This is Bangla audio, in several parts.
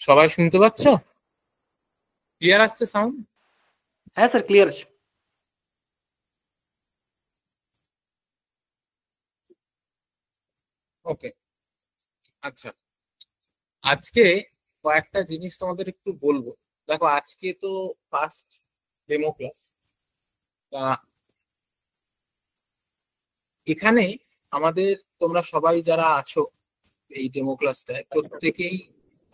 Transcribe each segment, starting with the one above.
সবাই শুনতে পাচ্ছ? ক্লিয়ার আসছে সাউন্ড? হ্যাঁ স্যার, ক্লিয়ার আছে। ওকে, আচ্ছা। আজকে কয়েকটা জিনিস তোমাদের একটু বলবো। দেখো, আজকে তো ফার্স্ট ডেমো ক্লাস। তা এখানে আমাদের, তোমরা সবাই যারা আছো এই ডেমো ক্লাসটায়, প্রত্যেকেই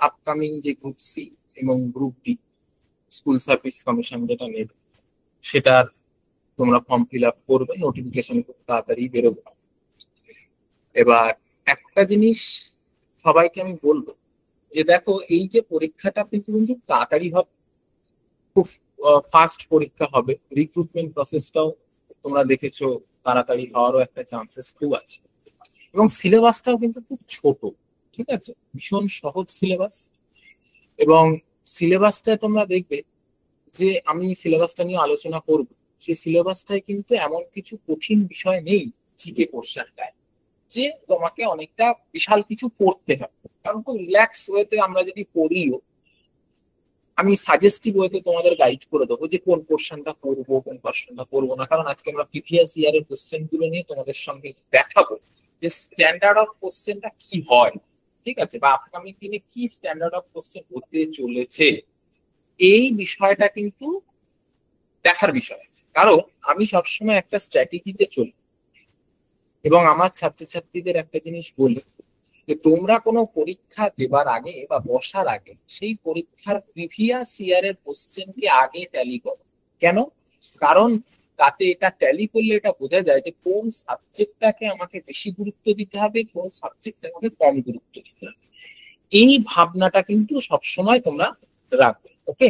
আপকামিং যে গ্রুপ সি এবং group D school service commission যেটা নেবে, সেটার তোমরা ফর্ম ফিল আপ করবে। নোটিফিকেশন খুব তাড়াতাড়ি বেরোবে। এবার একটা জিনিস সবাইকে আমি বলবো যে দেখো, এই যে পরীক্ষাটা কিন্তু কিন্তু তাড়াতাড়ি হবে, খুব ফাস্ট পরীক্ষা হবে। রিক্রুটমেন্ট প্রসেসটাও তোমরা দেখেছো, তাড়াতাড়ি হওয়ারও একটা চান্সেস খুব আছে। এবং সিলেবাসটাও কিন্তু খুব ছোট, ঠিক আছে, ভীষণ সহজ সিলেবাস। এবং সিলেবাসটায় তোমরা দেখবে যে আমি সিলেবাসটা নিয়ে আলোচনা করব, সেই সিলেবাসটায় কিন্তু এমন কিছু কঠিন বিষয় নেই জিকে পোর্শনটায় যে তোমাকে অনেকটা বিশাল কিছু পড়তে হবে। কারণ খুব রিল্যাক্স ওয়েতে আমরা যদি পড়িও, আমি সাজেস্টিভ ওয়েতে তোমাদের গাইড করে দেবো যে কোন পোর্শনটা পড়বো, কোন পোর্শনটা পড়বো না। কারণ আজকে আমরা প্রিভিয়াস ইয়ারের কোশ্চেন গুলো নিয়ে তোমাদের সঙ্গে দেখাবো যে স্ট্যান্ডার্ড অফ কোশ্চেনটা কি হয়, ঠিক আছে, বা আপকামিং দিনে কি স্ট্যান্ডার্ড অফ কোশ্চেন হতে চলেছে। এই বিষয়টা কিন্তু দেখার বিষয় আছে। কারণ আমি সবসময় একটা স্ট্র্যাটেজিতে চলি এবং আমার ছাত্রছাত্রীদের একটা জিনিস বলি যে তোমরা কোনো পরীক্ষা দেবার আগে বা বসার আগে সেই পরীক্ষার প্রিভিয়াস ইয়ারের কোশ্চেনকে আগে ট্যালি করো। কেন? কারণ তাতে এটা ট্যালি করলে এটা বোঝা যায় যে কোন সাবজেক্টটাকে আমাকে বেশি গুরুত্ব দিতে হবে, কোন সাবজেক্টটাকে আমাকে কম গুরুত্ব দিতে হবে। এই ভাবনাটা কিন্তু সবসময় তোমরা রাখবে। ওকে,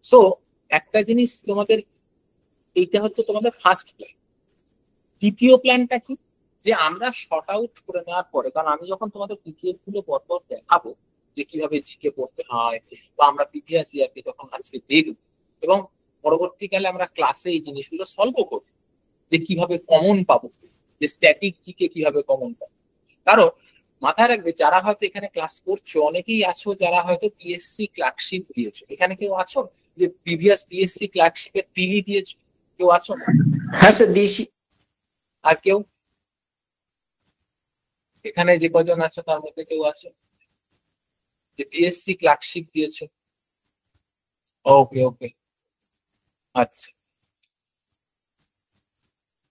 সো একটা জিনিস তোমাদের, এইটা হচ্ছে তোমাদের ফার্স্ট প্ল্যান। দ্বিতীয় প্ল্যানটা কি, যে আমরা শর্ট আউট করে নেওয়ার পরে, কারণ আমি যখন তোমাদের পিডিএফ গুলো পরপর দেখাবো যে কিভাবে জিকে পড়তে হয়, বা আমরা প্রিভিয়াস ইয়ারকে যখন আজকে দেখব, এবং পরবর্তীকালে আমরা ক্লাসে এই জিনিসগুলো সলভ করবো যে কিভাবে কমন পাবো, যে স্ট্যাটিক জিকে কিভাবে কমন পাবো। কারণ মাথায় রাখবে, যারা হয়তো এখানে ক্লাস করছো অনেকেই আছো যারা হয়তো পিএসসি ক্লার্কশিপ দিয়েছো। এখানে কেউ আছো যে প্রিভিয়াস পিএসসি ক্লার্কশিপের টিলি দিয়েছো? কেউ আছো? হ্যাঁ স্যার, দিয়েছি। আর কেউ এখানে যে কজন আছো তার মধ্যে কেউ আছে যে বিএসসি ক্লার্কশিপ দিয়েছো? ওকে ওকে, আচ্ছা,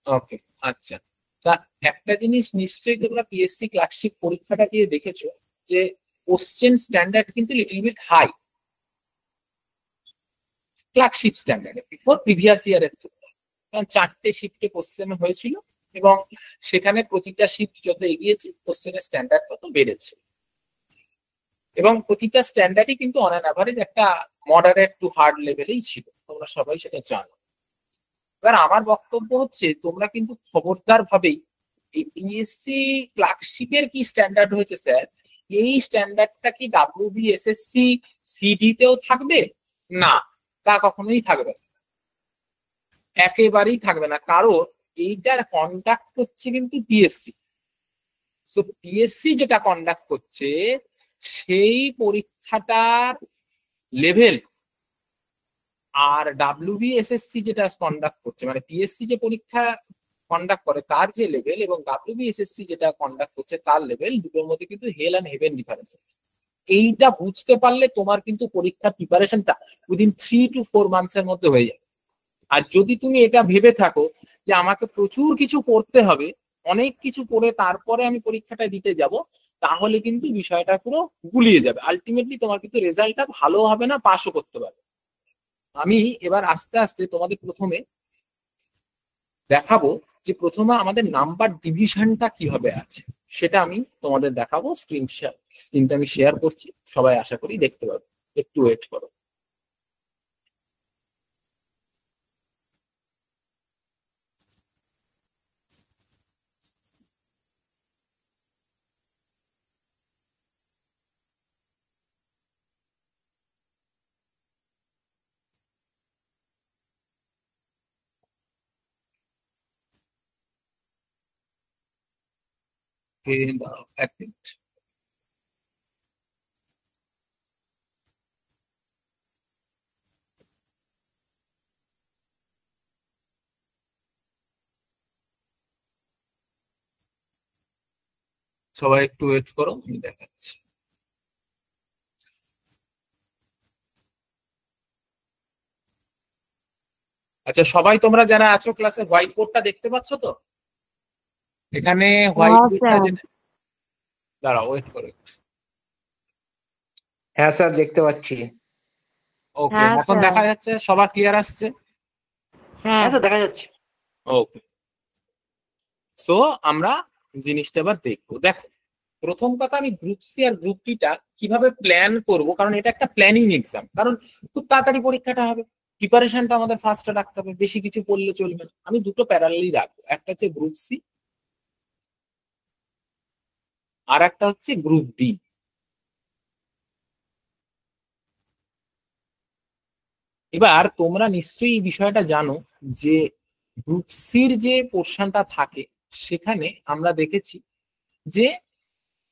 ওকে, আচ্ছা। তা একটা জিনিস নিশ্চয়ই তোমরা পিএসসি ক্লার্কশিপ পরীক্ষাটা দিয়ে দেখেছো যে কোশ্চেন স্ট্যান্ডার্ড কিন্তু little bit high clerkship standard before previous ইয়ারের তুলনায়। কারণ 4টে শিফটে কোশ্চেন হয়েছিল এবং সেখানে প্রতিটা শিফট যত এগিয়েছে কোশ্চেনের স্ট্যান্ডার্ড তত বেড়েছে। এবং প্রতিটা স্ট্যান্ডার্ডই কিন্তু অন অ্যান অ্যাভারেজ একটা মডারেট টু হার্ড লেভেলেই ছিল, তোমরা সবাই সেটা জানো। এবার আমার বক্তব্য হচ্ছে, তোমরা কিন্তু খবরদার ভাবেই এই পিএসসি ক্লার্কশিপের কি স্ট্যান্ডার্ড হয়েছে স্যার, এই স্ট্যান্ডার্ডটা কি ডাব্লিউবিএসএসসি সিডি তেও থাকবে? না, তা কখনোই থাকবে না, একেবারেই থাকবে না। কারণ এইটার কন্ডাক্ট করছে কিন্তু পিএসসি। সো পিএসসি যেটা কন্ডাক্ট করছে সেই পরীক্ষাটার লেভেল, আর ডাব্লিউবিএসএসসি যেটা কন্ডাক্ট করছে, মানে পিএসসি যে পরীক্ষা কন্ডাক্ট করে তার যে লেভেল এবং ডাব্লিউবিএসএসসি যেটা কন্ডাক্ট করছে তার লেভেল, দুটোর মধ্যে কিন্তু হেল অ্যান্ড হেভেন ডিফারেন্স আছে। এইটা বুঝতে পারলে তোমার কিন্তু পরীক্ষার প্রিপারেশনটা উইদিন 3 to 4 মান্থস এর মধ্যে হয়ে যাবে। আর যদি তুমি এটা ভেবে থাকো যে আমাকে প্রচুর কিছু পড়তে হবে, অনেক কিছু পড়ে তারপরে আমি পরীক্ষাটা দিতে যাব, তাহলে কিন্তু বিষয়টা পুরো গুলিয়ে যাবে। আলটিমেটলি তোমার কিন্তু রেজাল্টটা ভালো হবে না, পাসও করতে পারবে। আমি এবার আস্তে আস্তে তোমাদের প্রথমে দেখাবো যে প্রথমে আমাদের নাম্বার ডিভিশনটা কিভাবে আছে, সেটা আমি তোমাদের দেখাবো। স্ক্রিনটা আমি শেয়ার করছি, সবাই আশা করি দেখতে পাবে। একটু ওয়েট করো। দাঁড়াও 1 মিনিট। সবাই একটু ওয়েট করো, আমি দেখাচ্ছি। আচ্ছা, সবাই তোমরা যারা আছো ক্লাসে হোয়াইট বোর্ডটা দেখতে পাচ্ছ তো? এখানে হোয়াইট বোর্ডটা যেটা, দাঁড়াও ওয়েট করো একটু। হ্যাঁ স্যার, দেখতে পাচ্ছি। ওকে, এখন দেখা যাচ্ছে? সবার ক্লিয়ার আসছে? হ্যাঁ স্যার, দেখা যাচ্ছে। ওকে, সো আমরা জিনিসটা এবার দেখবো। দেখো, প্রথম কথা, আমি গ্রুপ সি আর গ্রুপ ডিটা কিভাবে প্ল্যান করব, কারণ এটা একটা প্ল্যানিং এক্সাম, কারণ খুব তাড়াতাড়ি পরীক্ষাটা হবে, প্রিপারেশনটা আমাদের ফার্স্টে রাখতে হবে, বেশি কিছু পড়লে চলবে না। আমি দুটো প্যারালালি রাখবো, একটা হচ্ছে গ্রুপ সি আর একটা হচ্ছে গ্রুপ ডি। এবার তোমরা নিশ্চয়ই এই বিষয়টা জানো যে গ্রুপ সির যে পোর্শনটা থাকে সেখানে আমরা দেখেছি যে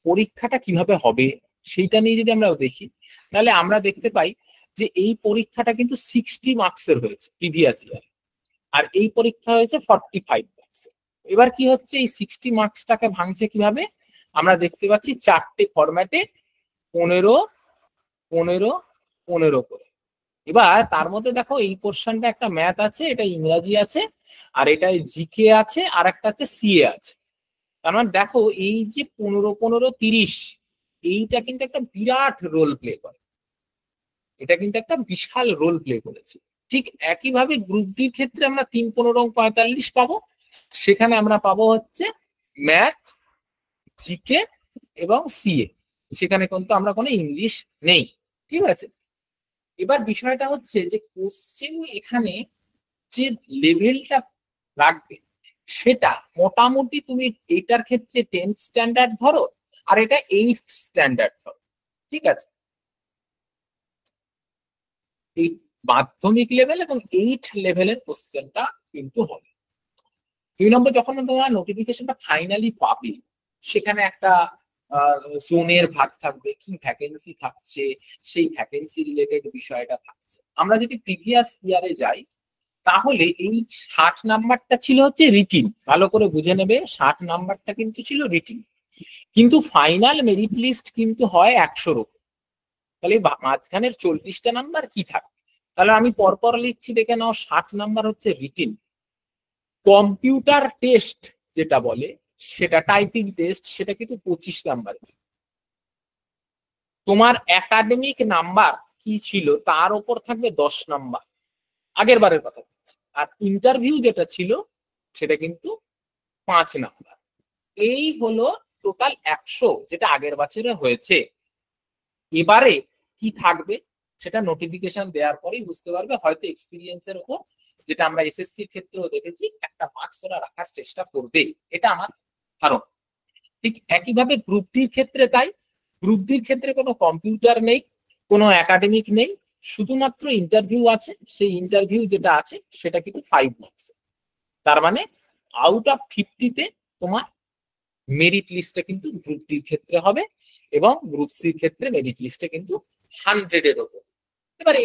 পরীক্ষাটা কিভাবে হবে সেইটা নিয়ে যদি আমরা দেখি, তাহলে আমরা দেখতে পাই যে এই পরীক্ষাটা কিন্তু 60 মার্কসের হয়েছে প্রিভিয়াস ইয়ার, আর এই পরীক্ষা হয়েছে 45 মার্কসের। এবার কি হচ্ছে, এই 60 মার্কসটাকে ভাঙছে কিভাবে? আমরা দেখতে পাচ্ছি চারটে ফরম্যাটে 15 15 15 করে। এবার তার মধ্যে দেখো, এই পোর্শনটা একটা ম্যাথ আছে, এটা ইংরাজি আছে, আর এটা জিকে আছে, আর একটা হচ্ছে সিএ আছে। তার মানে দেখো, এই যে 15 15 30, এইটা কিন্তু একটা বিরাট রোল প্লে করে, এটা কিন্তু একটা বিশাল রোল প্লে করেছে। ঠিক একইভাবে গ্রুপ ডির ক্ষেত্রে আমরা 3 15 45 পাবো, সেখানে আমরা পাবো হচ্ছে ম্যাথ, জিকে এবং সিএ, সেখানে কিন্তু আমরা কোনো ইংলিশ নেই। ঠিক আছে, এবার বিষয়টা হচ্ছে যে কোশ্চেন এখানে যে লেভেলটা রাখবে সেটা মোটামুটি তুমি এটার ক্ষেত্রে 10th স্ট্যান্ডার্ড ধরো, আর এটা 8th স্ট্যান্ডার্ড ধরো। ঠিক আছে, এই মাধ্যমিক লেভেল এবং 8 লেভেলের কোশ্চেনটা কিন্তু হবে। 2 নম্বর, যখন তোমরা নোটিফিকেশনটা ফাইনালি পাবে, সেখানে একটা জোনের ভাগ থাকবে, কি ভ্যাকেন্সি থাকছে, সেই ভ্যাকেন্সি রিলেটেড বিষয়টা থাকছে। আমরা যদি প্রিভিয়াস ইয়ারে যাই, তাহলে এই 60 নাম্বারটা ছিল হচ্ছে রিটিন, ভালো করে বুঝে নেবে, 60 নাম্বারটা কিন্তু ছিল রিটিন, কিন্তু ফাইনাল মেরিট লিস্ট কিন্তু হয় 100-র উপর। তাহলে মাঝখানের 40টা নাম্বার কি থাকবে? তাহলে আমি পরপর লিখছি, দেখে নাও। 60 নাম্বার হচ্ছে রিটিন, কম্পিউটার টেস্ট যেটা বলে সেটা, টাইপিং টেস্ট, সেটা কিন্তু 25 নাম্বার। তোমার একাডেমিক নাম্বার কি ছিল তার উপর থাকবে 10 নাম্বার, আগের বারের কথা বলছি। আর ইন্টারভিউ যেটা ছিল সেটা কিন্তু 5 নাম্বার। এই হলো টোটাল 100, যেটা আগের বছরে হয়েছে। এবারে কি থাকবে সেটা নোটিফিকেশন দেওয়ার পরেই বুঝতে পারবে, হয়তো এক্সপিরিয়েন্সের উপর, যেটা আমরা এসএসসির ক্ষেত্রেও দেখেছি, একটা মার্কস ওরা রাখার চেষ্টা করবে, এটা আমার ধারণা। ঠিক একইভাবে গ্রুপ ডির ক্ষেত্রে তাই। গ্রুপ ডির ক্ষেত্রে কোনো কম্পিউটার নেই, কোনো একাডেমিক নেই, শুধুমাত্র ইন্টারভিউ আছে। সেই ইন্টারভিউ যেটা আছে সেটা কিন্তু 5 মার্কস। তার মানে আউট অফ 50-তে তোমার মেরিট লিস্টে কিন্তু গ্রুপ ডির ক্ষেত্রে হবে, এবং গ্রুপ সির ক্ষেত্রে মেরিট লিস্টে কিন্তু 100-এর উপর।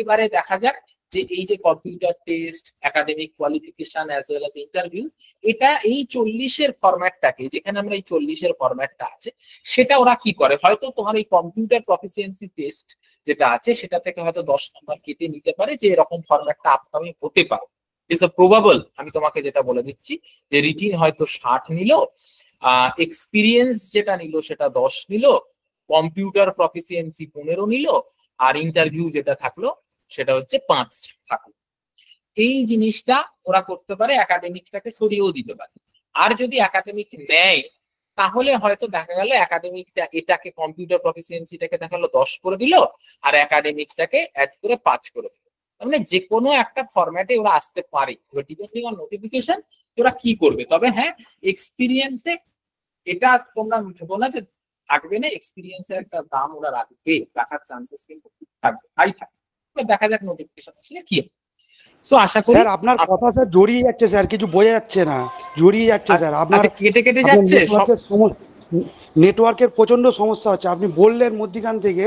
এবারে দেখা যাক যে এই যে computer test, academic qualification as well as interview, এটা এই 40-এর ফরম্যাটটাকে, যেখানে আমরা এই 40-এর ফরম্যাটটা আছে, সেটা ওরা কি করে, হয়তো তোমার এই কম্পিউটার প্রফিসিয়েন্সি টেস্ট যেটা আছে সেটা থেকে হয়তো 10 নম্বর কেটে নিতে পারে, যে এরকম ফরম্যাটটা আপকামিং হতে পারে। It's a probable. আমি তোমাকে যেটা বলে দিচ্ছি, যে রিটিন হয়তো 60 নিল, এক্সপিরিয়েন্স যেটা নিল সেটা 10 নিল, কম্পিউটার প্রফিসিয়েন্সি 15 নিল, আর ইন্টারভিউ যেটা থাকলো সেটা হচ্ছে 5 থাকলো। এই জিনিসটা ওরা করতে পারে, একাডেমিকটাকে সরিয়েও দিতে পারে। আর যদি একাডেমিক নেয়, তাহলে হয়তো দেখা গেল একাডেমিকটা, এটাকে কম্পিউটার প্রফিসিয়েন্সিটাকে দেখা গেল 10 করে দিল, আর একাডেমিকটাকে অ্যাড করে 5 করে দিল। মানে যে কোনো একটা ফরম্যাটে ওরা আসতে পারে, ডিপেন্ডিং অন নোটিফিকেশন ওরা কি করবে। তবে হ্যাঁ, এক্সপিরিয়েন্সে এটা তোমরা ভেবো না যে থাকবে না, এক্সপিরিয়েন্সের একটা দাম ওরা রাখবে, রাখার চান্সেস কিন্তু থাকবে, হাই থাকবে। দেখা যাক নোটিফিকেশন আসলে কি হয়। সো আশা করি। স্যার আপনার কথা স্যার জড়িয়ে যাচ্ছে স্যার, কিছু বোঝা যাচ্ছে না, জড়িয়ে যাচ্ছে স্যার। আপনার কেটে কেটে যাচ্ছে, নেটওয়ার্কের প্রচন্ড সমস্যা হচ্ছে। আপনি বললেন মধ্যিখান থেকে,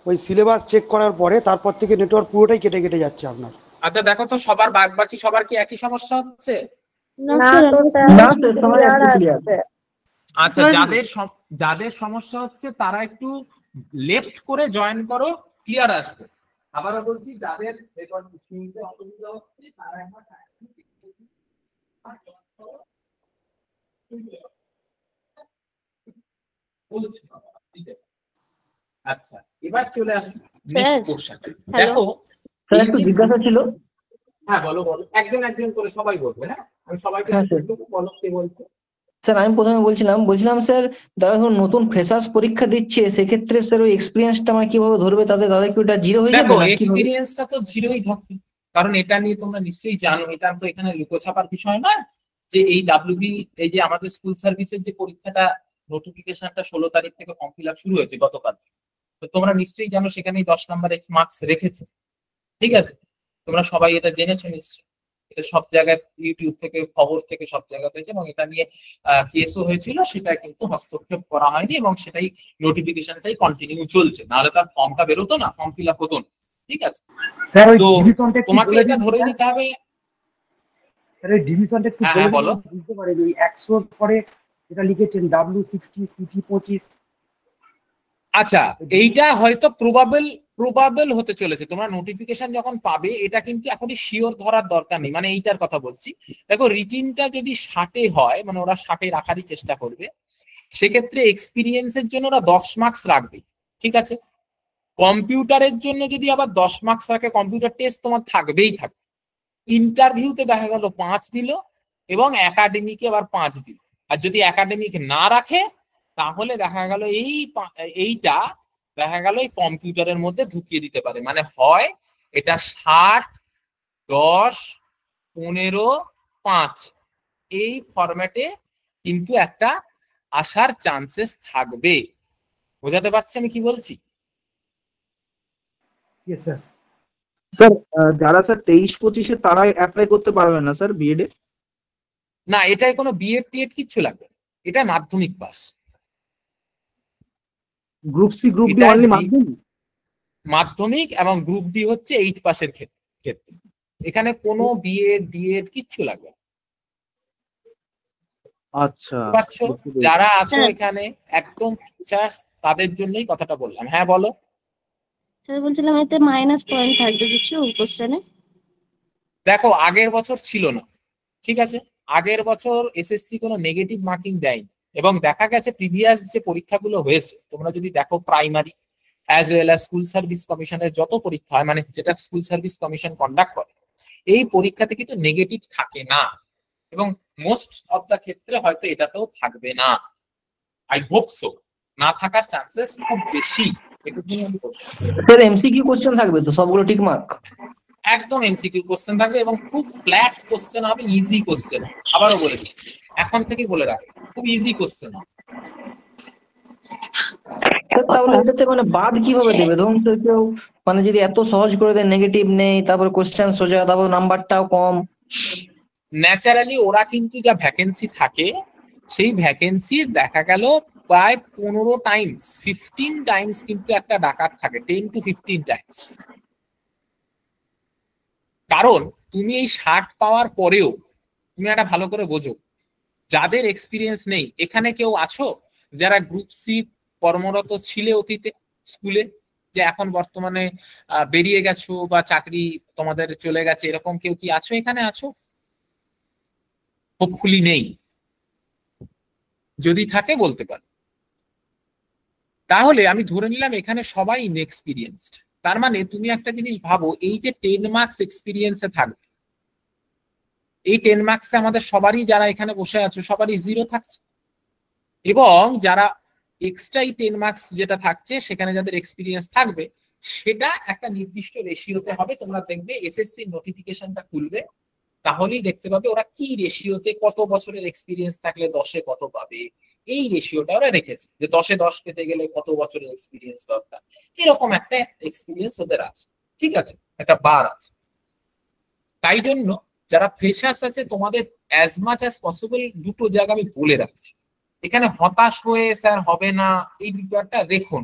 ওই সিলেবাস চেক করার পরে তারপর থেকে নেটওয়ার্ক পুরোটাই কেটে কেটে যাচ্ছে আপনার। আচ্ছা দেখো তো, সবার বাকি সবার কি একই সমস্যা হচ্ছে? না তো স্যার, আচ্ছা, যাদের সমস্যা হচ্ছে তারা একটু লেফট করে জয়েন করো, ক্লিয়ার আসবে। আবারও বলছি, যাদের রেকর্ড শুনতে অসুবিধা হচ্ছে তারা একবার আচ্ছা, এবার চলে আসি নেক্সট কোশ্চেন। দেখো, একটু জিজ্ঞাসা ছিল। হ্যাঁ বলো বলো, একজন একজন করে সবাই বলবে। হ্যাঁ, আমি সবাইকে বলো, কে বলছো? স্যার আমি প্রথমে বলছিলাম স্যার, যারা ধরুন নতুন ফ্রেশার্স পরীক্ষা দিচ্ছে সেক্ষেত্রে স্যার ওই এক্সপিরিয়েন্সটা মানে কিভাবে ধরবে, তাদের কি ওটা জিরো হয়ে যাবে? দেখো, এক্সপিরিয়েন্সটা তো জিরোই থাকবে, কারণ এটা নিয়ে তোমরা নিশ্চয়ই জানো, এটা তো এখানে লুকোছাপার বিষয় না যে এই ডাব্লিউবি, এই যে আমাদের স্কুল সার্ভিসের যে পরীক্ষাটা, নোটিফিকেশনটা 16 তারিখ থেকে ফর্ম ফিল আপ শুরু হয়েছে গতকাল। তো তোমরা নিশ্চয়ই জানো সেখানেই 10 নাম্বার মার্কস রেখেছে। ঠিক আছে, তোমরা সবাই এটা জেনেছো নিশ্চয়ই, এটা সব জায়গায় ইউটিউব থেকে, খবর থেকে সব জায়গায় হয়েছে, এবং এটা নিয়ে কেসও হয়েছিল, সেটা কিন্তু হস্তক্ষেপ করা হয়নি, এবং সেটাই নোটিফিকেশনটাই কন্টিনিউ চলছে, নাহলে তার ফর্মটা বেরোতো না, ফর্ম ফিল আপ হতো না। ঠিক আছে, তো তোমাকে এটা ধরে নিতে হবে। ডিভিশনটা একটু বলো, বুঝতে পারি যে 100 পরে এটা লিখেছেন W60 CT25। আচ্ছা, এইটা হয়তো প্রবাবল হতে চলেছে, তোমরা নোটিফিকেশন যখন পাবে, এটা কিন্তু এখনই শিওর ধরার দরকার নেই, মানে এইটার কথা বলছি। দেখো, রিটিনটা যদি 60 হয়, মানে ওরা 60 রাখারই চেষ্টা করবে, সেক্ষেত্রে এক্সপিরিয়েন্সের জন্য ওরা 10 মার্কস রাখবে। ঠিক আছে, কম্পিউটারের জন্য যদি আবার 10 মার্কস রাখে, কম্পিউটার টেস্ট তোমার থাকবেই থাকবে। ইন্টারভিউতে দেখা গেল 5 দিল, এবং একাডেমিকে আবার 5 দিল। আর যদি একাডেমিক না রাখে, তাহলে দেখা গেল এইটা দেখা গেল এই কম্পিউটারের মধ্যে ঢুকিয়ে দিতে পারে, মানে হয় এটা 60, 10, 15, 5 এই ফরম্যাটে কিন্তু একটা আসার চান্সেস থাকবে। বোঝাতে পারছি আমি কি বলছি? স্যার যারা স্যার 23-25 তারা অ্যাপ্লাই করতে পারবেন না স্যার বিএড এ? না, এটাই কোনো বিএড টিএড কিচ্ছু লাগবে, এটা মাধ্যমিক পাস। Group C group D only Madhyamik, এবং গ্রুপ ডি হচ্ছে 8 পাসের ক্ষেত্রে। এখানে কোনো বিএড ডিএড কিচ্ছু লাগবে না। আচ্ছা, যারা আছো এখানে একদম ফ্রেশার্স, তাদের জন্যই কথাটা বললাম। হ্যাঁ বলো। স্যার বলছিলাম এতে মাইনাস পয়েন্ট থাকবে কিছু কোশ্চেনে? দেখো, আগের বছর ছিল না। ঠিক আছে, আগের বছর এসএসসি কোনো নেগেটিভ মার্কিং দেয়নি, এবং দেখা গেছে প্রিভিয়াস যে পরীক্ষাগুলো হয়েছে, তোমরা যদি দেখো primary as well as school service কমিশনের যত পরীক্ষা হয়, মানে যেটা স্কুল সার্ভিস কমিশন কন্ডাক্ট করে, এই পরীক্ষাতে কিন্তু নেগেটিভ থাকে না, এবং মোস্ট অফ দা ক্ষেত্রে হয়তো এটাতেও থাকবে না। আই হোপ সো, না থাকার চান্সেস খুব বেশি। স্যার এমসিকিউ কোশ্চেন থাকবে তো সবগুলো ঠিক মার্ক? একদম এমসিকিউ কোশ্চেন থাকবে, এবং খুব ফ্ল্যাট কোশ্চেন হবে, ইজি কোশ্চেন। আবারও বলে দিচ্ছি, এখন থেকে বলে রাখো, খুব ইজি কোশ্চেন। তাহলে এটাতে মানে বাদ কিভাবে দেবে? ধরুন কেউ মানে যদি এত সহজ করে দেয়, নেগেটিভ নেই, তারপর কোশ্চেন সোজা, তারপর নাম্বারটাও কম। ন্যাচারালি ওরা কিন্তু যা ভ্যাকেন্সি থাকে, সেই ভ্যাকেন্সি দেখা গেল প্রায় 15 টাইমস 15 টাইমস কিন্তু একটা ডাকাত থাকে, 10 to 15 টাইমস। কারণ তুমি এই 60 পাওয়ার পরেও তুমি একটা ভালো করে বোঝো, যাদের এক্সপিরিয়েন্স নেই, এখানে কেউ আছো যারা গ্রুপ সি কর্মরত ছিলে অতীতে স্কুলে, যে এখন বর্তমানে বেরিয়ে গেছো বা চাকরি তোমাদের চলে গেছে, এরকম কেউ কি আছো এখানে? আছো? হোপফুলি নেই, যদি থাকে বলতে পারো। তাহলে আমি ধরে নিলাম এখানে সবাই ইনএক্সপিরিয়েন্সড। তার মানে তুমি একটা জিনিস ভাবো, এই যে 10 মার্কস এক্সপিরিয়েন্সে থাকবে, এই 10 মার্কসে আমাদের সবারই, যারা এখানে বসে আছো, সবারই 0 থাকছে, এবং যারা এক্সট্রা 10 মার্কস যেটা থাকছে, সেখানে যাদের এক্সপিরিয়েন্স থাকবে, সেটা একটা নির্দিষ্ট রেশিওতে হবে। তোমরা দেখবে এসএসসি নোটিফিকেশনটা খুলবে, তাহলেই দেখতে পাবে ওরা কি রেশিওতে, কত বছরের এক্সপিরিয়েন্স থাকলে 10-এ কত পাবে, এই রেশিওটা ওরা রেখেছে, যে 10-এ 10 পেতে গেলে কত বছরের এক্সপিরিয়েন্স দরকার, এরকম একটা এক্সপিরিয়েন্স ওদের আছে। ঠিক আছে, একটা বার আছে। তাই জন্য যারা ফ্রেশার্স আছে, তোমাদের অ্যাজ মাচ অ্যাজ পসিবল দুটো জায়গা আমি বলে রাখছি, এখানে হতাশ হয়ে স্যার হবে না এই ব্যাপারটা রেখুন।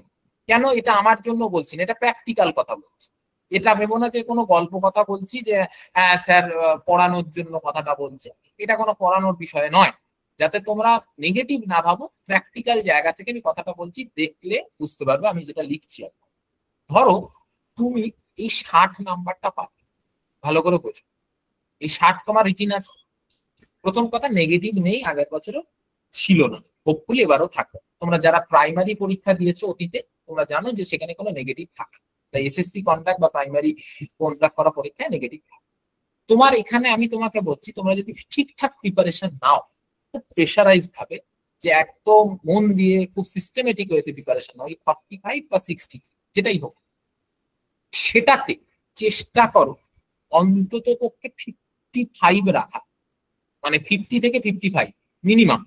কেন? এটা আমার জন্য বলছি না, এটা প্র্যাকটিক্যাল কথা বলছি। এটা ভেবো না যে কোনো গল্প কথা বলছি, যে হ্যাঁ স্যার পড়ানোর জন্য কথাটা বলছে, এটা কোনো পড়ানোর বিষয় নয়। যাতে তোমরা নেগেটিভ না ভাবো, প্র্যাকটিক্যাল জায়গা থেকে আমি কথাটা বলছি, দেখলে বুঝতে পারবে আমি যেটা লিখছি। ধরো তুমি এই 60 নাম্বারটা পাবে, ভালো করে বোঝো, এই 60 তোমার রিটিন আছে। প্রথম কথা, নেগেটিভ নেই, আগের বছরও ছিল না, হোপফুলি এবারও থাকবে। তোমরা যারা প্রাইমারি পরীক্ষা দিয়েছো অতীতে, তোমরা জানো যে সেখানে কোনো নেগেটিভ থাকে, তাই এসএসসি কন্ডাক্ট বা প্রাইমারি কন্ডাক্ট করা পরীক্ষায় নেগেটিভ থাকে। তোমার এখানে আমি তোমাকে বলছি, তোমরা যদি ঠিকঠাক প্রিপারেশন নাও, খুব প্রেশারাইজ ভাবে, যে একদম মন দিয়ে খুব সিস্টেমেটিক ওয়েতে প্রিপারেশন নাও, 45 বা 60 যেটাই হোক, সেটাতে চেষ্টা করো অন্তত পক্ষে 55 রাখা, মানে 50 থেকে 55 মিনিমাম।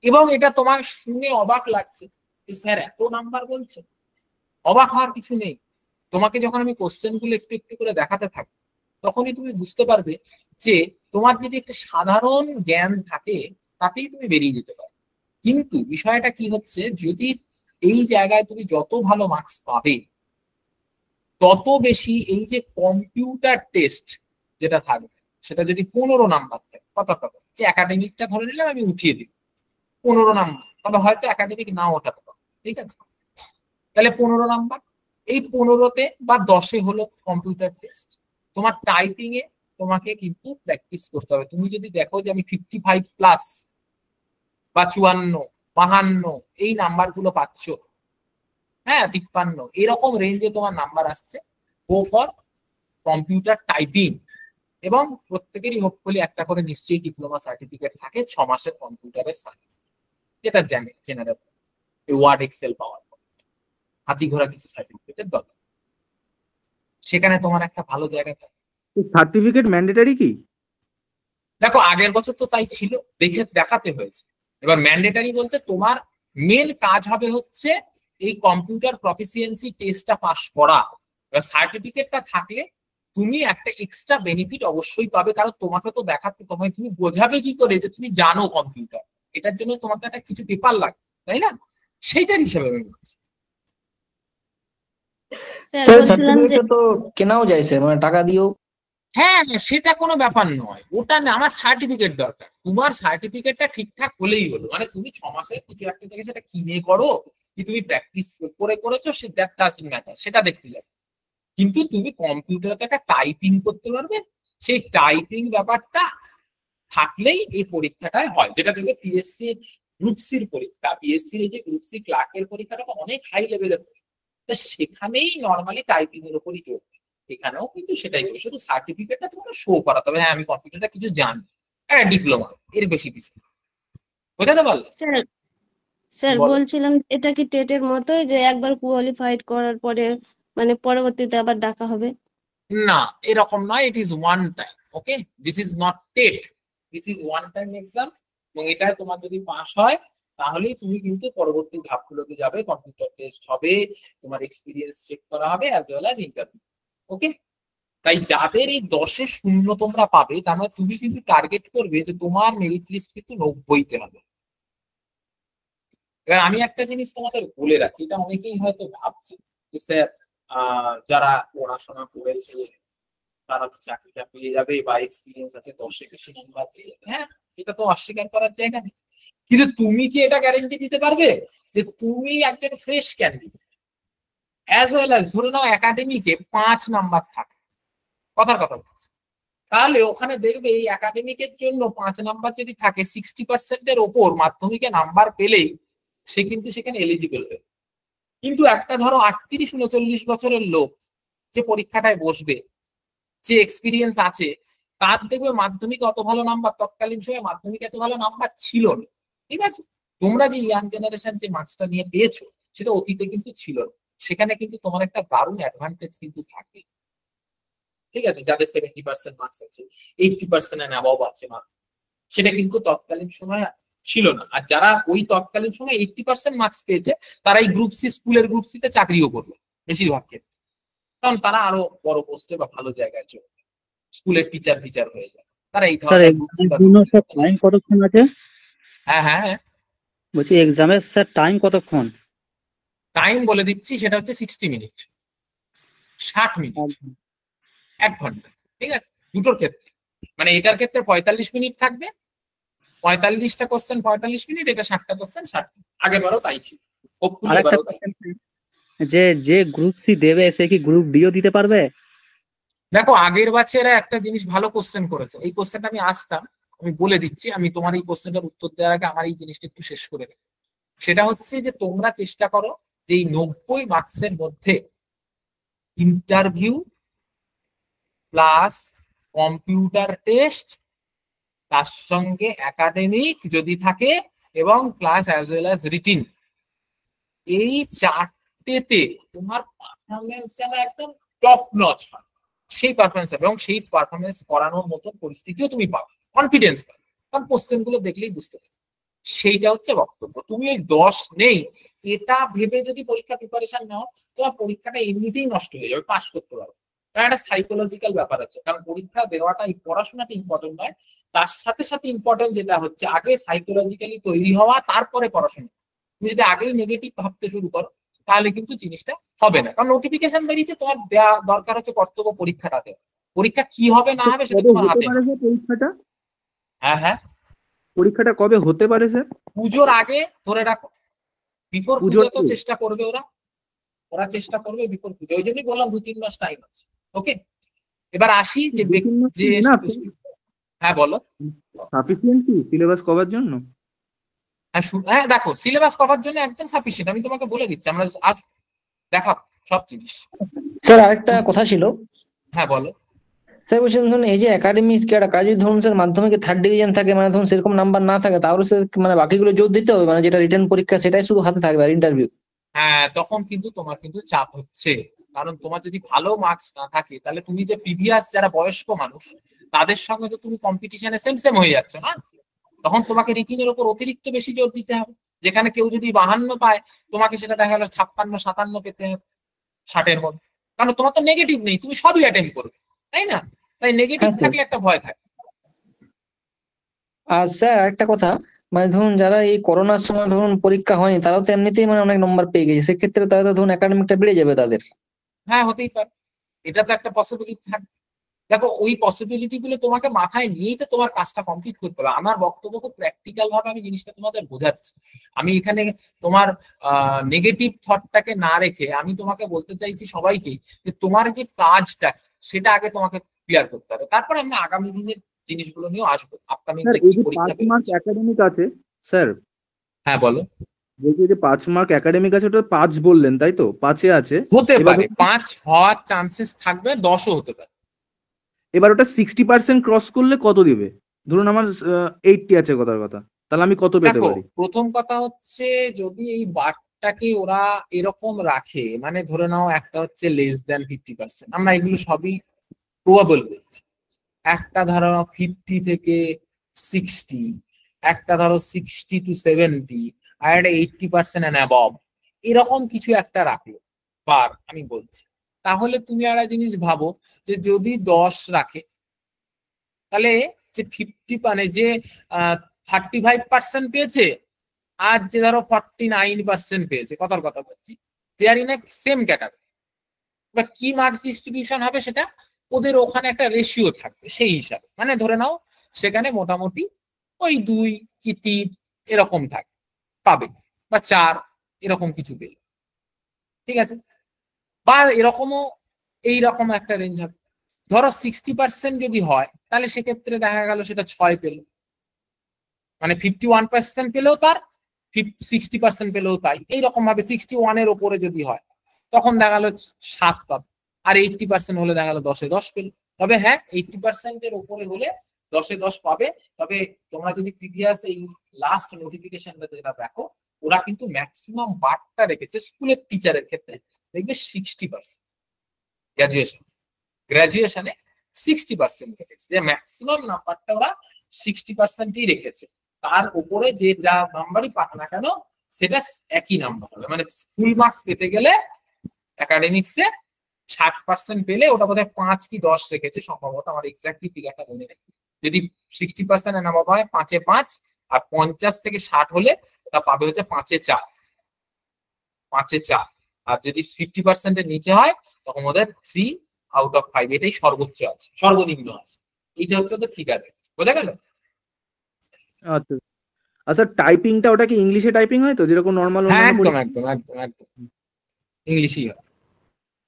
এবং এটা তোমার শুনে অবাক লাগছে যে স্যার এত নাম্বার বলছে, অবাক হওয়ার কিছু নেই। তোমাকে যখন আমি কোশ্চেন গুলো একটু একটু করে দেখাতে থাকি, তখনই তুমি বুঝতে পারবে যে তোমার যদি একটা সাধারণ জ্ঞান থাকে তাতেই তুমি বেরিয়ে যেতে পারো। কিন্তু বিষয়টা কি হচ্ছে, যদি এই জায়গায় তুমি যত ভালো মার্কস পাবে, তত বেশি এই যে কম্পিউটার টেস্ট যেটা থাকবে, সেটা যদি 15 নাম্বার থাকে, কত যে একাডেমিকটা ধরে নিলাম আমি উঠিয়ে দিই 15 নাম্বার, তবে হয়তো একাডেমিক নাও ওঠাতে পারো, ঠিক আছে, তাহলে 15 নাম্বার। এই 15তে বা 10-এ হলো কম্পিউটার টেস্ট। তোমার টাইপিং এ তোমাকে কিন্তু প্র্যাকটিস করতে হবে। তুমি যদি দেখো যে আমি 55 প্লাস বা 54, 52 এই নাম্বারগুলো পাচ্ছ, হ্যাঁ 53 এরকম রেঞ্জে তোমার নাম্বার আসছে, গো ফর কম্পিউটার টাইপিং। এবং প্রত্যেকেরই হোপফুলি একটা করে নিশ্চয়ই ডিপ্লোমা সার্টিফিকেট থাকে, 6 মাসের কম্পিউটারের সার্টিফিকেট, যেটা জেনারেল ওয়ার্ড এক্সেল পাওয়ার পর হাতি ঘোড়া কিছু সার্টিফিকেটের দরকার, সেখানে তোমার একটা ভালো জায়গা থাকে। সার্টিফিকেট ম্যান্ডেটরি কি? দেখো আগের বছর তো তাই ছিল, দেখাতে হয়েছে। এবার ম্যান্ডেটরি বলতে তোমার মেন কাজ হবে হচ্ছে এই কম্পিউটার প্রফিসিয়েন্সি টেস্টটা পাস করা। এবার সার্টিফিকেটটা থাকলে তুমি একটা এক্সট্রা বেনিফিট অবশ্যই পাবে, কারণ তোমাকে তো দেখাতে, তোমায় তুমি বোঝাবে কি করে যে তুমি জানো কম্পিউটার, এটার জন্য তোমাকে একটা কিছু পেপার লাগবে, তাই না? সেইটার হিসেবে আমি বলছি। স্যার সার্টিফিকেট তো কেনাও যায় স্যার, মানে টাকা দিয়েও। হ্যাঁ সেটা কোনো ব্যাপার নয়, ওটা না, আমার সার্টিফিকেট দরকার। তোমার সার্টিফিকেটটা ঠিকঠাক হলেই হলো, মানে তুমি 6 মাসে কিছু একটা থেকে সেটা কিনে করো কি তুমি প্র্যাকটিস করে করেছো, সে দ্যাট ডাজন্ট ম্যাটার, সেটা দেখতে যাবে। কিন্তু তুমি কম্পিউটারতে একটা টাইপিং করতে পারবে, সেই টাইপিং ব্যাপারটা থাকলেই এই পরীক্ষাটাই হয়, যেটা দেখবে পিএসসি গ্রুপ সির পরীক্ষা, পিএসসি এই যে গ্রুপ সি ক্লার্কের পরীক্ষাটা অনেক হাই লেভেলের পরীক্ষা, সেখানেই নর্মালি টাইপিং এর উপরই যোগ। এখানেও কিন্তু সেটাই হবে, শুধু সার্টিফিকেটটা তোমাকে শো করাতে হবে, হ্যাঁ আমি কম্পিউটারটা কিছু জানি, হ্যাঁ ডিপ্লোমা, এর বেশি কিছু। বোঝাতে পারলে? স্যার বলছিলাম এটা কি টেটের মতোই, যে একবার কোয়ালিফাইড করার পরে মানে পরবর্তীতে আবার ডাকা হবে? না এরকম নয়, it is one time, okay, this is not TET, this is one time exam. এবং এটা তোমার যদি পাস হয় তাহলেই তুমি কিন্তু পরবর্তী ধাপগুলোতে যাবে, কম্পিউটার টেস্ট হবে, তোমার এক্সপিরিয়েন্স চেক করা হবে, অ্যাজ ওয়েল অ্যাজ ইন্টারভিউ, ওকে। তাই যাদের এই 10-এ 0 তোমরা পাবে, তার মানে তুমি কিন্তু টার্গেট করবে যে তোমার মেরিট লিস্ট কিন্তু 90-তে হবে। এবার আমি একটা জিনিস তোমাদের বলে রাখি, এটা অনেকেই হয়তো ভাবছে যে স্যার যারা পড়াশোনা করেছে তারা তো চাকরিটা পেয়ে যাবে বা এক্সপিরিয়েন্স আছে, 10-এ বেশি নাম্বার পেয়ে যাবে। হ্যাঁ এটা তো অস্বীকার করার জায়গা নেই, কিন্তু তুমি কি এটা গ্যারেন্টি দিতে পারবে যে তুমি একজন fresh candidate, as well as ধরে নাও একাডেমিকে 5 নাম্বার থাকে, কথার কথা বলছি, তাহলে ওখানে দেখবে এই একাডেমিকের জন্য 5 নাম্বার যদি থাকে, 60%-এর ওপর মাধ্যমিকে নাম্বার পেলেই সে কিন্তু সেখানে এলিজিবল হবে। কিন্তু একটা ধরো 38-39 বছরের লোক যে পরীক্ষাটায় বসবে, যে এক্সপিরিয়েন্স আছে, তার দেখবে মাধ্যমিক অত ভালো নাম্বার, তৎকালীন সময় মাধ্যমিক এত ভালো নাম্বার ছিল না, ঠিক আছে। তোমরা যে ইয়াং জেনারেশন যে মার্কসটা নিয়ে পেয়েছো সেটা অতীতে কিন্তু ছিল না, সেখানে কিন্তু তোমার একটা দারুণ অ্যাডভান্টেজ কিন্তু থাকে, ঠিক আছে। যাদের 70% মার্কস আছে, 80% এন্ড অ্যাবভ আছে মার্কস, সেটা কিন্তু তৎকালীন সময় ছিল না। আর যারা ওই তৎকালীন সময় 80% মার্কস পেয়েছে, তারা এই গ্রুপ সি, স্কুলের গ্রুপ সিতে চাকরিও করবে বেশিরভাগ ক্ষেত্রে, কারণ তারা আরো বড় পোস্টে বা ভালো জায়গায় চলে, স্কুলের টিচার হয়ে যায় তারা। এই টাইম কতক্ষণ আছে? হ্যাঁ হ্যাঁ হ্যাঁ বলছি এক্সামের স্যার টাইম কতক্ষণ? টাইম বলে দিচ্ছি, সেটা হচ্ছে 60 মিনিট, 60 মিনিট, 1 ঘন্টা, ঠিক আছে, দুটোর ক্ষেত্রে। মানে এটার ক্ষেত্রে 45 মিনিট থাকবে, 45টা কোশ্চেন 45 মিনিট, এটা 60টা কোশ্চেন 60। আগের বারও তাই ছিল, হোপফুলি আরেকটা এবারও তাই। question, যে গ্রুপ সি দেবে সে কি গ্রুপ ডিও দিতে পারবে? দেখো আগের বাচ্চারা একটা জিনিস ভালো কোশ্চেন করেছে, এই কোশ্চেনটা আমি আসতাম, আমি বলে দিচ্ছি, আমি তোমার এই কোশ্চেনটার উত্তর দেওয়ার আগে আমার এই জিনিসটা একটু শেষ করে দেবো। সেটা হচ্ছে যে তোমরা চেষ্টা করো যে এই 90 মার্কসের মধ্যে ইন্টারভিউ প্লাস কম্পিউটার টেস্ট, তার সঙ্গে একাডেমিক যদি থাকে, এবং plus as well as written, এই চারটেতে তোমার পারফরমেন্স যেন একদম টপ নচ হয়, সেই পারফরমেন্স হবে, এবং সেই পারফরমেন্স করানোর মতন পরিস্থিতিও তুমি পাবে, কনফিডেন্স পাবে, কারণ কোশ্চেন গুলো দেখলেই বুঝতে পারবে। সেইটা হচ্ছে বক্তব্য। তুমি ওই 10 নেই এটা ভেবে যদি পরীক্ষা প্রিপারেশন নাও, তোমার পরীক্ষাটা এমনিতেই নষ্ট হয়ে যাবে, পাস করতে পারবে। কারণ একটা সাইকোলজিক্যাল ব্যাপার আছে, কারণ পরীক্ষা দেওয়াটা এই পড়াশোনাটা ইম্পর্টেন্ট নয়, তার সাথে সাথে ইম্পর্টেন্ট যেটা হচ্ছে আগে সাইকোলজিক্যালি তৈরি হওয়া, তারপরে পড়াশোনা। তুমি যদি আগেই নেগেটিভ ভাবতে শুরু করো তাহলে কিন্তু জিনিসটা হবে না, কারণ নোটিফিকেশন বেরিয়েছে, তোমার দেওয়া দরকার হচ্ছে কর্তব্য পরীক্ষাটা দেওয়া। পরীক্ষা কি হবে না হবে সেটা তোমার হাতে। পরীক্ষাটা হ্যাঁ, পরীক্ষাটা কবে হতে পারে স্যার? পুজোর আগে ধরে রাখো, বিফোর পুজো তো চেষ্টা করবে ওরা চেষ্টা করবে বিফোর পুজো, ওই জন্যই বললাম 2-3 মাস টাইম আছে। ওকে, এবার আসি যে হ্যাঁ বলো, সাফিসিয়েন্ট কি সিলেবাস কভার জন্য? হ্যাঁ দেখো সিলেবাস কভার জন্য একদম সাফিসিয়েন্ট, আমি তোমাকে বলে দিচ্ছি, আমরা আজ দেখা সব জিনিস। স্যার আরেকটা কথা ছিল। হ্যাঁ বলো। স্যার বলছেন ধরুন এই যে একাডেমিক কাজ যদি ধরুন স্যার মাধ্যমিকে 3rd ডিভিশন থাকে, মানে ধরুন সেরকম নাম্বার না থাকে, তাহলে স্যার মানে বাকিগুলো জোর দিতে হবে, মানে যেটা রিটেন পরীক্ষা সেটাই শুধু হাতে থাকবে আর ইন্টারভিউ? হ্যাঁ, তখন কিন্তু তোমার কিন্তু চাপ হচ্ছে, কারণ তোমার যদি ভালো মার্কস না থাকে তাহলে তুমি যে প্রিভিয়াস যারা বয়স্ক মানুষ তাদের সঙ্গে তো তুমি কম্পিটিশনে সেম হয়ে যাচ্ছ না, তখন তোমাকে রিটিনের উপর অতিরিক্ত বেশি জোর দিতে হবে। যেখানে কেউ যদি 52 পায়, তোমাকে সেটা দেখা গেল 56-57 পেতে হবে 60-এর মধ্যে, কারণ তোমার তো নেগেটিভ নেই, তুমি সবই অ্যাটেম্প করবে, তাই না? তাই নেগেটিভ থাকলে একটা ভয় থাকে। আর স্যার একটা কথা, মানে ধরুন যারা এই করোনার সময় ধরুন পরীক্ষা হয়নি, তারাও তো এমনিতেই মানে অনেক নম্বর পেয়ে গেছে, সেক্ষেত্রে তাদের তো ধরুন একাডেমিকটা বেড়ে যাবে তাদের। হ্যাঁ হতেই পারে, এটা তো একটা পসিবিলিটি থাকবে। দেখো ওই পসিবিলিটি গুলো তোমাকে মাথায় নিয়েই তো তোমার কাজটা কমপ্লিট করতে হবে। আমার বক্তব্য খুব প্র্যাকটিক্যাল ভাবে আমি জিনিসটা তোমাদের বোঝাচ্ছি। আমি এখানে তোমার নেগেটিভ থটটাকে না রেখে আমি তোমাকে বলতে চাইছি সবাইকে যে তোমার যে কাজটা সেটা আগে তোমাকে ক্লিয়ার করতে হবে, তারপরে আমরা আগামী দিনের জিনিসগুলো নিয়েও আসবো। আপকামিং যে পরীক্ষা একাডেমিক আছে স্যার। হ্যাঁ বলো। বলছি যে 5 মার্ক একাডেমিক আছে, ওটা 5 বললেন তাই তো? 5-এ আছে, হতে পারে 5 হওয়ার চান্সেস থাকবে, 10ও হতে পারে। এবার ওটা 60% ক্রস করলে কত দিবে? ধরুন আমার 80 আছে কথার কথা, তাহলে আমি কত পেতে পারি? প্রথম কথা হচ্ছে যদি এই বারটাকে ওরা এরকম রাখে, মানে ধরে নাও একটা হচ্ছে লেস দ্যান 50%, আমরা এগুলো সবই প্রবাবল বলছি। একটা ধরো 50 থেকে 60, একটা ধরো 60 to 70, আর একটা 80% এন্ড অ্যাবভ, এরকম কিছু একটা রাখলো বার আমি বলছি। তাহলে তুমি একটা জিনিস ভাবো যে যদি 10 রাখে তাহলে যে 50 মানে যে 35% পেয়েছে আর যে ধরো 49% পেয়েছে, কথার কথা বলছি, দে আর ইন এ সেম ক্যাটাগরি। বা কি মার্কস ডিস্ট্রিবিউশন হবে সেটা ওদের ওখানে একটা রেশিও থাকবে, সেই হিসাবে মানে ধরে নাও সেখানে মোটামুটি ওই 2 কি 3 এরকম থাকবে পাবে, বা 4 এরকম কিছু পেলে, ঠিক আছে, বা এরকমও এইরকম একটা রেঞ্জ হবে। ধরো 60% যদি হয় তাহলে সেক্ষেত্রে দেখা গেল সেটা 6 পেল, মানে 51% পেলেও তার, 60% পেলেও তাই, এইরকম ভাবে 61-এর ওপরে যদি হয় তখন দেখা গেল 7 পাবে, আর 80% হলে দেখা গেল 10-এ 10 পেল। তবে হ্যাঁ 80%-এর ওপরে হলে 10-এ 10 পাবে। তবে তোমরা যদি প্রিভিয়াস এই লাস্ট নোটিফিকেশনটা যেটা দেখো, ওরা কিন্তু ম্যাক্সিমাম বারটা রেখেছে স্কুলের টিচারের ক্ষেত্রে, দেখবে 60%। গ্রাজুয়েশনে 60% রেখেছে, যে ম্যাক্সিমাম নাম্বারটা ওরা 60%ই রেখেছে। তার উপরে যে যা নাম্বারই পাক না কেন সেটা একই নাম্বার হবে, মানে ফুল মার্কস পেতে গেলে একাডেমিক্সে 60% পেলে, ওটা বোধহয় 5 কি 10 রেখেছে সম্ভবত, আমার এক্স্যাক্টলি ফিগারটা মনে নেই। যদি 60% নাম্বার হয় 5-এ 5, আর 50 থেকে 60 হলে ওটা পাবে হচ্ছে 5-এ 4, 5-এ 4। আর যদি 50%-এর নিচে হয় তখন ওদের 3 আউট অফ 5, এটাই সর্বোচ্চ আছে, সর্বনিম্ন আছে। এইটা হচ্ছে তো ফিগার, বোঝা গেল? আচ্ছা আচ্ছা, টাইপিংটা ওটা কি ইংলিশে টাইপিং হয় তো, যেরকম নর্মাল হ্যাঁ অন্যান্য একদম পরীক্ষা? একদম একদম একদম ইংলিশই হয়।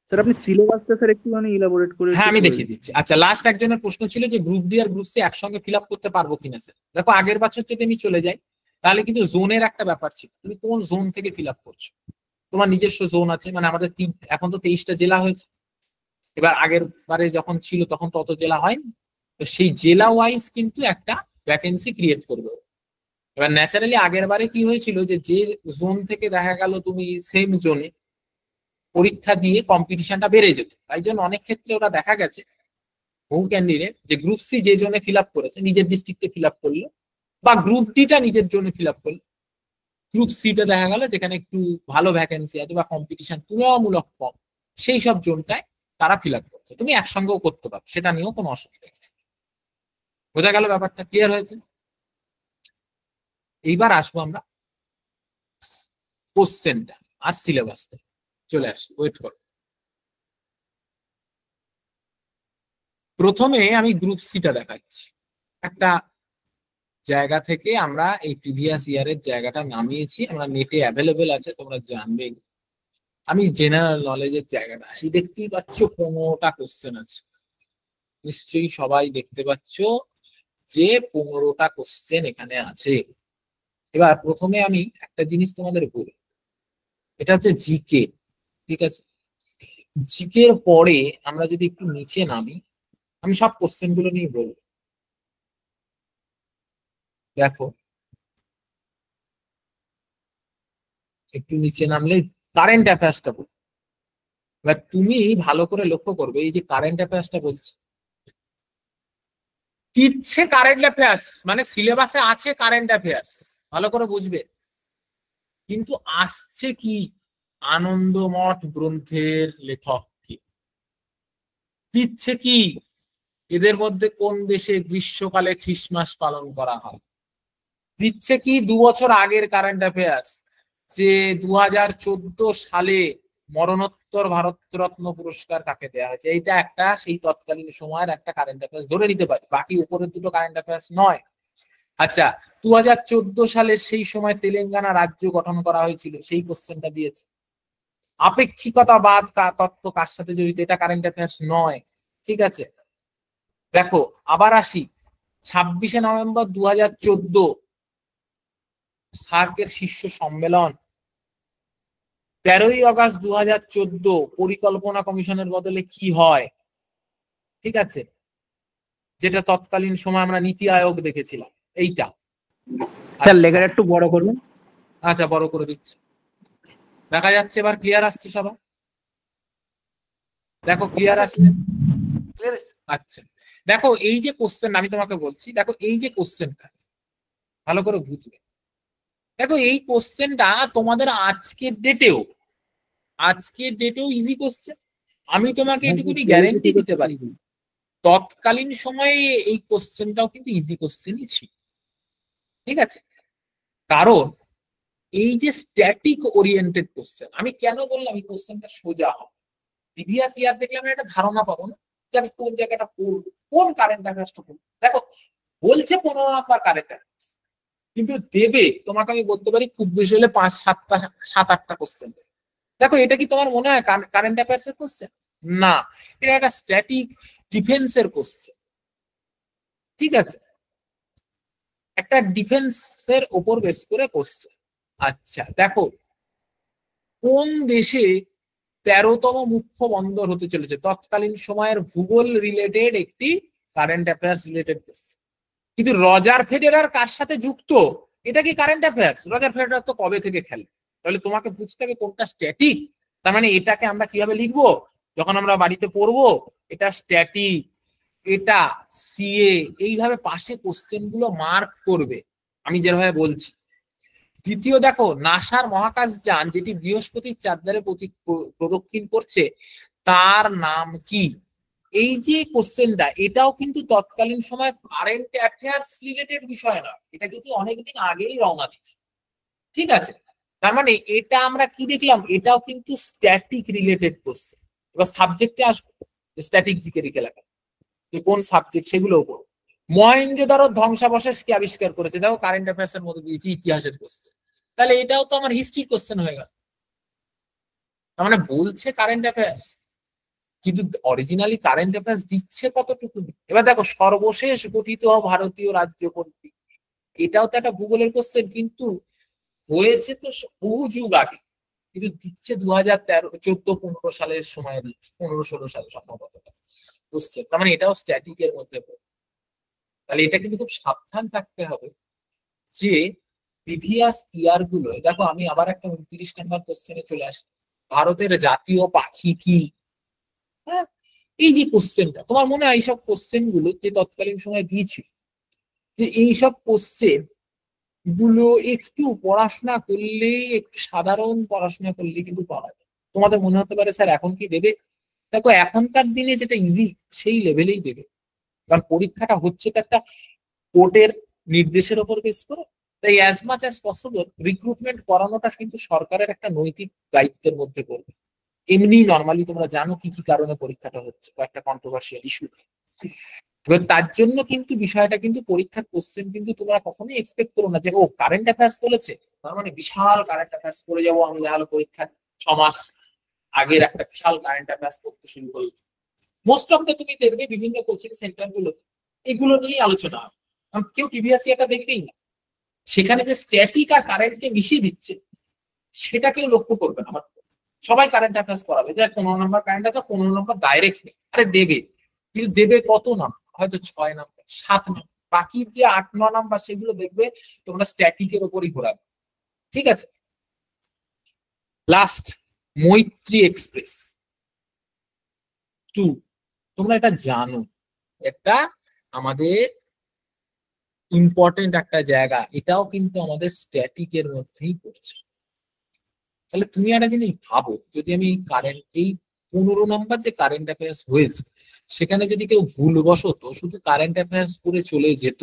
স্যার আপনি সিলেবাসটা স্যার একটু মানে ইলাবোরেট করে হ্যাঁ একটু আমি বলে দেখিয়ে দিন। দিচ্ছি। আচ্ছা, লাস্ট একজনের প্রশ্ন ছিল যে গ্রুপ ডি আর গ্রুপ সি একসঙ্গে ফিল আপ করতে পারবো কিনা স্যার। দেখো আগের বছর যদি আমি চলে যাই তাহলে কিন্তু জোনের একটা ব্যাপার ছিল, তুমি কোন জোন থেকে ফিল আপ করছো। তোমার নিজস্ব জোন আছে, মানে আমাদের এখন তো 23টা জেলা হয়েছে, এবার আগের বারে যখন ছিল তখন তো অত জেলা হয়নি, তো সেই জেলা ওয়াইজ কিন্তু একটা ভ্যাকেন্সি ক্রিয়েট করবে। এবার ন্যাচারালি আগের বারে কি হয়েছিল যে যে জোন থেকে দেখা গেল তুমি সেম জোনে পরীক্ষা দিয়ে কম্পিটিশনটা বেড়ে যেত, তাই জন্য অনেক ক্ষেত্রে ওরা দেখা গেছে বহু ক্যান্ডিডেট যে গ্রুপ সি যে জোনে ফিল আপ করেছে নিজের ডিস্ট্রিক্টে ফিল আপ করলো, বা গ্রুপ ডিটা নিজের জন্য ফিল আপ করলো, গ্রুপ সিটা দেখা গেল যেখানে একটু ভালো ভ্যাকেন্সি আছে বা কম্পিটিশন তুলনামূলক কম, সেই সব জোনটায় তারা ফিল আপ করছে। তুমি একসঙ্গেও করতে পারো, সেটা নিয়েও কোনো অসুবিধা নেই। বোঝা গেল ব্যাপারটা? ক্লিয়ার হয়েছে? এইবার আসবো আমরা কোশ্চেনটা আর সিলেবাসটা, চলে আসি, ওয়েট করো। প্রথমে আমি গ্রুপ সিটা দেখাচ্ছি। একটা জায়গা থেকে আমরা এই প্রিভিয়াস ইয়ারের জায়গাটা নামিয়েছি, আমরা নেটে অ্যাভেলেবেল আছে, তোমরা জানবে। আমি জেনারেল নলেজের জায়গাটা আসি, দেখতেই পাচ্ছ 15টা কোশ্চেন আছে, নিশ্চয়ই সবাই দেখতে পাচ্ছ যে 15টা কোশ্চেন এখানে আছে। এবার প্রথমে আমি একটা জিনিস তোমাদের বলি, এটা হচ্ছে জিকে, ঠিক আছে? জিকের পরে আমরা যদি একটু নিচে নামি, আমি সব কোশ্চেন গুলো নিয়ে বলবো। দেখো একটু নিচে নামলে কারেন্ট অ্যাফেয়ার্সটা বল। এবার তুমি ভালো করে লক্ষ্য করবে, এই যে কারেন্ট অ্যাফেয়ার্সটা বলছে, দিচ্ছে কারেন্ট অ্যাফেয়ার্স, মানে সিলেবাসে আছে কারেন্ট অ্যাফেয়ার্স, ভালো করে বুঝবে। কিন্তু আসছে কি, আনন্দমঠ গ্রন্থের লেখক কি, দিচ্ছে কি, এদের মধ্যে কোন দেশে গ্রীষ্মকালে খ্রিসমাস পালন করা হয়, দিচ্ছে কি 2 বছর আগের কারেন্ট অ্যাফেয়ার্স, যে 2014 সালে মরণোত্তর ভারতরত্ন পুরস্কার কাকে দেওয়া হয়েছে, এইটা একটা সেই তৎকালীন সময়ের একটা কারেন্ট অ্যাফেয়ার্স ধরে নিতে পারি, বাকি উপরের দুটো কারেন্ট অ্যাফেয়ার্স নয়। আচ্ছা, 2014 সালের সেই সময় তেলেঙ্গানা রাজ্য গঠন করা হয়েছিল, সেই কোশ্চেনটা দিয়েছে। আপেক্ষিকতাবাদ তত্ত্ব কার সাথে জড়িত, এটা কারেন্ট অ্যাফেয়ার্স নয়, ঠিক আছে? দেখো আবার আসি, 26শে নভেম্বর 2014 সার্কের শীর্ষ সম্মেলন, 13ই আগস্ট 2014 পরিকল্পনা কমিশনের বদলে কি হয়, ঠিক আছে, যেটা তৎকালীন সময় আমরা নীতি আয়োগ দেখেছিলাম, এইটা। স্যার লেখাটা একটু বড় করবেন। আচ্ছা বড় করে দিচ্ছি, দেখা যাচ্ছে এবার ক্লিয়ার আসছে সবার? দেখো ক্লিয়ার আসছে? আচ্ছা দেখো এই যে কোশ্চেন আমি তোমাকে বলছি, দেখো এই যে কোশ্চেনটা ভালো করে বুঝবে। দেখো এই কোশ্চেনটা তোমাদের আজকের ডেটেও ইজি কোশ্চেন। আমি তোমাকে এটুকুনি গ্যারেন্টি দিতে পারি, তৎকালীন সময়ে এই কোশ্চেনটাও কিন্তু ইজি কোশ্চেনই ছিল, ঠিক আছে? কারণ এই যে স্ট্যাটিক ওরিয়েন্টেড কোশ্চেন, আমি কেন বললাম এই কোশ্চেনটা সোজা হবে, প্রিভিয়াস ইয়ার দেখলে আমি একটা ধারণা পাবো না যে আমি কোন জায়গাটা পড়বো, কোন কারেন্ট অ্যাফেয়ার্সটা পড়বো। দেখো বলছে 15 নাম্বার কারেন্ট অ্যাফেয়ার্স, কিন্তু দেবে তোমাকে আমি বলতে পারি খুব বেশি হলে 7-8টা কোশ্চেন। দেখো এটা কি তোমার মনে হয় কারেন্ট অ্যাফেয়ার্স এর কোশ্চেন? না, এটা একটা স্ট্যাটিক ডিফেন্সের কোশ্চেন, ঠিক আছে? একটা ডিফেন্সের ওপর বেস করে কোশ্চেন। আচ্ছা দেখো কোন দেশে 13তম মুখ্য বন্দর হতে চলেছে, তৎকালীন সময়ের ভূগোল রিলেটেড একটি কারেন্ট অ্যাফেয়ার্স রিলেটেড কোশ্চেন। কিন্তু রজার ফেডেরার কার সাথে যুক্ত, এটা কি কারেন্ট অ্যাফেয়ার্স? রজার ফেডেরার তো কবে থেকে খেলে, তাহলে তোমাকে বুঝতে হবে কোনটা স্ট্যাটিক। তার মানে এটাকে আমরা কিভাবে লিখবো যখন আমরা বাড়িতে পড়বো, এটা স্ট্যাটিক, এটা সিএ, এইভাবে পাশে কোশ্চেন গুলো মার্ক করবে আমি যেভাবে বলছি। দ্বিতীয় দেখো নাসার মহাকাশযান যেটি বৃহস্পতির চাঁদে প্রদক্ষিণ করছে তার নাম কি, এই যে কোশ্চেনটা এটাও কিন্তু তৎকালীন সময় কারেন্ট অ্যাফেয়ার্স রিলেটেড বিষয় না, এটা কিন্তু অনেকদিন আগেই রওনা দিচ্ছে, ঠিক আছে? তার মানে এটা আমরা কি দেখলাম, এটাও কিন্তু স্ট্যাটিক রিলেটেড কোশ্চেন। এবার সাবজেক্টে আসবো, স্ট্যাটিক জিকে লিখে লেখা। যে কোন সাবজেক্ট সেগুলোও পড়ো। মহেঞ্জোদারো ধ্বংসাবশেষ কি আবিষ্কার করেছে, দেখো কারেন্ট অ্যাফেয়ার্স এর মধ্যে দিয়েছি ইতিহাসের কোশ্চেন, তাহলে এটাও তো আমার হিস্ট্রির কোশ্চেন হয়ে গেল। তার মানে বলছে কারেন্ট অ্যাফেয়ার্স, কিন্তু অরিজিনালি কারেন্ট অ্যাফেয়ার্স দিচ্ছে কতটুকু। এবার দেখো সর্বশেষ গঠিত ভারতীয় রাজ্য কোনটি, এটাও তো একটা ভূগোলের কোশ্চেন, কিন্তু হয়েছে তো বহু যুগ আগে, কিন্তু দিচ্ছে 2013-14-15 সালের সময় দিচ্ছে, 15-16 সালে সম্ভবত কোশ্চেন। তার মানে এটাও স্ট্যাটিকের মধ্যে পড়ে। তাহলে এটা কিন্তু খুব সাবধান থাকতে হবে যে প্রিভিয়াস ইয়ার গুলো। দেখো আমি আবার একটা 29 নাম্বার কোশ্চেনে চলে আসি, ভারতের জাতীয় পাখি কি। হ্যাঁ, এই যে কোশ্চেনটা, তোমার মনে হয় এইসব কোশ্চেন গুলো যে তৎকালীন সময় দিয়েছিল, যে এইসব কোশ্চেন গুলো একটু পড়াশোনা করলে, একটু সাধারণ পড়াশোনা করলে কিন্তু পাওয়া যায়। তোমাদের মনে হতে পারে স্যার এখন কি দেবে, দেখো এখনকার দিনে যেটা ইজি সেই লেভেলেই দেবে, কারণ পরীক্ষাটা হচ্ছে তো একটা কোর্টের নির্দেশের উপর বেস করে। তাই as much as possible recruitment করানোটা কিন্তু সরকারের একটা নৈতিক দায়িত্বের মধ্যে পড়বে। এমনি নর্মালি তোমরা জানো কি কি কারণে পরীক্ষাটা হচ্ছে, কয়েকটা কন্ট্রোভার্সিয়াল ইস্যু। এবার তার জন্য কিন্তু বিষয়টা কিন্তু পরীক্ষার কোশ্চেন কিন্তু তোমরা কখনোই এক্সপেক্ট করো না যে ও কারেন্ট অ্যাফেয়ার্স বলেছে তার মানে বিশাল কারেন্ট অ্যাফেয়ার্স পড়ে যাবো আমি, তাহলে পরীক্ষার 6 মাস আগের একটা বিশাল কারেন্ট অ্যাফেয়ার্স পড়তে শুরু করলো। মোস্ট অফ দ্য তুমি দেখবে বিভিন্ন কোচিং সেন্টার গুলো এগুলো নিয়েই আলোচনা হয়, কারণ কেউ টিভিএস এটা দেখবেই না। সেখানে যে স্ট্যাটিক আর কারেন্টকে মিশিয়ে দিচ্ছে সেটা কেউ লক্ষ্য করবে না। আমার সবাই কারেন্ট অ্যাফেয়ার্স করাবে যে 15 নম্বর কারেন্ট আছে, 15 নম্বর ডাইরেক্ট নেই, আরে দেবে, কিন্তু দেবে কত নাম্বার, হয়তো 6 নাম্বার 7 নাম্বার, বাকি যে 8-9 নাম্বার সেগুলো দেখবে তোমরা স্ট্যাটিকের উপরই ঘোরাবে। ঠিক আছে, লাস্ট মৈত্রী এক্সপ্রেস 2, তোমরা এটা জানো, এটা আমাদের ইম্পর্টেন্ট একটা জায়গা, এটাও কিন্তু আমাদের স্ট্যাটিকের মধ্যেই পড়ছে। তাহলে তুমি একটা জিনিস ভাবো, যদি আমি এই 15 নাম্বার যে কারেন্ট অ্যাফেয়ার্স হয়েছে সেখানে যদি কেউ ভুলবশত শুধু কারেন্ট অ্যাফেয়ার্স পড়ে চলে যেত,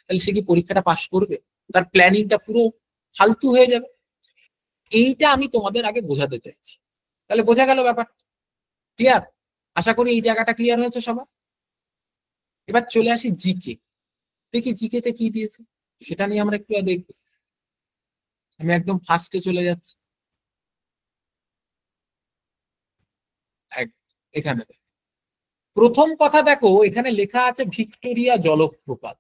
তাহলে সে কি পরীক্ষাটা পাশ করবে? তার প্ল্যানিংটা পুরো ফালতু হয়ে যাবে। এইটা আমি তোমাদের আগে বোঝাতে চাইছি। তাহলে বোঝা গেল ব্যাপারটা, ক্লিয়ার? আশা করি এই জায়গাটা ক্লিয়ার হয়েছে সবার। এবার চলে আসি জিকে, দেখি জিকে তে কি দিয়েছে সেটা নিয়ে আমরা একটু দেখব। আমি একদম ফার্স্টে চলে যাচ্ছি, এখানে প্রথম কথা দেখো, এখানে লেখা আছে ভিক্টোরিয়া জলপ্রপাত।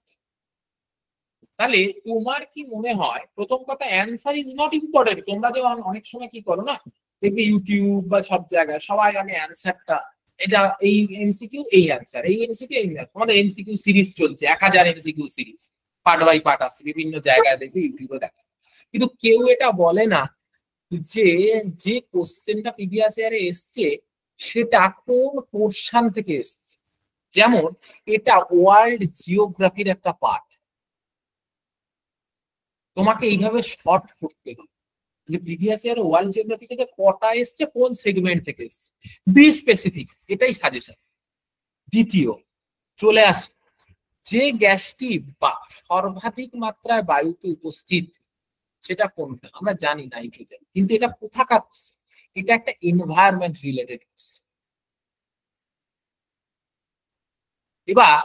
তাহলে তোমার কি মনে হয়, প্রথম কথা অ্যান্সার ইজ নট ইম্পর্টেন্ট। তোমরা যে অনেক সময় কি করো না, দেখবে ইউটিউব বা সব জায়গায় সবাই আগে অ্যান্সারটা, এটা এই এমসিকিউ এই অ্যান্সার, এই এমসিকিউ এই অ্যান্সার, তোমাদের এমসিকিউ সিরিজ চলছে, 1000 MCQ series, part by part আসছে বিভিন্ন জায়গায়, দেখবে ইউটিউবে দেখা। কিন্তু কেউ এটা বলে না যে যে কোশ্চেনটা প্রিভিয়াস ইয়ারে এসছে সেটা কোন পোর্শন থেকে এসছে। যেমন এটা ওয়ার্ল্ড জিওগ্রাফির একটা পার্ট, তোমাকে এইভাবে শর্ট করতে হবে যে প্রিভিয়াস ইয়ার ওয়ার্ল্ড জিওগ্রাফি থেকে কটা এসছে, কোন সেগমেন্ট থেকে এসছে, বি স্পেসিফিক, এটাই সাজেশন। দ্বিতীয় চলে আসে, যে গ্যাসটি সর্বাধিক মাত্রায় বায়ুতে উপস্থিত সেটা কোনটা? আমরা জানি নাইট্রোজেন, কিন্তু এটা কোথাকার কোশ্চেন? এটা একটা এনভায়রনমেন্ট রিলেটেড কোশ্চেন। এবার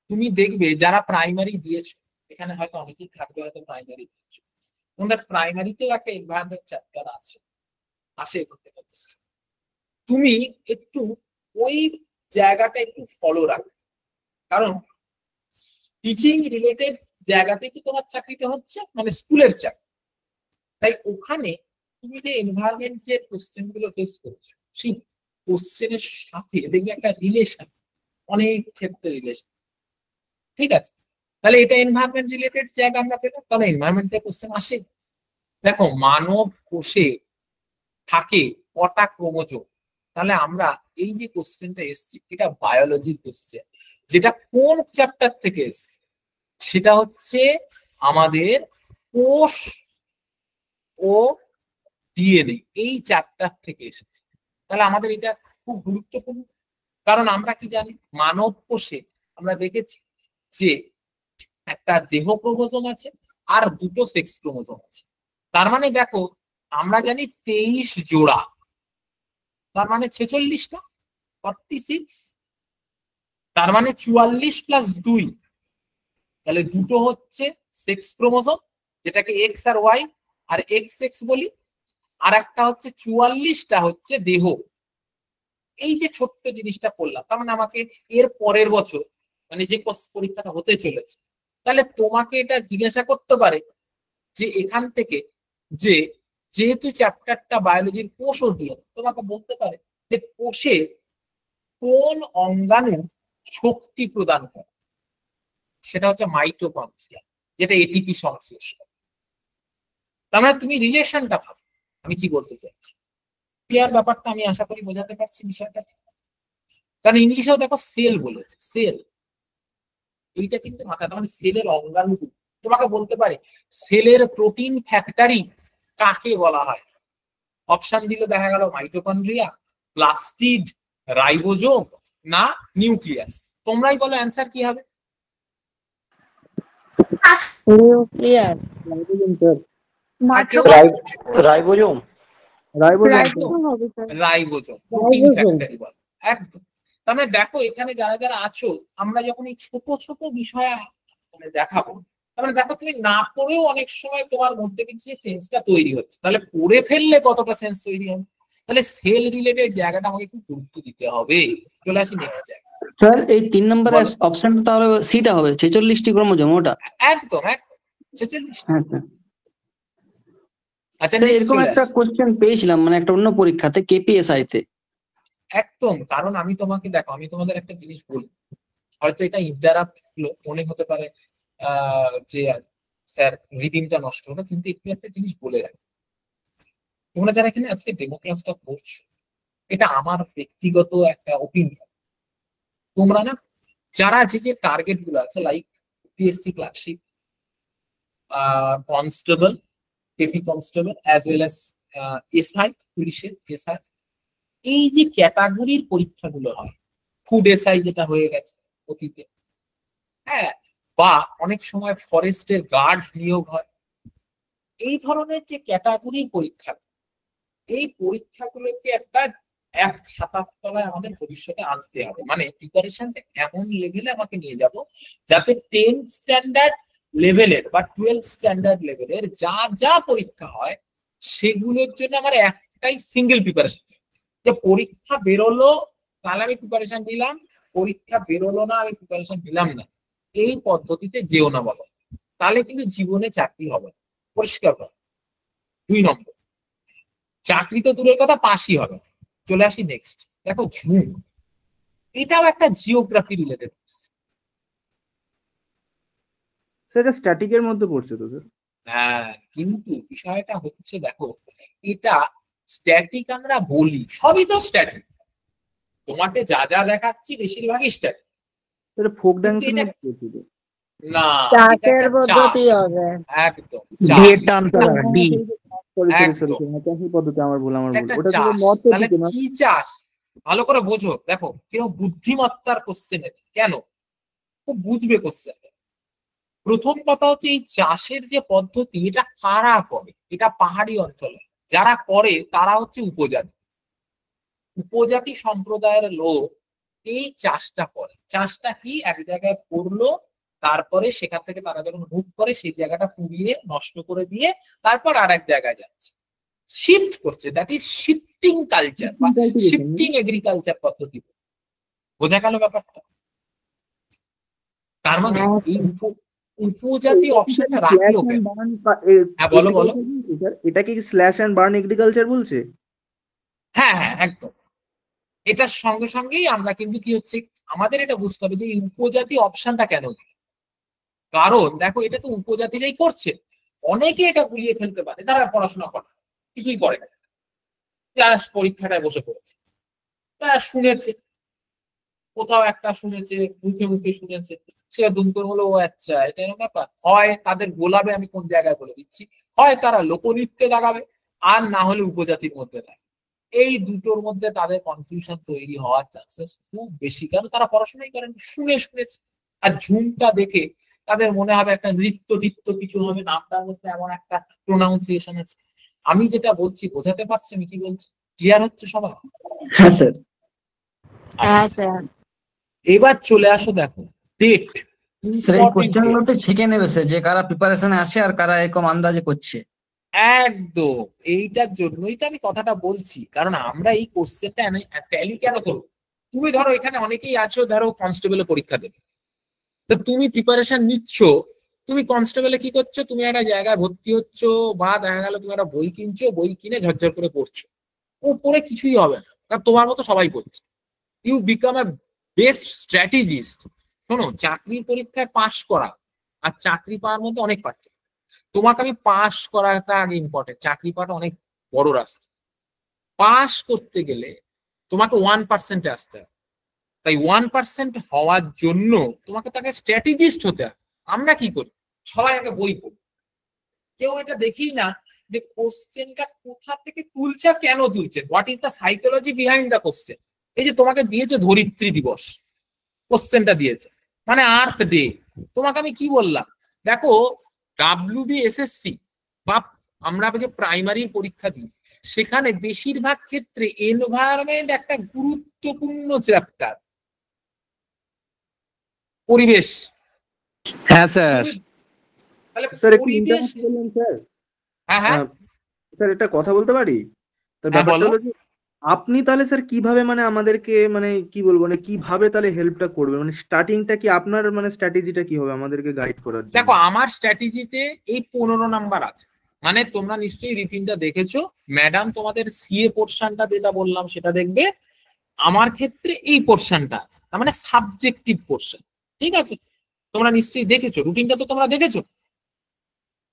তুমি দেখবে যারা প্রাইমারি দিয়েছো, এখানে হয়তো অনেকেই থাকবে হয়তো প্রাইমারি দিয়েছো, তোমাদের প্রাইমারিতেও একটা এনভায়রনমেন্ট চ্যাপ্টার আছে, আসে প্রত্যেকটা কোশ্চেন। তুমি একটু ওই জায়গাটা একটু ফলো রাখবে, কারণ টিচিং রিলেটেড জায়গাতে কি তোমার চাকরিটা হচ্ছে, মানে স্কুলের চাকরি। তাই ওখানে তুমি যে এনভায়রনমেন্ট যে কোশ্চেন গুলো ফেস করছো, সেই কোশ্চেনের সাথে দেখবে একটা রিলেশন, অনেক ক্ষেত্রে রিলেশন। ঠিক আছে, তাহলে এটা এনভায়রনমেন্ট রিলেটেড জায়গা আমরা পেলাম, তাহলে এনভায়রনমেন্ট থেকে কোশ্চেন আসে। দেখো মানব কোষে থাকে কটা ক্রোমোজোম, তাহলে আমরা এই যে কোশ্চেনটা এসছে এটা বায়োলজির কোশ্চেন, যেটা কোন চ্যাপ্টার থেকে এসছে? সেটা হচ্ছে আমাদের কোষ ও ডিএনএ এই চ্যাপ্টার থেকে এসেছে। তাহলে আমাদের এটা খুব গুরুত্বপূর্ণ, কারণ আমরা কি জানি মানব কোষে আমরা দেখেছি যে একটা দেহ ক্রোমোজোম আছে আর 2টো সেক্স ক্রোমোজোম আছে। তার মানে দেখো আমরা জানি 23 জোড়া, তার মানে 46টা, 46। তার মানে 44 প্লাস 2, তাহলে দুটো হচ্ছে সেক্স ক্রোমোজোম, যেটাকে এক্স আর ওয়াই আর এক্স এক্স বলি, আর একটা হচ্ছে 44টা হচ্ছে দেহ। এই যে ছোট্ট জিনিসটা করলাম, তার মানে আমাকে এর পরের বছর মানে যে পরীক্ষাটা হতে চলেছে, তাহলে তোমাকে এটা জিজ্ঞাসা করতে পারে যে এখান থেকে যে যেহেতু চ্যাপ্টারটা বায়োলজির কোষ অধ্যয়ন, তোমাকে বলতে পারে যে কোষে কোন অঙ্গাণু শক্তি প্রদান করে, সেটা হচ্ছে মাইটোকন্ড্রিয়া, যেটা এটিপি সংশ্লেষ করে। তার মানে তুমি রিলেশনটা ভাবো আমি কি বলতে চাইছি। ক্লিয়ার ব্যাপারটা আমি আশা করি বোঝাতে পারছি বিষয়টা। কারণ ইংলিশেও দেখো সেল বলেছে, সেল, এইটা কিন্তু মাথা, মানে সেলের অঙ্গাণু তোমাকে বলতে পারে সেলের প্রোটিন ফ্যাক্টরি কাকে বলা হয়। অপশন দিলে দেখা গেল মাইটোকন্ড্রিয়া, প্লাস্টিড, রাইবোজোম না নিউক্লিয়াস। তোমরাই বলো অ্যান্সার কি হবে? Nucleus. Ribosome. Ribosome protein factory বলে একদম। তার মানে দেখো এখানে যারা যারা আছো, আমরা যখন এই ছোট ছোট বিষয় মানে দেখাবো, তার মানে দেখো তুমি না পড়েও অনেক সময় তোমার মধ্যে কিন্তু যে সেন্সটা তৈরি হচ্ছে, তাহলে পড়ে ফেললে কতটা সেন্স তৈরি হবে। তাহলে সেল রিলেটেড জায়গাটা আমাকে একটু গুরুত্ব দিতে হবে। চলে আসি নেক্সট জায়গা। স্যার এই 3 নম্বরের অপশনটা তাহলে সিটা হবে 46টি ক্রোমোজোম ওটা? একদম একদম 46। আচ্ছা আচ্ছা স্যার, এরকম একটা কোশ্চেন পেয়েছিলাম মানে একটা অন্য পরীক্ষাতে কেপিএসআই তে। একদম, কারণ আমি তোমাকে দেখো, আমি তোমাদের একটা জিনিস বলি, হয়তো এটা ইন্টারাপ্ট মনে হতে পারে যে স্যার রিদিমটা নষ্ট হলো, কিন্তু একটু একটা জিনিস বলে রাখি। তোমরা যারা এখানে আজকে ডেমো ক্লাসটা করছো, এটা আমার ব্যক্তিগত একটা ওপিনিয়ন। তোমরা না যারা যে যে টার্গেট গুলো আছে, like PSC clerkship, constable, KP constable, as well as SI, পুলিশের এসআই, এই যে ক্যাটাগরির পরীক্ষাগুলো হয়, ফুড এসআই যেটা হয়ে গেছে অতীতে, হ্যাঁ, বা অনেক সময় ফরেস্টের গার্ড নিয়োগ হয়, এই ধরনের যে ক্যাটাগরির পরীক্ষা, এই পরীক্ষাগুলোকে একটা এক ছাতার তলায় আমাদের ভবিষ্যতে আনতে হবে। মানে প্রিপারেশনটা এমন লেভেলে আমাকে নিয়ে যাব যাতে 10 স্ট্যান্ডার্ড লেভেলের বা 12 স্ট্যান্ডার্ড লেভেলের যা যা পরীক্ষা হয় সেগুলোর জন্য আমার একটাই সিঙ্গেল প্রিপারেশন, যে পরীক্ষা বেরোলো তাহলে আমি প্রিপারেশন নিলাম, পরীক্ষা বেরোলো না আমি প্রিপারেশন নিলাম না। এই পদ্ধতিতে যেও না বলো, তাহলে কিন্তু জীবনে চাকরি হবে পরিষ্কার হবে। 2 নম্বর, চাকরি তো দূরের কথা, পাশই হবে। চলে আসি নেক্সট। দেখো ঝুম, এটাও একটা জিওগ্রাফি রিলেটেড। সেটা স্ট্যাটিকের মধ্যে পড়ছে তো স্যার। হ্যাঁ, কিন্তু বিষয়টা হচ্ছে দেখো, এটা স্ট্যাটিক আমরা বলি, সবই তো স্ট্যাটিক, তোমাকে যা যা দেখাচ্ছি বেশিরভাগই স্ট্যাটিক। সেটা ফোক ড্যান্সের মধ্যে পড়ছে তো। না, চাষের পদ্ধতি হবে একদম ডি এর টার্ম স্যার, ডি। চাষের পদ্ধতি আমার ভুল, আমার ভুল। একটা ওটা চাষ, কিন্তু নর্থ তাহলে দিকে না। কি চাষ ভালো করে বোঝো। দেখো কিরকম বুদ্ধিমত্তার কোশ্চেন, কেন খুব বুঝবে কোশ্চেন। প্রথম কথা হচ্ছে এই চাষের যে পদ্ধতি, এটা কারা করে? এটা পাহাড়ি অঞ্চলে যারা করে তারা হচ্ছে উপজাতি, উপজাতি সম্প্রদায়ের লোক এই চাষটা করে। চাষটা কি এক জায়গায় করলো, তারপরে সেখান থেকে তারা যখন মুভ করে সেই জায়গাটা পুড়িয়ে নষ্ট করে দিয়ে তারপর আর এক জায়গায় যাচ্ছে, শিফট করছে। দ্যাট ইজ শিফটিং কালচার বা শিফটিং এগ্রিকালচার পদ্ধতি। বোঝা গেল ব্যাপারটা? তার মানে এই উপজাতি অপশনটা রাখলো কেন? হ্যাঁ বলো বলো। এটা কি স্ল্যাশ এন্ড বার্ন এগ্রিকালচার বলছে? হ্যাঁ হ্যাঁ একদম। এটার সঙ্গে সঙ্গেই আমরা কিন্তু কি হচ্ছে, আমাদের এটা বুঝতে হবে যে এই উপজাতি অপশনটা কেন দিল। কারণ দেখো এটা তো উপজাতিরাই করছে, অনেকে এটা গুলিয়ে ফেলতে পারে, তারা পড়াশোনা করে কিছুই করে না, ক্লাস পরীক্ষাটায় বসে পড়েছে, তারা শুনেছে কোথাও একটা, শুনেছে মুখে মুখে শুনেছে, সে দুম করে হলো ও আচ্ছা এটা এরকম ব্যাপার। হয় তাদের গোলাবে, আমি কোন জায়গায় বলে দিচ্ছি, হয় তারা লোকনৃত্যে লাগাবে, আর না হলে উপজাতির মধ্যে লাগাবে। এই দুটোর মধ্যে তাদের কনফিউশন তৈরি হওয়ার চান্সেস খুব বেশি, কারণ তারা পড়াশোনাই করেন, শুনেছে। আর ঝুমটা দেখে তাদের মনে হবে একটা নৃত্য টিত্য কিছু হবে, নামটার মধ্যে এমন একটা প্রোনাউন্সিয়েশন আছে। আমি যেটা বলছি বোঝাতে পারছি আমি কি বলছি? ক্লিয়ার হচ্ছে সবাই? হ্যাঁ স্যার। হ্যাঁ স্যার। এবার চলে আসো, দেখো ডেট স্যার এই কোশ্চেন গুলো তো শিখে নেবে স্যার, যে কারা প্রিপারেশনে আসে আর কারা এরকম আন্দাজে করছে। একদম এইটার জন্যই তো আমি কথাটা বলছি, কারণ আমরা এই কোশ্চেনটা ট্যালি কেন করবো। তুমি ধরো এখানে অনেকেই আছো, ধরো কনস্টেবলের পরীক্ষা দেবে, তো তুমি প্রিপারেশন নিচ্ছ, তুমি কনস্টেবলে কি করছো, তুমি একটা জায়গায় ভর্তি হচ্ছ, বা দেখা গেল তুমি একটা বই কিনছো, বই কিনে ঝরঝর করে পড়ছো, ও পড়ে কিছুই হবে না, কারণ তোমার মতো সবাই পড়ছে। You become a best strategist. শোনো, চাকরির পরীক্ষায় পাশ করা আর চাকরি পাওয়ার মধ্যে অনেক পার্থক্য। তোমাকে আমি পাশ করাটা আগে ইম্পর্টেন্ট, চাকরি পাওয়াটা অনেক বড় রাস্তা। পাশ করতে গেলে তোমাকে 1% আসতে হবে, তাই 1% হওয়ার জন্য তোমাকে তাকে স্ট্র্যাটেজিস্ট হতে হবে। আমরা কি করি, সবাই আগে বই পড়ি, কেউ এটা দেখি না যে কোশ্চেনটা কোথা থেকে তুলছে, কেন তুলছে, what is the psychology behind the question. এই যে তোমাকে দিয়েছে ধরিত্রী দিবস, কোশ্চেনটা দিয়েছে মানে আর্থ ডে, তোমাকে আমি কি বললাম, দেখো WBSSC বা আমরা যে প্রাইমারি পরীক্ষা দিই, সেখানে বেশিরভাগ ক্ষেত্রে এনভায়রনমেন্ট একটা গুরুত্বপূর্ণ চ্যাপ্টার, পরিবেশ। হ্যাঁ স্যার। তাহলে স্যার একটু পরিবেশ, ইন্টারাপ্ট করলাম স্যার। হ্যাঁ হ্যাঁ স্যার একটা কথা বলতে পারি? তো হ্যাঁ, ব্যাপারটা বলো। হলো যে আপনি তাহলে স্যার কিভাবে মানে আমাদেরকে মানে কি বলবো, মানে কিভাবে তাহলে হেল্পটা করবেন, মানে স্টার্টিংটা কি আপনার, মানে স্ট্র্যাটেজিটা কি হবে আমাদেরকে গাইড করার জন্য? দেখো আমার স্ট্র্যাটেজিতে এই 15 নাম্বার আছে, মানে তোমরা নিশ্চয়ই রিটিনটা দেখেছো, ম্যাডাম তোমাদের সিএ পোর্শনটা যেটা বললাম সেটা দেখবে, আমার ক্ষেত্রে এই পোর্শনটা আছে, তার মানে সাবজেক্টিভ পোর্শন। ঠিক আছে, তোমরা নিশ্চয়ই দেখেছো রুটিনটা, তো তোমরা দেখেছো,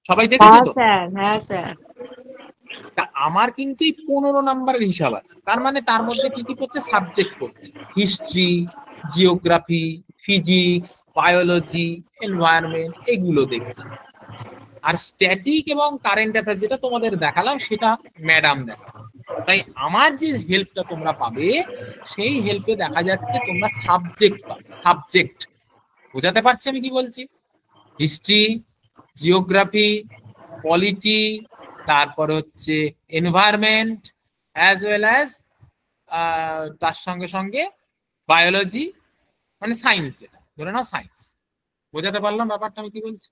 সবাই দেখেছো তো? হ্যাঁ স্যার। তা আমার কিন্তু এই 15 নাম্বারের হিসাব আছে, তার মানে তার মধ্যে কি কি পড়ছে, সাবজেক্ট পড়ছে, history, geography, physics, biology, environment, এগুলো দেখছি। আর স্ট্যাটিক এবং কারেন্ট অ্যাফেয়ার্স যেটা তোমাদের দেখালাম সেটা ম্যাডাম দেখালাম। তাই আমার যে হেল্পটা তোমরা পাবে, সেই হেল্পে দেখা যাচ্ছে তোমরা সাবজেক্ট পাবে, সাবজেক্ট। বোঝাতে পারছি আমি কি বলছি? হিস্ট্রি, জিওগ্রাফি, পলিটি, তারপরে হচ্ছে এনভায়রনমেন্ট, অ্যাজ ওয়েল অ্যাজ তার সঙ্গে সঙ্গে বায়োলজি, মানে সায়েন্স, যেটা ধরে নাও সায়েন্স। বোঝাতে পারলাম ব্যাপারটা আমি কি বলছি?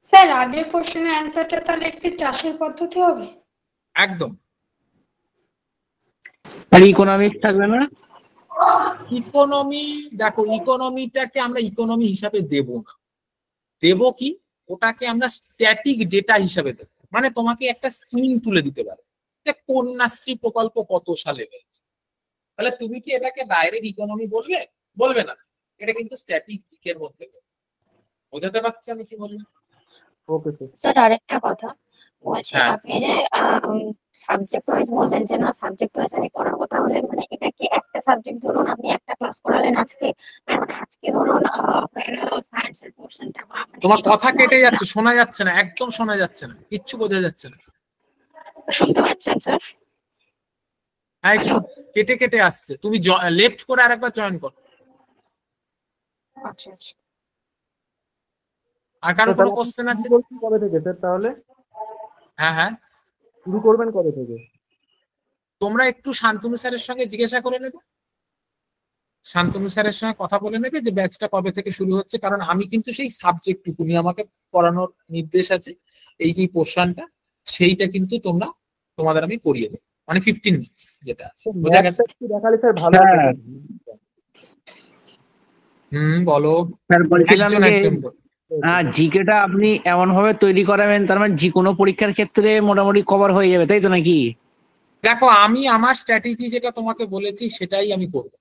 স্যার আগের কোশ্চেনের অ্যান্সারটা তাহলে একটি চাষের পদ্ধতি হবে? একদম। আর ইকোনমিক্স থাকবে না? ইকোনমি, দেখো ইকোনমিটাকে আমরা ইকোনমি হিসাবে দেব না, দেব কি, ওটাকে আমরা স্ট্যাটিক ডেটা হিসাবে দেব। মানে তোমাকে একটা স্কিম তুলে দিতে পারে যে কন্যাশ্রী প্রকল্প কত সালে হয়েছে, তাহলে তুমি কি এটাকে ডাইরেক্ট ইকোনমি বলবে? বলবে না, এটা কিন্তু স্ট্যাটিক জিকের মধ্যে। বোঝাতে পারছি আমি কি বললাম? Okay sir. স্যার আরেকটা কথা বলছি, হ্যাঁ। আপনি যে সাবজেক্ট ওয়াইজ বললেন যে না সাবজেক্ট ওয়াইজ আমি করাবো, তাহলে মানে এটা কি একটা সাবজেক্ট ধরুন আপনি একটা ক্লাস করালেন আজকে, মানে আজকে ধরুন সায়েন্সের পোর্শনটা, তোমার কথা কেটে যাচ্ছে, শোনা যাচ্ছে না, একদম শোনা যাচ্ছে না, কিচ্ছু বোঝা যাচ্ছে না। শুনতে পাচ্ছেন স্যার? হ্যাঁ একটু কেটে কেটে আসছে, তুমি লেফট করে আরেকবার জয়েন করো। আচ্ছা আচ্ছা। আর কারো কোনো কোশ্চেন আছে? কবে থেকে স্যার তাহলে হ্যাঁ হ্যাঁ, শুরু করবেন কবে থেকে? তোমরা একটু শান্তনু স্যারের সঙ্গে জিজ্ঞাসা করে নেবে, শান্তনু স্যারের সঙ্গে কথা বলে নেবে যে ব্যাচটা কবে থেকে শুরু হচ্ছে, কারণ আমি কিন্তু সেই সাবজেক্টটুকু নিয়ে আমাকে পড়ানোর নির্দেশ আছে, এই যে পোর্শনটা সেইটা কিন্তু তোমরা তোমাদের আমি করিয়ে দেবো, মানে 15 মিনিটস যেটা আছে। বোঝা গেছে? দেখালে স্যার ভালো হ্যাঁ। হতো। বলো। স্যার বলছিলাম একজন যে একজন করে। জিকেটা আপনি এমন ভাবে তৈরি করাবেন তার মানে যে কোনো পরীক্ষার ক্ষেত্রে মোটামুটি কভার হয়ে যাবে, তাই তো নাকি? দেখো আমি আমার স্ট্র্যাটেজি যেটা তোমাকে বলেছি সেটাই আমি করবো।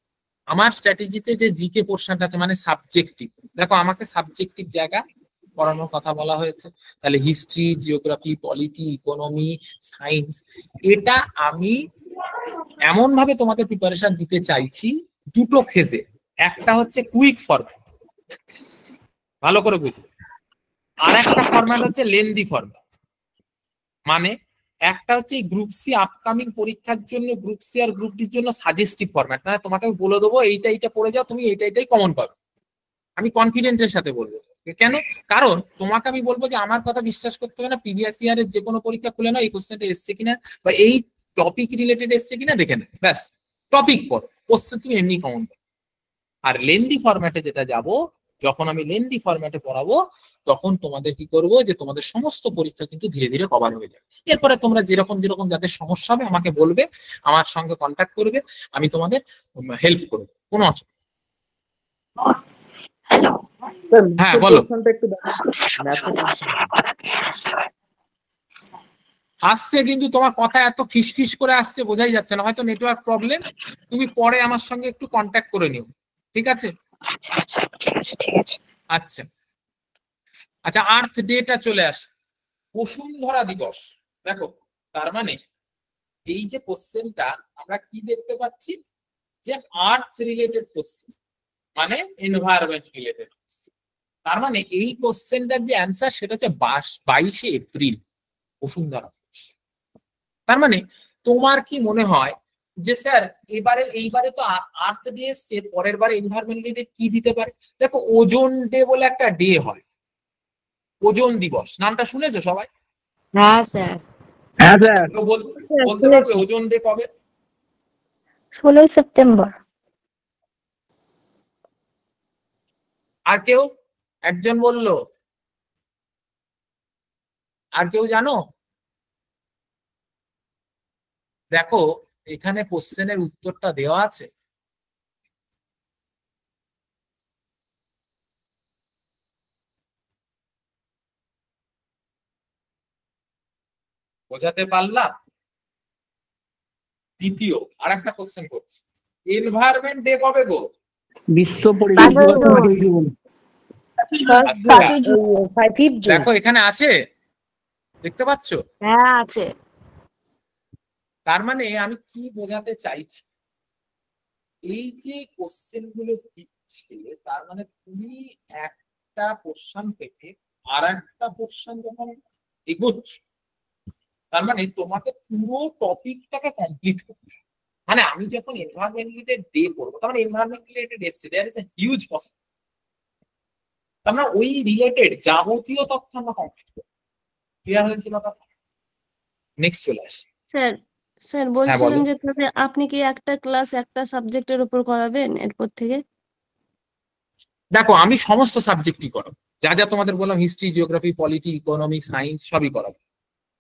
আমার স্ট্র্যাটেজিতে যে জিকে পোর্শনটা আছে মানে সাবজেক্টিভ, দেখো আমাকে সাবজেক্টিভ জায়গা পড়ানোর কথা বলা হয়েছে, তাহলে history, geography, polity, economy, science, এটা আমি এমন ভাবে তোমাদের প্রিপারেশন দিতে চাইছি দুটো ফেজে। একটা হচ্ছে কুইক ফরম্যাট, ভালো করে বুঝবে, আর একটা ফরম্যাট হচ্ছে লেন্দি ফরম্যাট। মানে একটা হচ্ছে গ্রুপ সি আপকামিং পরীক্ষার জন্য, গ্রুপ সি আর গ্রুপ ডির জন্য সাজেস্টিভ ফরম্যাট, মানে তোমাকে আমি বলে দেবো এইটা এইটা পড়ে যাও, তুমি এইটা এইটাই কমন পাবে। আমি কনফিডেন্টের সাথে বলবো। কেন? কারণ তোমাকে আমি বলবো যে আমার কথা বিশ্বাস করতে হবে না, প্রিভিয়াস ইয়ারের যে কোনো পরীক্ষা খুলে না এই কোশ্চেনটা এসছে কিনা বা এই টপিক রিলেটেড এসছে কিনা দেখে নেবে, ব্যাস। টপিক পড়ো, কোশ্চেন তুমি এমনি কমন পাবে। আর লেন্দি ফরম্যাটে যেটা যাব, যখন আমি লেন্দি ফরম্যাটে পড়াবো তখন তোমাদের কি করবো, যে তোমাদের সমস্ত পরীক্ষা কিন্তু ধীরে ধীরে কভার হয়ে যাবে। এরপরে তোমরা যেরকম যেরকম যাদের সমস্যা হবে আমাকে বলবে, আমার সঙ্গে কন্ট্যাক্ট করবে, আমি তোমাদের হেল্প করবো, কোনো অসুবিধা। হ্যালো হ্যাঁ বলো। আসছে কিন্তু তোমার কথা এত খিসখিস করে আসছে, বোঝাই যাচ্ছে না, হয়তো নেটওয়ার্ক প্রবলেম। তুমি পরে আমার সঙ্গে একটু কন্ট্যাক্ট করে নিও, ঠিক আছে? আচ্ছা আচ্ছা ঠিক আছে ঠিক আছে। আচ্ছা আচ্ছা, আর্থ ডেটা চলে আসে, বসুন্ধরা দিবস। দেখো তার মানে এই যে কোশ্চেনটা আমরা কি দেখতে পাচ্ছি, যে আর্থ রিলেটেড কোশ্চেন, মানে এনভায়রনমেন্ট রিলেটেড কোশ্চেন। তার মানে এই কোশ্চেনটার যে অ্যান্সার সেটা হচ্ছে 22শে এপ্রিল, বসুন্ধরা দিবস। তার মানে তোমার কি মনে হয় যে স্যার এইবারে তো আর্থ ডে এসছে, পরের বারে এনভায়রনমেন্ট রিলেটেড কি দিতে পারে? দেখো ওজোন ডে বলে একটা ডে হয়, ওজোন দিবস, নামটা শুনেছো সবাই? হ্যাঁ স্যার। হ্যাঁ স্যার। বলতে পারবে ওজোন ডে কবে? 16 সেপ্টেম্বর। আর কেউ? একজন বললো, আর কেউ জানো? দেখো এখানে কোশ্চেনের উত্তরটা দেওয়া আছে, বোঝাতে পারলাম? দ্বিতীয় আর একটা কোশ্চেন করছি, এনভায়রনমেন্ট ডে কবে গো? বিশ্ব পরিবেশ দিবস। দেখো এখানে আছে, দেখতে পাচ্ছ? হ্যাঁ আছে। তার মানে আমি কি বোঝাতে চাইছি, এই যে কোশ্চেন গুলো দিচ্ছে তার মানে তুমি একটা কোশ্চেন থেকে আর একটা কোশ্চেন যখন এগোচ্ছ, তার মানে তোমাকে পুরো টপিকটাকে কমপ্লিট করতে হবে। মানে আমি যখন এনভায়রনমেন্ট রিলেটেড ডে পড়বো, তার মানে এনভায়রনমেন্ট রিলেটেড এসছে, there is a huge possible. তার মানে ওই রিলেটেড যাবতীয় তথ্য আমরা কমপ্লিট করবো। ক্লিয়ার হয়েছিল কথা? নেক্সট চলে আসি। স্যার স্যার বলছিলাম যে তাহলে আপনি কি একটা ক্লাস একটা সাবজেক্টের উপর করাবেন এরপর থেকে? দেখো আমি সমস্ত সাবজেক্টই করাবো, যা যা তোমাদের বললাম, history, geography, polity, economy, science সবই করাবো,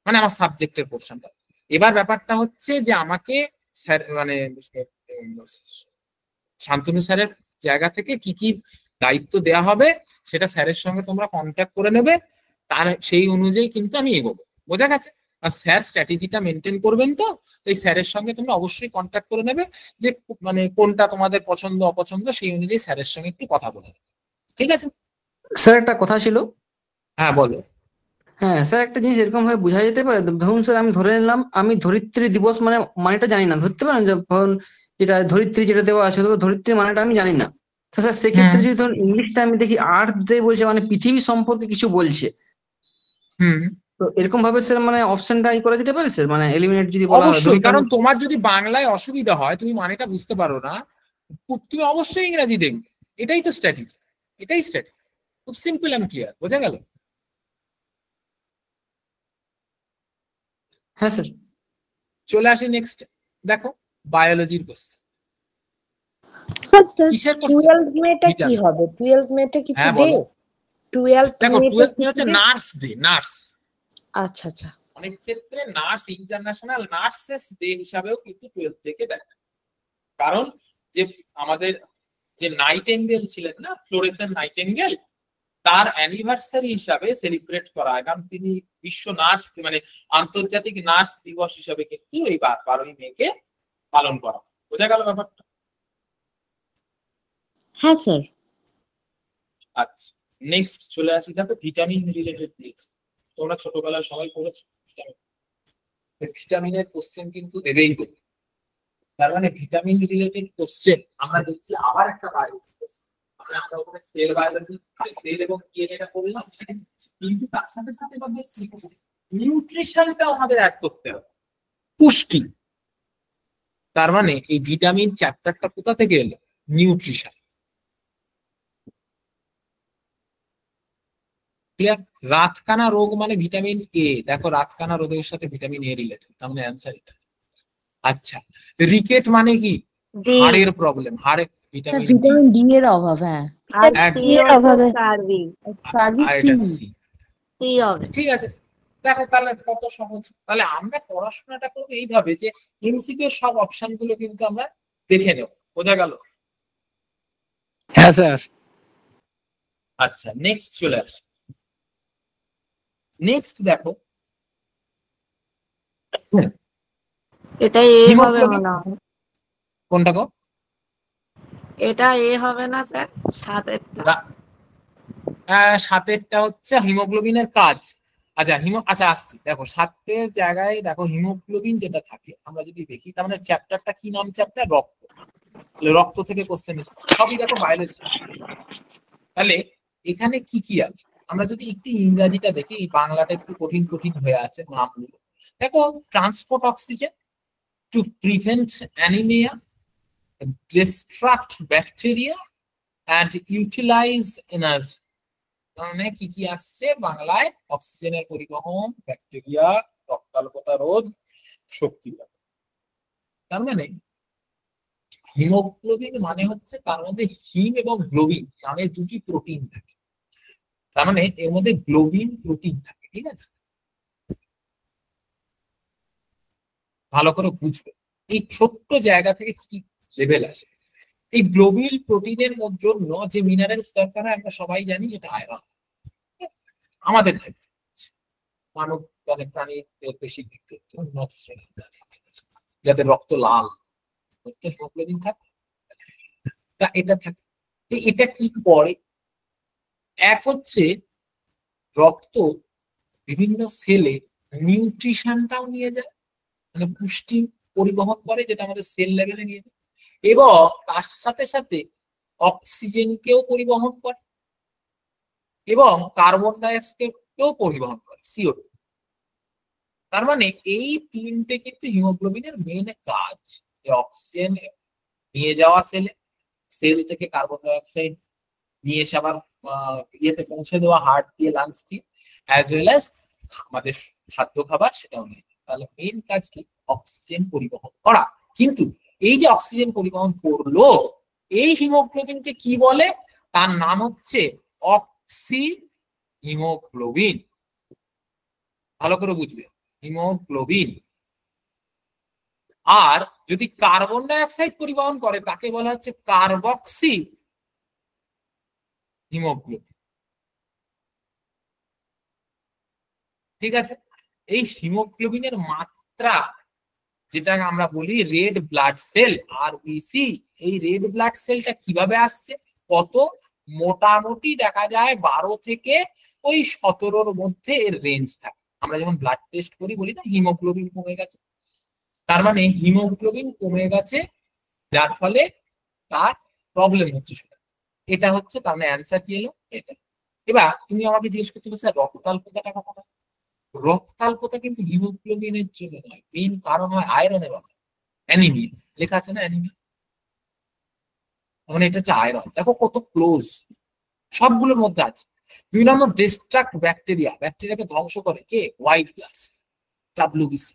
মানে আমার সাবজেক্টের পোর্শনটা। এবার ব্যাপারটা হচ্ছে যে আমাকে স্যার মানে শান্তনু স্যারের জায়গা থেকে কি কি দায়িত্ব দেয়া হবে সেটা স্যারের সঙ্গে তোমরা কন্ট্যাক্ট করে নেবে, তার সেই অনুযায়ী কিন্তু আমি এগোবো, বোঝা গেছে? আর স্যার স্ট্র্যাটেজিটা মেনটেন করবেন, তো এই স্যারের সঙ্গে তোমরা অবশ্যই কন্ট্যাক্ট করে নেবে, যে মানে কোনটা তোমাদের পছন্দ অপছন্দ সেই অনুযায়ী স্যারের সঙ্গে একটু কথা বলে নেবে, ঠিক আছে? স্যার একটা কথা ছিল। হ্যাঁ বলো। হ্যাঁ স্যার, একটা জিনিস এরকম ভাবে বোঝা যেতে পারে, ধরুন স্যার আমি ধরে নিলাম আমি ধরিত্রী দিবস মানেটা জানি না, ধরতে পারেন যখন যেটা ধরিত্রী যেটা দেওয়া আছে ধরিত্রী মানেটা আমি জানি না, তো স্যার সেক্ষেত্রে যদি ধরুন ইংলিশটা আমি দেখি আর্থ ডে বলছে, মানে পৃথিবী সম্পর্কে কিছু বলছে, তো এরকম ভাবে স্যার মানে অপশনটা করা যেতে পারে স্যার, মানে এলিমিনেট যদি বলা হয়। অবশ্যই, কারণ তোমার যদি বাংলায় অসুবিধা হয়, তুমি মানেটা বুঝতে পারো না, তুমি অবশ্যই ইংরেজি দেখবে, এটাই তো স্ট্র্যাটেজি, এটাই স্ট্র্যাটেজি, খুব সিম্পল এন্ড ক্লিয়ার, বোঝা গেল? হ্যাঁ স্যার। চলে আসি নেক্সট, দেখো বায়োলজির কোশ্চেন। স্যার 12 মেটা কি হবে? 12 মেটা কিছু ডে? 12 দেখো 12 মে হচ্ছে নার্স ডে, নার্স। আচ্ছা আচ্ছা। অনেক ক্ষেত্রে নার্স ইন্টারন্যাশনাল নার্সেস ডে হিসাবেও কিন্তু 12 থেকে দেয়, কারণ যে আমাদের যে নাইটেঙ্গেল ছিলেন না, ফ্লোরেসেন্ট নাইটেঙ্গেল, তার অ্যানিভার্সারি হিসাবে সেলিব্রেট করা হয়, কারণ তিনি বিশ্ব নার্স মানে আন্তর্জাতিক নার্স দিবস হিসাবে কিন্তু এই 12ই মেকে পালন করা। বোঝা গেল ব্যাপারটা? হ্যাঁ স্যার। আচ্ছা নেক্সট চলে আসি, দেখো ভিটামিন রিলেটেড টেক্সট, তোমরা ছোটবেলায় সবাই পড়েছো ভিটামিনের কোশ্চেন কিন্তু দেবেই দেবে। তার মানে ভিটামিন রিলেটেড কোশ্চেন আমরা দেখছি আবার একটা বায়োলজি কোশ্চেন, আমরা ওখানে সেল বায়োলজি, সেল এবং ডিএনএটা পড়লাম, কিন্তু তার সাথে সাথে নিউট্রিশনটাও আমাদের অ্যাড করতে হবে, পুষ্টি। তার মানে এই ভিটামিন চ্যাপ্টারটা কোথা থেকে এলো? নিউট্রিশন। ক্লিয়ার? রাতকানা রোগ মানে ভিটামিন এ, দেখো রাতকানা রোগের সাথে ভিটামিন এ রিলেটেড, তার মানে অ্যান্সার এটা। আচ্ছা রিকেট মানে কি? ডি হাড়ের প্রবলেম, হাড়ে sir vitamin D, vitamin D এর অভাব, হ্যাঁ। আর এক সি এর হচ্ছে অভাবে স্কারভি। স্কারভি আর সি। এটা সি। সি হবে। ঠিক আছে, দেখো তাহলে কত সহজ। তাহলে আমরা পড়াশোনাটা করবো এইভাবে যে এমসিকিউ সব অপশন গুলো কিন্তু আমরা দেখে নেব, বোঝা গেল? হ্যাঁ স্যার। আচ্ছা নেক্সট চলে আসে। নেক্সট দেখো এটা এ হবে হিমোগ্লোবিন, মনে হয়। কোনটা গো? এটা এ হবে না স্যার, সাতেরটা। সাতেরটা হচ্ছে হিমোগ্লোবিনের কাজ। আচ্ছা আচ্ছা আসছি, দেখো সাতের জায়গায় দেখো হিমোগ্লোবিন যেটা থাকে আমরা যদি দেখি, তার মানে চ্যাপ্টারটা কি নাম? চ্যাপ্টার রক্ত। রক্ত থেকে কোশ্চেন এসছে, সবই দেখো বায়োলজি। তাহলে এখানে কি কি আছে আমরা যদি একটু ইংরাজিটা দেখি, এই বাংলাটা একটু কঠিন কঠিন হয়ে আছে নামগুলো। দেখো transport oxygen to prevent anaemia, distract bacteria and utilise energy. মানে কি কি আসছে বাংলায়? অক্সিজেনের পরিবহন, ব্যাকটেরিয়া, রক্তাল্পতা রোধ, শক্তি। তার মানে হিমোগ্লোবিন মানে হচ্ছে তার মধ্যে হিম এবং গ্লোবিন নামে দুটি প্রোটিন থাকে। তার মানে এর মধ্যে গ্লোবিন প্রোটিন থাকে, ঠিক আছে? ভালো করে বুঝবে এই ছোট্ট জায়গা থেকে কি লেভেল আসে। এই গ্লোবিন প্রোটিনের জন্য যে মিনারেলস দরকার হয় আমরা সবাই জানি, যেটা আয়রন। আমাদের ক্ষেত্রে মানব মানে প্রাণীদের বেশি ক্ষেত্রে উন্নত শ্রেণী যাদের রক্ত লাল, হিমোগ্লোবিন থাকে, তা এটা থাকে। এটা কি করে? এক হচ্ছে রক্ত বিভিন্ন সেলে নিউট্রিশনটাও নিয়ে যায়, মানে পুষ্টি পরিবহন করে, যেটা আমাদের সেল লেভেলে নিয়ে যায়, এবং তার সাথে সাথে অক্সিজেনকেও পরিবহন করে এবং কার্বন ডাইঅক্সাইডকেও পরিবহন করে, CO2। তার মানে এই তিনটে কিন্তু হিমোগ্লোবিনের মেন কাজ, যে অক্সিজেন নিয়ে যাওয়া সেলে, সেল থেকে কার্বন ডাইঅক্সাইড নিয়ে এসে আবার ইয়েতে পৌঁছে দেওয়া হার্ট দিয়ে, লাংস দিয়ে, অ্যাজ ওয়েল অ্যাজ আমাদের খাদ্য খাবার সেটাও নিয়ে। তাহলে মেন কাজ কি? অক্সিজেন পরিবহন করা। কিন্তু এই যে অক্সিজেন পরিবহন করলো, এই হিমোগ্লোবিনকে কি বলে? তার নাম হচ্ছে অক্সি হিমোগ্লোবিন। ভালো করে বুঝবে, হিমোগ্লোবিন। আর যদি কার্বন ডাইঅক্সাইড পরিবহন করে তাকে বলা হচ্ছে কার্বক্সি হিমোগ্লোবিন। ঠিক আছে? এই হিমোগ্লোবিনের মাত্রা, যেটা আমরা বলি রেড ব্লাড সেল, RBC, এই রেড ব্লাড সেলটা কিভাবে আসছে? কত? মোটামুটি দেখা যায় 12 থেকে ওই 17-র মধ্যে এর রেঞ্জ থাকে। আমরা যখন ব্লাড টেস্ট করি বলি না হিমোগ্লোবিন কমে গেছে, তার মানে হিমোগ্লোবিন কমে গেছে, যার ফলে তার প্রবলেম হচ্ছে। এটা হচ্ছে তার মানে অ্যান্সার কি এলো? এটা। এবার তুমি আমাকে জিজ্ঞেস করতে পারছো রক্তাল্পতাটা কখন? রক্তাল্পতা কিন্তু হিমোগ্লোবিনের জন্য নয়, মেইন কারণ হয় আয়রনের অভাব, অ্যানিমিয়া। লেখা আছে না অ্যানিমিয়া, মানে এটা হচ্ছে আয়রন। দেখো কত ক্লোজ, সবগুলোর মধ্যে আছে। 2 নম্বর ডিস্ট্রাক্ট ব্যাকটেরিয়া, ব্যাকটেরিয়াকে ধ্বংস করে কে? White blood cell, WBC।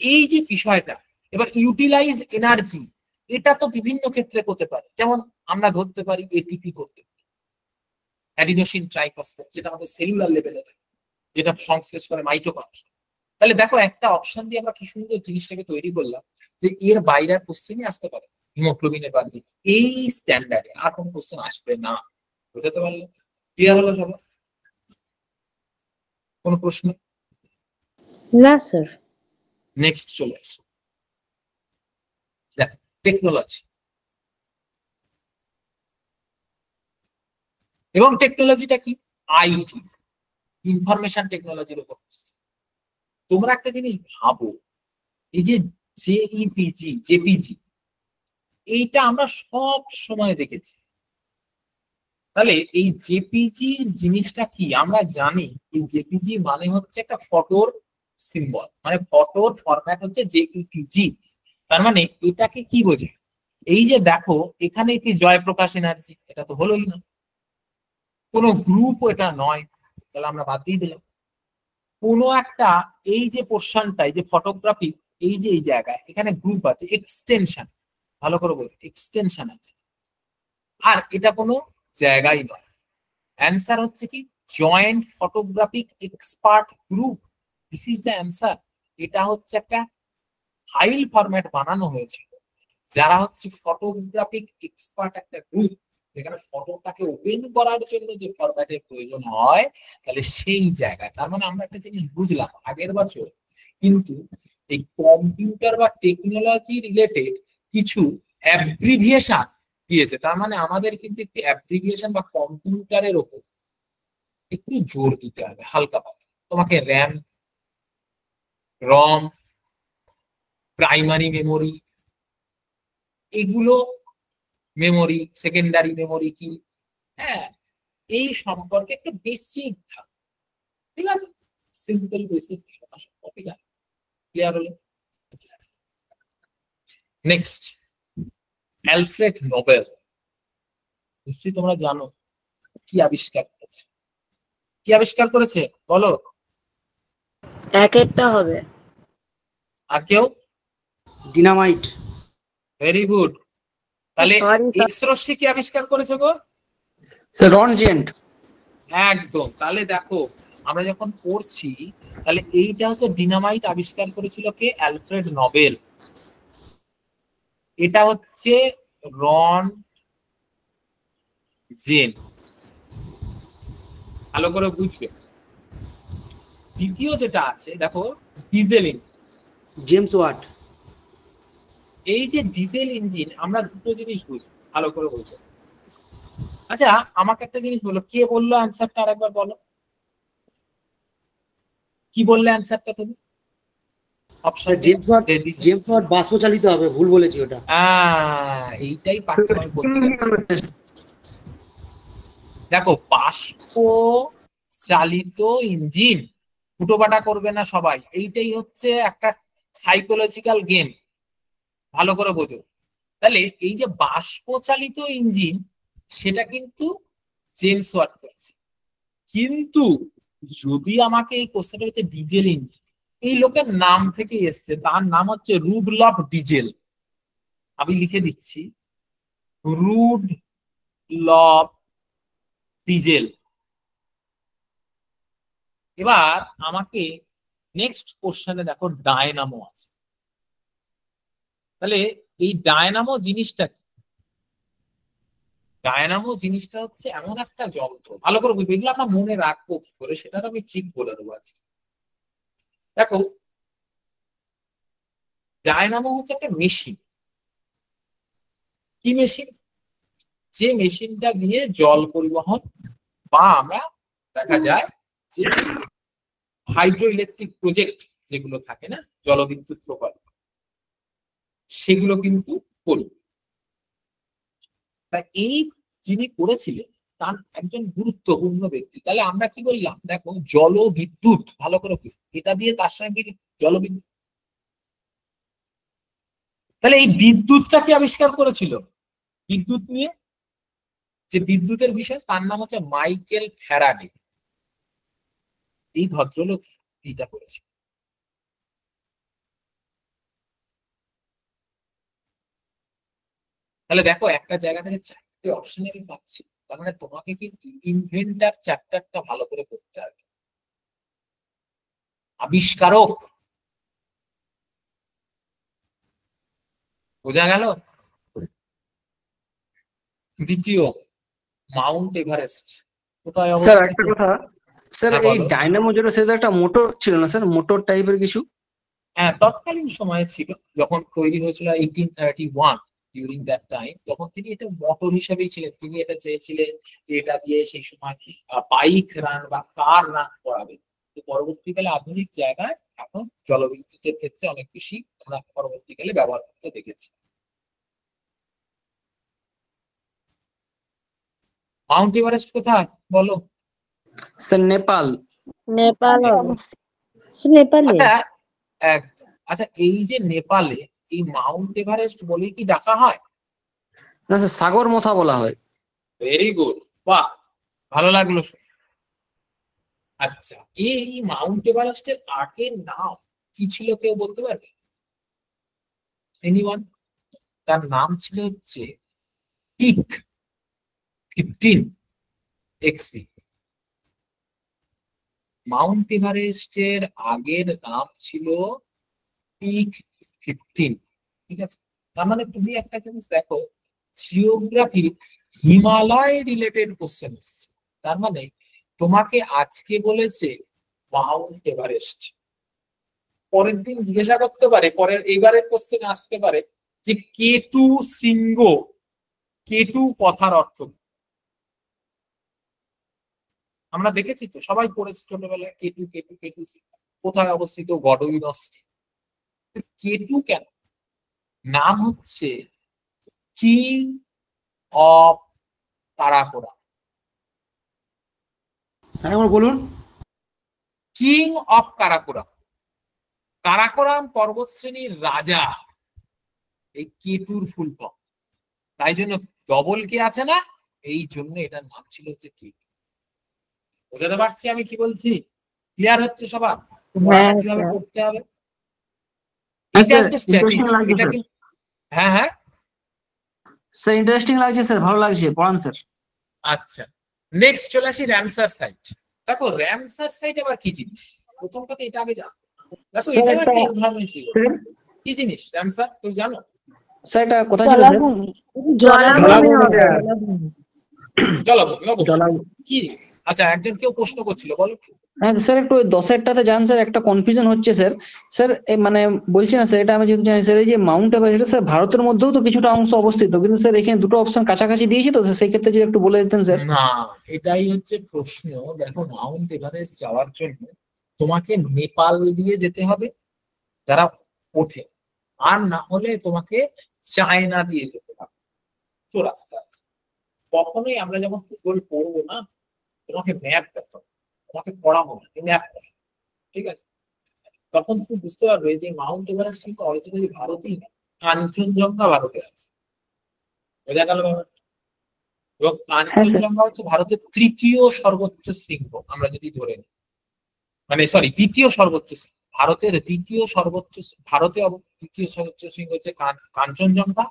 এই যে বিষয়টা। এবার ইউটিলাইজ এনার্জি, এটা তো বিভিন্ন ক্ষেত্রে করতে পারে, যেমন আমরা ধরতে পারি ATP করতে পারি, অ্যাডিনোসিন ট্রাইফসফেট, যেটা আমাদের সেলুলার লেভেলে থাকে, যেটা সংশ্লেষ করে মাইটোকন্ড্রিয়া। তাহলে দেখো একটা অপশন দিয়ে আমরা কি সুন্দর জিনিসটাকে তৈরি করলাম, যে এর বাইরের কোশ্চেনই আসতে পারে হিমোগ্লোবিনের বাদ। এই স্ট্যান্ডার্ডে আর কোনো কোশ্চেন আসবে না। বুঝতে পারলে? ক্লিয়ার হলো সবার? কোনো প্রশ্ন? না স্যার। নেক্সট চলে আসে, দেখো টেকনোলজি। এবং টেকনোলজিটা কি? IT, ইনফরমেশন টেকনোলজির উপর। তোমরা একটা জিনিস ভাবো, এই যে জেপিজি, এইটা আমরা সব সময় দেখেছি। তাহলে এই জেপিজি জিনিসটা কি? আমরা জানি এই জেপিজি মানে হচ্ছে একটা ফটোর সিম্বল, মানে ফটোর ফরম্যাট হচ্ছে JPG। তার মানে এটাকে কি বোঝায়? এই যে দেখো এখানে কি জয়প্রকাশ এনার্জি, এটা তো হলোই না, কোনো গ্রুপ এটা নয়, তাহলে আমরা বাদ দিয়ে দিলাম। কোনো একটা এই যে পোর্শনটা, এই যে ফটোগ্রাফি, এই যে এই জায়গায় এখানে গ্রুপ আছে, এক্সটেনশন, ভালো করে বলছি এক্সটেনশন আছে, আর এটা কোনো জায়গাই নয়। অ্যান্সার হচ্ছে কি joint photographic expert group, this is the answer. এটা হচ্ছে একটা ফাইল ফরম্যাট বানানো হয়েছিল, যারা হচ্ছে ফটোগ্রাফিক এক্সপার্ট একটা গ্রুপ, যেখানে ফটোটাকে ওপেন করার জন্য যে ফরম্যাটের প্রয়োজন হয়, তাহলে সেই জায়গায়, তার মানে আমরা একটা জিনিস বুঝলাম আগের বছর কিন্তু এই কম্পিউটার বা টেকনোলজি রিলেটেড কিছু অ্যাব্রিভিয়েশন দিয়েছে, তার মানে আমাদের কিন্তু একটি অ্যাব্রিভিয়েশন বা কম্পিউটারের ওপর একটু জোর দিতে হবে হালকা পাতলা। তোমাকে র্যাম, রম, প্রাইমারি মেমোরি, এগুলো মেমোরি, সেকেন্ডারি মেমোরি কি, হ্যাঁ এই সম্পর্কে একটু বেসিক ধারণা, ঠিক আছে, সিম্পল বেসিক ধারণা সম্পর্কে জানো। ক্লিয়ার হলো? নেক্সট, অ্যালফ্রেড নোবেল, নিশ্চয়ই তোমরা জানো কি আবিষ্কার করেছে। কি আবিষ্কার করেছে বলো? এক একটা হবে। আর কেউ? ডিনামাইট। Very good. তাহলে সরি স্যার, এক্স রশ্মি কি আবিষ্কার করেছে গো? স্যার রনজেন্ট। একদম। তাহলে দেখো আমরা যখন পড়ছি, তাহলে এইটা হচ্ছে ডিনামাইট আবিষ্কার করেছিল কে? Alfred Nobel. এটা হচ্ছে রন জেন, ভালো করে বুঝবে। দ্বিতীয় যেটা আছে দেখো, ডিজেল ইঞ্জিন, জেমস ওয়াট। এই যে ডিজেল ইঞ্জিন, আমরা দুটো জিনিস বুঝি, ভালো করে বুঝবো। আচ্ছা আমাকে একটা জিনিস বলো, কে বললো অ্যান্সারটা আরেকবার বলো, কি বললে অ্যান্সারটা তুমি? অপশন জেমস ওয়াট বাষ্প চালিত হবে, ভুল বলেছি ওটা। এইটাই পারতে আমি বলতে যাচ্ছি। দেখো বাষ্প চালিত ইঞ্জিন, ফুটোপাটা করবে না সবাই, এইটাই হচ্ছে একটা সাইকোলজিক্যাল গেম, ভালো করে বোঝো। তাহলে এই যে বাষ্প চালিত ইঞ্জিন, সেটা কিন্তু জেমস ওয়াট করেছে। কিন্তু যদি আমাকে এই কোশ্চেনটা হচ্ছে ডিজেল ইঞ্জিন, এই লোকের নাম থেকে এসছে, তার নাম হচ্ছে রুডলফ ডিজেল। আমি লিখে দিচ্ছি, রুডলফ ডিজেল। এবার আমাকে নেক্সট কোশ্চেনে দেখো ডায়নামো আছে। তাহলে এই ডায়নামো জিনিসটা কি? ডায়নামো জিনিসটা হচ্ছে এমন একটা যন্ত্র, ভালো করে বুঝবে, এগুলো আমরা মনে রাখবো কি করে সেটা আমি ঠিক বলে দেবো আজকে। দেখো ডায়নামো হচ্ছে একটা মেশিন। কি মেশিন? যে মেশিনটা দিয়ে জল পরিবহন, বা আমরা দেখা যায় যে হাইড্রো ইলেকট্রিক প্রজেক্ট যেগুলো থাকে না, জলবিদ্যুৎ প্রকল্প, সেগুলো কিন্তু করি। তা এই যিনি করেছিলেন তার একজন গুরুত্বপূর্ণ ব্যক্তি। তাহলে আমরা কি বললাম, দেখো জলবিদ্যুৎ, ভালো করে এটা দিয়ে তার সঙ্গে জলবিদ্যুৎ, তাহলে এই বিদ্যুৎটা কি আবিষ্কার করেছিল? বিদ্যুৎ নিয়ে যে বিদ্যুতের বিষয়, তার নাম হচ্ছে মাইকেল ফ্যারাডে। এই ভদ্রলোক এইটা করেছে। তাহলে দেখো একটা জায়গা থেকে চারটে অপশন আমি পাচ্ছি, তার মানে তোমাকে কিন্তু ইনভেন্টার চ্যাপ্টারটা ভালো করে পড়তে হবে। আবিষ্কারক, বোঝা গেল? দ্বিতীয়, মাউন্ট এভারেস্ট কোথায় স্যার অবস্থিত? একটা কথা, স্যার হ্যাঁ, এই বলো। ডায়নামো যেটা, সেটা একটা মোটর ছিল না স্যার, মোটর টাইপের কিছু? হ্যাঁ, তৎকালীন সময়ে ছিল, যখন তৈরি হয়েছিল 1831, ডিউরিং দ্যাট টাইম, তখন তিনি এটা মোটর হিসেবেই ছিলেন। তিনি এটা চেয়েছিলেন যে এটা দিয়ে সেই সময় বাইক রান বা কার রান করাবে। তো পরবর্তীকালে আধুনিক জায়গায় এখন জলবিদ্যুতের ক্ষেত্রে অনেক বেশি আমরা পরবর্তীকালে ব্যবহার করতে দেখেছি। মাউন্ট এভারেস্ট কোথায় বলো? স্যার নেপাল। নেপাল হবে। নেপালে? আচ্ছা আচ্ছা, এই যে নেপালে এই মাউন্ট এভারেস্ট বলে কি ডাকা হয়? না স্যার, সাগর মাথা বলা হয়। ভেরি গুড, বাহ, ভালো লাগলো শুনে। আচ্ছা, এই মাউন্ট এভারেস্টের আগের নাম কি ছিল, কেউ বলতে পারবে? এনিওয়ান? তার নাম ছিল হচ্ছে পিক 15 XP। মাউন্ট এভারেস্টের আগের নাম ছিল পিক 15। ঠিক আছে, তার মানে তুমি একটা জিনিস দেখো, জিওগ্রাফি হিমালয় রিলেটেড কোশ্চেন এসছে। তার মানে তোমাকে আজকে বলেছে মাউন্ট এভারেস্ট, পরের দিন জিজ্ঞাসা করতে পারে, পরের এইবারের কোশ্চেন আসতে পারে যে কেটু শৃঙ্গ, কেটু কথার অর্থ কি? আমরা দেখেছি তো, সবাই পড়েছি ছোটবেলায়, কেটু কেটু কেটু কোথায় অবস্থিত? God university. কেটু কেন? নাম হচ্ছে কিং অফ কারাকোরাম। একবার বলুন। কিং অফ কারাকোরাম, কারাকোরাম পর্বত শ্রেণীর রাজা, এই কেটুর ফুল ফর্ম। তাই জন্য ডবল কে আছে না, এই জন্য এটার নাম ছিল হচ্ছে কেটু। বোঝাতে পারছি আমি কি বলছি? ক্লিয়ার হচ্ছে সবার? পড়াটা কিভাবে করতে হবে, এটা হচ্ছে স্ট্র্যাটেজি। এটা কি? হ্যাঁ হ্যাঁ স্যার ইন্টারেস্টিং লাগছে স্যার, ভালো লাগছে, পড়ান স্যার। আচ্ছা, নেক্সট চলে আসি র্যামসার সাইট। দেখো র্যামসার সাইট আবার কি জিনিস, প্রথম কথা এটা আগে জানো। দেখো এটা একটা এনভায়রনমেন্ট, কি জিনিস র্যামসার তুমি জানো? স্যার এটা কোথায় ছিল স্যার? জলাভূমি কি? আচ্ছা, একজন কেউ প্রশ্ন করছিল, বলো। হ্যাঁ স্যার, একটু 10-এরটাতে জান স্যার, একটা কনফিউশন হচ্ছে স্যার। স্যার মানে বলছি না স্যার, এটা আমি যদি জানি স্যার, এই যে মাউন্ট এভারেস্ট স্যার ভারতের মধ্যেও তো কিছুটা অংশ অবস্থিত, কিন্তু স্যার এখানে দুটো অপশন কাছাকাছি দিয়েছে তো স্যার, সেই ক্ষেত্রে যদি একটু বলে দিতেন স্যার। না, এটাই হচ্ছে প্রশ্ন। দেখো মাউন্ট এভারেস্ট যাওয়ার জন্য তোমাকে নেপাল দিয়ে যেতে হবে যারা ওঠে, আর না হলে তোমাকে চায়না দিয়ে যেতে হবে। তো রাস্তা আছে। কখনোই আমরা যখন ফুটবল পড়বো না, তোমাকে ম্যাপ দেখো, তোমাকে পড়াবো না, ম্যাপ দেখো, ঠিক আছে? তখন তুমি বুঝতে পারবে যে মাউন্ট এভারেস্ট কিন্তু অরিজিনালি ভারতেই না, কাঞ্চনজঙ্ঘা ভারতে আছে। বোঝা গেল ব্যাপার? এবং কাঞ্চনজঙ্ঘা হচ্ছে ভারতের তৃতীয় সর্বোচ্চ শৃঙ্গ, আমরা যদি ধরে নিই, মানে সরি দ্বিতীয় সর্বোচ্চ শৃঙ্গ। ভারতের দ্বিতীয় সর্বোচ্চ, দ্বিতীয় সর্বোচ্চ শৃঙ্গ হচ্ছে কাঞ্চনজঙ্ঘা,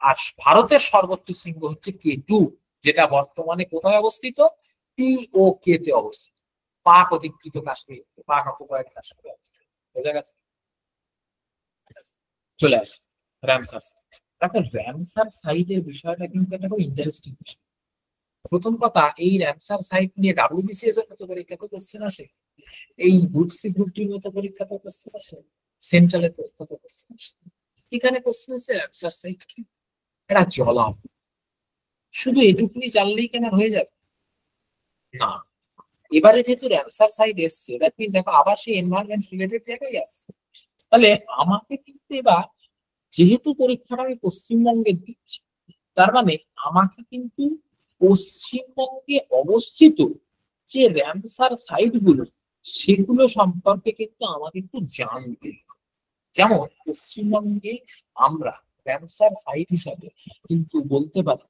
আর ভারতের সর্বোচ্চ শৃঙ্গ হচ্ছে কেটু, যেটা বর্তমানে কোথায় অবস্থিত? POK তে অবস্থিত, পাক অধিকৃত কাশ্মীর, পাক অকুপায়েড কাশ্মীরে অবস্থিত। বোঝা গেছে? চলে আসে র্যামসার সাইট। দেখো র্যামসার সাইটের বিষয়টা কিন্তু একটা খুব ইন্টারেস্টিং বিষয়। প্রথম কথা, এই র্যামসার সাইট নিয়ে WBCS এর মতো পরীক্ষাতে কোশ্চেন আসে, এই গ্রুপ সি গ্রুপ ডির মতো পরীক্ষাতে কোশ্চেন আসে, সেন্ট্রালের পরীক্ষাতে কোশ্চেন আসে। এখানে কোশ্চেন আছে র্যামসার সাইট কি? এটা জলাভূমি। শুধু এটুকুনি জানলেই কেন হয়ে যাবে? না, এবারে যেহেতু র্যামসার সাইট এসছে, দ্যাট মিন দেখো আবার সেই এনভায়রনমেন্ট রিলেটেড জায়গায় আসছে। তাহলে আমাকে কিন্তু এবার, যেহেতু পরীক্ষাটা আমি পশ্চিমবঙ্গে দিচ্ছি, তার মানে আমাকে কিন্তু পশ্চিমবঙ্গে অবস্থিত যে র্যামসার সাইট গুলো, সেগুলো সম্পর্কে কিন্তু আমাকে একটু জানতে হবে। যেমন পশ্চিমবঙ্গে আমরা র্যামসার সাইট হিসাবে কিন্তু বলতে পারি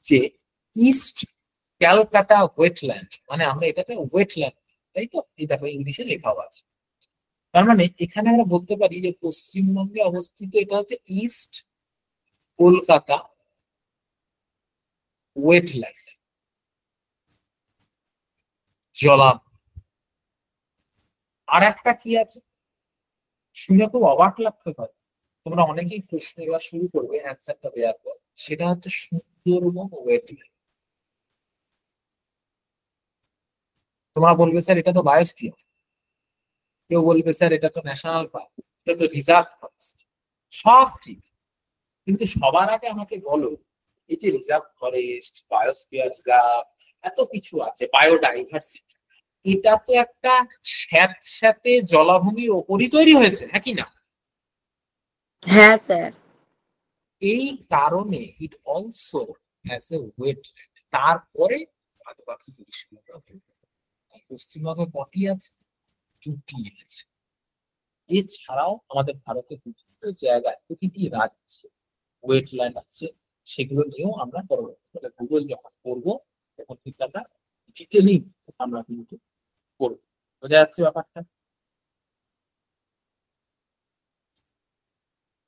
যে ইস্ট ক্যালকাটা ওয়েটল্যান্ড, মানে আমরা এটাকে ওয়েটল্যান্ড, তাই তো? এই দেখো ইংলিশে লেখাও আছে। তার মানে এখানে আমরা বলতে পারি যে পশ্চিমবঙ্গে অবস্থিত এটা হচ্ছে ইস্ট কলকাতা ওয়েটল্যান্ড, জলাভূমি। আর একটা কি আছে শুনে খুব অবাক লাগতে পারে, তোমরা অনেকেই প্রশ্ন এবার শুরু করবে অ্যান্সারটা দেওয়ার পর, সেটা হচ্ছে সুন্দরবন ওয়েটল্যান্ড। তোমরা বলবে স্যার এটা তো বায়োস্ফিয়ার, কেউ বলবে স্যার এটা তো ন্যাশনাল পার্ক, এটা তো রিজার্ভ ফরেস্ট। সব ঠিক, কিন্তু সবার আগে আমাকে বলো, এই যে রিজার্ভ ফরেস্ট, বায়োস্ফিয়ার রিজার্ভ, এত কিছু আছে, বায়োডাইভার্সিটি, এটা তো একটা স্যাঁতস্যাঁতে জলাভূমির ওপরই তৈরি হয়েছে, হ্যাঁ কি না? হ্যাঁ স্যার। এই কারণে it also has a wetland. তারপরে বাদ বাকি জিনিসগুলো পশ্চিমবঙ্গে কটি আছে? 2টি আছে। এছাড়াও আমাদের ভারতের বিভিন্ন জায়গায়, প্রতিটি রাজ্যে ওয়েটল্যান্ড আছে, সেগুলো নিয়েও আমরা পরবর্তীকালে ভূগোল যখন করবো তখন কিন্তু আমরা ডিটেলিং আমরা কিন্তু করবো। বোঝা যাচ্ছে ব্যাপারটা?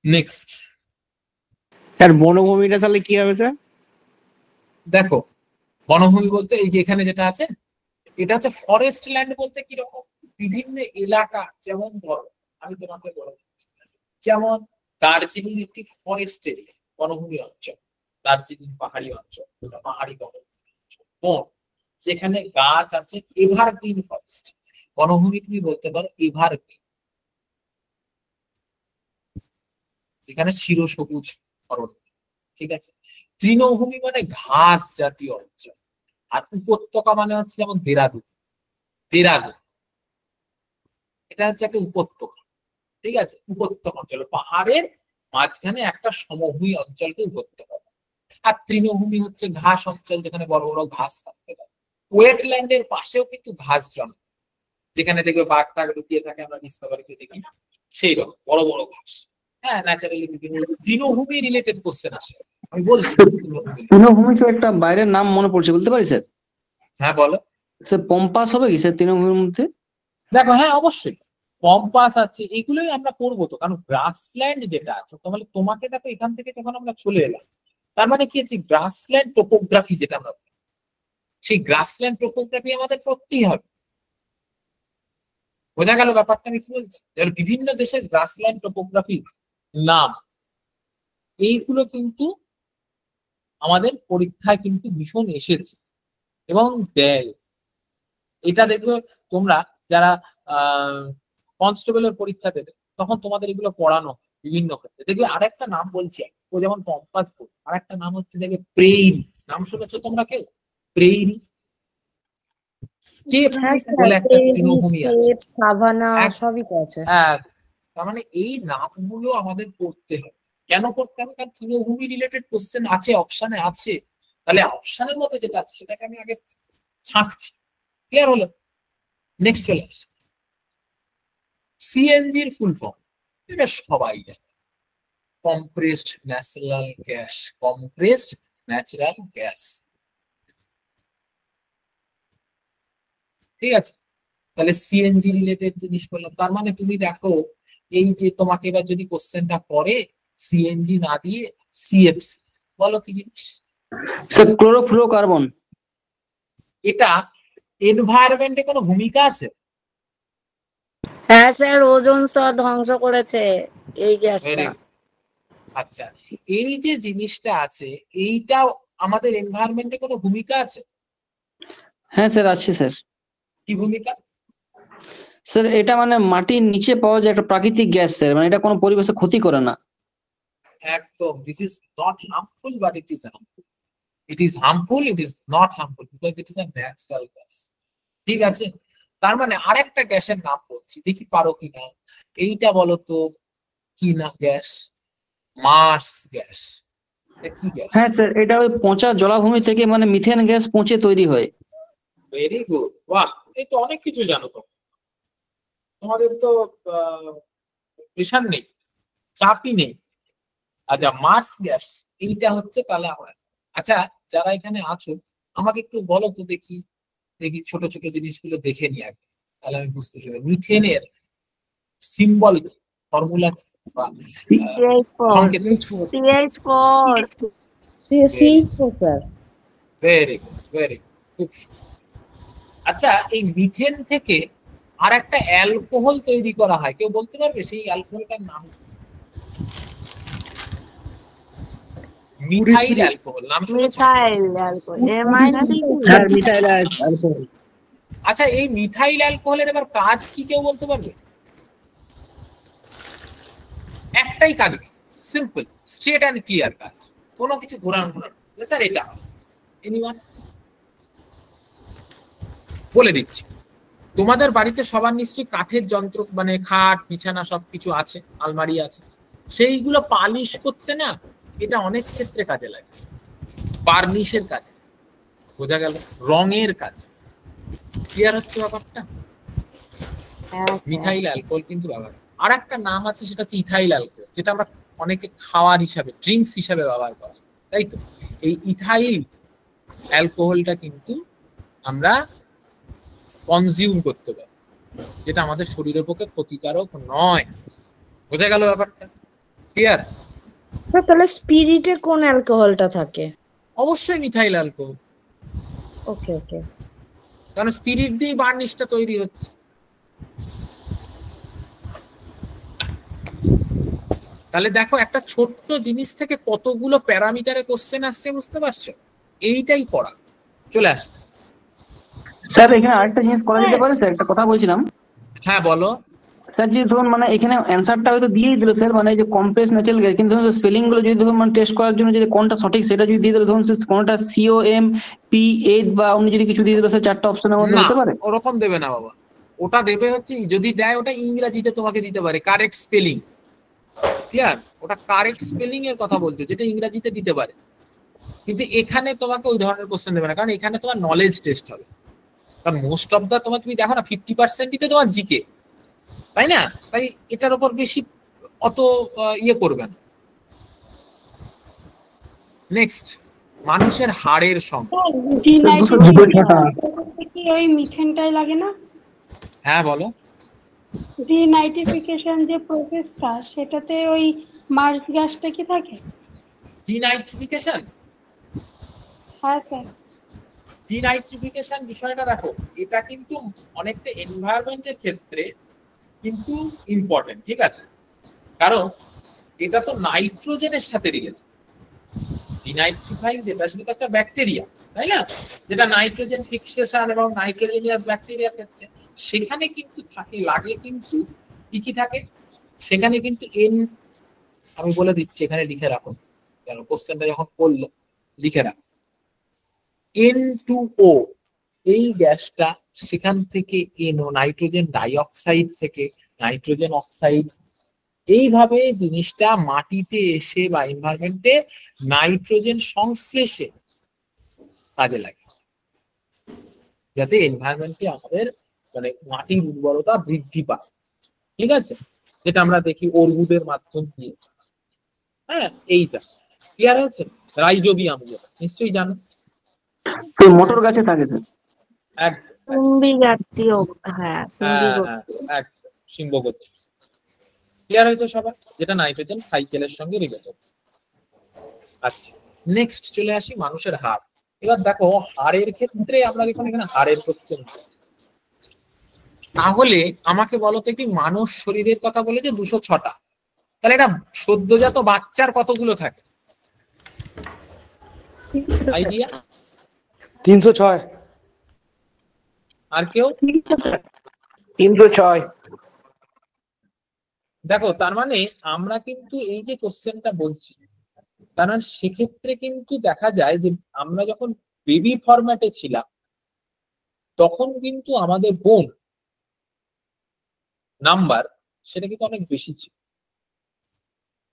নেক্সট স্যার বনভূমিটা তাহলে কি হবে স্যার? দেখো বনভূমি বলতে এই যে এখানে যেটা আছে এটা হচ্ছে ফরেস্ট ল্যান্ড বলতে কিরকম বিভিন্ন এলাকা, যেমন ধরো আমি তোমাকে বলে দিচ্ছি, যেমন দার্জিলিং একটি ফরেস্ট এরিয়া, বনভূমি অঞ্চল। দার্জিলিং পাহাড়ি অঞ্চল, পাহাড়ি বন যেখানে গাছ আছে, এভারগ্রিন ফরেস্ট। বনভূমি তুমি বলতে পারো এভারগ্রিন, যেখানে চিরসবুজ অরণ্য, ঠিক আছে। তৃণভূমি মানে ঘাস জাতীয় অঞ্চল। আর উপত্যকা মানে হচ্ছে যেমন দেরাদুন, দেরাদুন এটা হচ্ছে একটা উপত্যকা, ঠিক আছে। উপত্যকা অঞ্চল পাহাড়ের মাঝখানে একটা সমভূমি অঞ্চলকে উপত্যকা। আর তৃণভূমি হচ্ছে ঘাস অঞ্চল, যেখানে বড় বড় ঘাস থাকতে পারে। ওয়েটল্যান্ডের পাশেও কিন্তু ঘাস জন্মে, যেখানে দেখবে বাঘ টাঘ লুকিয়ে থাকে, আমরা ডিসকভারিতে দেখি না, সেই রকম বড় বড় ঘাস। হ্যাঁ, ন্যাচারালি তৃণভূমি রিলেটেড কোশ্চেন আসে, আমি বলছি। তৃণভূমি স্যার একটা বাইরের নাম মনে পড়ছে, বলতে পারি স্যার? হ্যাঁ বলো স্যার পম্পাস হবে কি স্যার তৃণভূমির মধ্যে? দেখো, হ্যাঁ অবশ্যই কম্পাস আছে, এগুলোই আমরা করবো তো, কারণ গ্রাসল্যান্ড যেটা আছে, তাহলে তোমাকে দেখো এখান থেকে যখন আমরা চলে এলাম, তার মানে কি হচ্ছে গ্রাসল্যান্ড টোপোগ্রাফি যেটা আমরা, সেই গ্রাসল্যান্ড টোপোগ্রাফি আমাদের করতেই হবে। বোঝা গেল ব্যাপারটা আমি কি বলছি? বিভিন্ন দেশের গ্রাসল্যান্ড টোপোগ্রাফি নাম এইগুলো কিন্তু আমাদের পরীক্ষায় কিন্তু ভীষণ এসেছে এবং দেয়। এটা দেখবে তোমরা যারা কনস্টেবলের পরীক্ষা দেবে, তখন তোমাদের এগুলো পড়ানো বিভিন্ন ক্ষেত্রে। দেখবে আরেকটা নাম বলছি, ও যেমন কম্পাস বোর্ড, আরেকটা নাম হচ্ছে দেখবে প্রেইরি। নাম শুনেছো তোমরা কেউ? প্রেইরি, স্কেপ বলে একটা তৃণভূমি আছে, সাভানা সবই আছে। হ্যাঁ, তার মানে এই নামগুলো আমাদের পড়তে হবে। কেন পড়তে হবে? কারণ তৃণভূমি রিলেটেড কোশ্চেন আছে, অপশনে আছে। তাহলে অপশনের মধ্যে যেটা আছে সেটাকে আমি আগে ছাঁকছি। ক্লিয়ার হলো? নেক্সট চলে আসে সিএনজির ফুল ফর্ম। এটা সবাই জানে, compressed natural gas. Compressed natural gas, ঠিক আছে। তাহলে সিএনজি রিলেটেড জিনিস বললাম। তার মানে তুমি দেখো, এই যে তোমাকে এবার যদি কোশ্চেনটা করে সিএনজি না দিয়ে সিএফসি, বলো কি জিনিস? Sir chlorofluorocarbon. এটা এনভায়রনমেন্টে কোনো ভূমিকা আছে? হ্যাঁ স্যার, ওজোন স্তর ধ্বংস করেছে এই গ্যাসটা। আচ্ছা, এই যে জিনিসটা আছে, এইটা আমাদের এনভায়রনমেন্টে কোনো ভূমিকা আছে? হ্যাঁ স্যার আছে স্যার। কি ভূমিকা? স্যার এটা মানে মাটির নিচে পাওয়া যায় একটা প্রাকৃতিক গ্যাস স্যার, মানে এটা কোনো পরিবেশে ক্ষতি করে না। একদম, this is not harmful but it is harmful. It is harmful, it is not harmful because it is a natural gas, ঠিক আছে। তার মানে আরেকটা গ্যাসের নাম বলছি, দেখি পারো কিনা। এইটা বলো তো কি না গ্যাস? Mars gas. কি গ্যাস? হ্যাঁ স্যার, এটা ওই পচা জলাভূমি থেকে মানে মিথেন গ্যাস পচে তৈরি হয়। ভেরি গুড, বাহ, এই তো অনেক কিছু জানো তো। তোমাদের তো প্রেশার নেই, চাপই নেই। আচ্ছা, মার্স গ্যাস এইটা হচ্ছে তাহলে আমরা। আচ্ছা, যারা এখানে আছো আমাকে একটু বলো তো দেখি, দেখি ছোট ছোট জিনিসগুলো দেখে নি আগে, তাহলে আমি বুঝতে পারবো। মিথেনের সিম্বল কি, ফর্মুলা কি? Very good, very good. আচ্ছা, এই মিথেন থেকে আর একটা অ্যালকোহল তৈরি করা হয়, কেউ বলতে পারবে সেই অ্যালকোহলটার নাম? মিথাইল অ্যালকোহল, নাম শুনেছো? আচ্ছা, এই মিথাইল অ্যালকোহলের এবার কাজ কি কেউ বলতে পারবে? একটাই কাজ, সিম্পল, স্ট্রেট অ্যান্ড ক্লিয়ার কাজ, কোনো কিছু ঘোরানো ঘোরানো। স্যার এটা এনিওয়ান? বলে দিচ্ছি, তোমাদের বাড়িতে সবার নিশ্চয়ই কাঠের যন্ত্র, মানে খাট বিছানা সবকিছু আছে, আলমারি আছে। সেইগুলো পালিশ করতে না এটা অনেক ক্ষেত্রে কাজে লাগে। বার্নিশের কাজে, বোঝা গেল, রঙের কাজে। ক্লিয়ার হচ্ছে ব্যাপারটা? মিথাইল অ্যালকোহল কিন্তু ব্যবহার। আর একটা নাম আছে, সেটা হচ্ছে ইথাইল অ্যালকোহল, যেটা আমরা অনেকে খাওয়ার হিসাবে, ড্রিঙ্কস হিসাবে ব্যবহার করা, তাই তো? এই ইথাইল অ্যালকোহলটা কিন্তু আমরা কনজিউম করতে পারি, যেটা আমাদের শরীরের পক্ষে ক্ষতিকারক নয়। বোঝা গেল ব্যাপারটা? ক্লিয়ার? স্যার তাহলে স্পিরিটে কোন অ্যালকোহলটা থাকে? অবশ্যই মিথাইল অ্যালকোহল, ওকে ওকে। কারণ স্পিরিট দিয়ে বার্নিশটা তৈরি হচ্ছে। তাহলে দেখো একটা ছোট্ট জিনিস থেকে কতগুলো প্যারামিটারে কোশ্চেন আসছে, বুঝতে পারছো? এইটাই পড়া। চলে আস স্যার এখানে আরেকটা জিনিস করা যেতে পারে স্যার, একটা কথা বলছিলাম। হ্যাঁ বলো। স্যার যদি ধরুন মানে এখানে অ্যান্সারটা হয়তো দিয়েই দিল স্যার, মানে যে কমপ্লেক্স ন্যাচারাল গ্যাস, কিন্তু ধরুন স্পেলিং গুলো যদি ধরুন মানে টেস্ট করার জন্য যদি কোনটা সঠিক সেটা যদি দিয়ে দিল, ধরুন কোনটা COMP8 বা অন্য যদি কিছু দিয়ে দিল স্যার, চারটা অপশনের মধ্যে না হতে পারে? ওরকম দেবে না বাবা, ওটা দেবে হচ্ছে যদি দেয় ওটা ইংরেজিতে তোমাকে দিতে পারে কারেক্ট স্পেলিং। ক্লিয়ার? ওটা কারেক্ট স্পেলিং এর কথা বলছে, যেটা ইংরেজিতে দিতে পারে। কিন্তু এখানে তোমাকে ওই ধরনের কোশ্চেন দেবে না, কারণ এখানে তোমার নলেজ টেস্ট হবে। কারণ মোস্ট অফ দা তোমার তুমি দেখো না 50%ই তো তোমার জিকে, তাই না? তাই এটার উপর বেশি অত ইয়ে করবে না। নেক্সট, মানুষের হাড়ের সংখ্যা। কি ওই মিথেনটাই লাগে না? হ্যাঁ বলো। ডিনাইট্রিফিকেশন যে প্রসেসটা, সেটাতে ওই মার্স গ্যাসটা কি থাকে? ডিনাইট্রিফিকেশন? হ্যাঁ স্যার। ডিনাইট্রিফিকেশন বিষয়টা দেখো, এটা কিন্তু অনেকটা এনভায়রনমেন্টের ক্ষেত্রে কিন্তু ইম্পর্টেন্ট, ঠিক আছে? কারণ এটা তো নাইট্রোজেনের সাথে রিলেটেড। ডিনাইট্রিফাইং যেটা সেটা একটা ব্যাকটেরিয়া, তাই না? যেটা নাইট্রোজেন ফিক্সেশন এবং নাইট্রোজেনিয়াস ব্যাকটেরিয়ার ক্ষেত্রে সেখানে কিন্তু থাকে, লাগে কিন্তু কি কি থাকে সেখানে কিন্তু আমি বলে দিচ্ছি, এখানে লিখে রাখো, কেন কোশ্চেনটা যখন করলো লিখে রাখো। N2O এই গ্যাসটা, সেখান থেকে NO নাইট্রোজেন ডাইঅক্সাইড থেকে নাইট্রোজেন অক্সাইড, এইভাবে জিনিসটা মাটিতে এসে বা এনভায়রনমেন্টে নাইট্রোজেন সংশ্লেষে কাজে লাগে, যাতে এনভায়রনমেন্টে আমাদের মানে মাটির উর্বরতা বৃদ্ধি পায়, ঠিক আছে? যেটা আমরা দেখি অর্বুদের মাধ্যম দিয়ে। হ্যাঁ, এইটা ক্লিয়ার হয়েছে? রাইজোবিয়াম যেটা নিশ্চয়ই জানো, মোটর গাছে থাকে স্যার। একদম চুম্বি জাতীয়, হ্যাঁ সিম্বগোত্রী। ক্লিয়ার হয়েছে সবার? যেটা নাইট্রোজেন সাইকেলের সঙ্গে রিলেটেড। আচ্ছা, নেক্সট চলে আসি মানুষের হাড়। এবার দেখো হাড়ের ক্ষেত্রে আমরা দেখুন এখানে হাড়ের কোশ্চেন, তাহলে আমাকে বলো তো একটি মানুষ শরীরের কথা বলেছে 206টা, তাহলে এটা সদ্যজাত বাচ্চার কতগুলো থাকে আইডিয়া? 306। আর কেউ? 306। দেখো তার মানে আমরা কিন্তু এই যে কোশ্চেনটা বলছি, তার মানে সেক্ষেত্রে কিন্তু দেখা যায় যে আমরা যখন বেবি ফরম্যাটে ছিলাম তখন কিন্তু আমাদের বোন নাম্বার সেটা কিন্তু অনেক বেশি ছিল।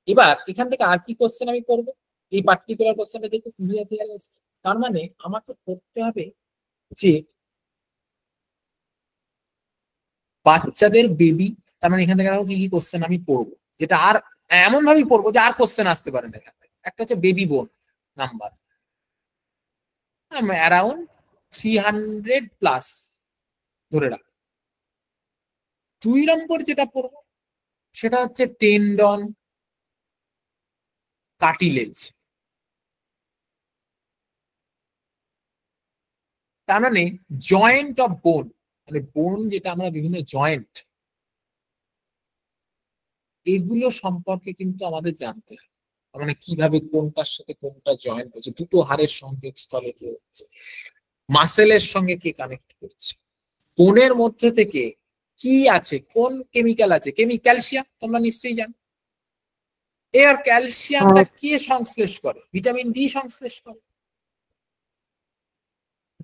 এবার এখান থেকে আর কি কোশ্চেন আমি করবো, এই পার্টিকুলার কোশ্চেনটা যেহেতু প্রিভিয়াস ইয়ার এসেছে, তার মানে আমাকে করতে হবে যে বাচ্চাদের বেবি, তার মানে এখান থেকে কি কি কোশ্চেন আমি পড়বো, যেটা আর এমন ভাবেই পড়বো যে আর কোশ্চেন আসতে পারে না এখান থেকে। একটা হচ্ছে বেবি বোন নাম্বার অ্যারাউন্ড 300+ ধরে রাখ। 2 নম্বর যেটা পড়বো সেটা হচ্ছে টেন্ডন, কার্টিলেজ। তার মানে জয়েন্ট অফ বোন, মানে বোন যেটা আমরা বিভিন্ন জয়েন্ট, এগুলো সম্পর্কে কিন্তু আমাদের জানতে হবে। মানে কিভাবে কোনটার সাথে কোনটা জয়েন্ট হচ্ছে, দুটো হাড়ের সংযোগ স্থলে কি হচ্ছে, মাসেলের সঙ্গে কে কানেক্ট করছে, বোনের মধ্যে থেকে কি আছে, কোন কেমিক্যাল আছে, ক্যালসিয়াম তোমরা নিশ্চয়ই জানো। এর ক্যালসিয়ামটা কে সংশ্লেষ করে? ভিটামিন ডি সংশ্লেষ করে।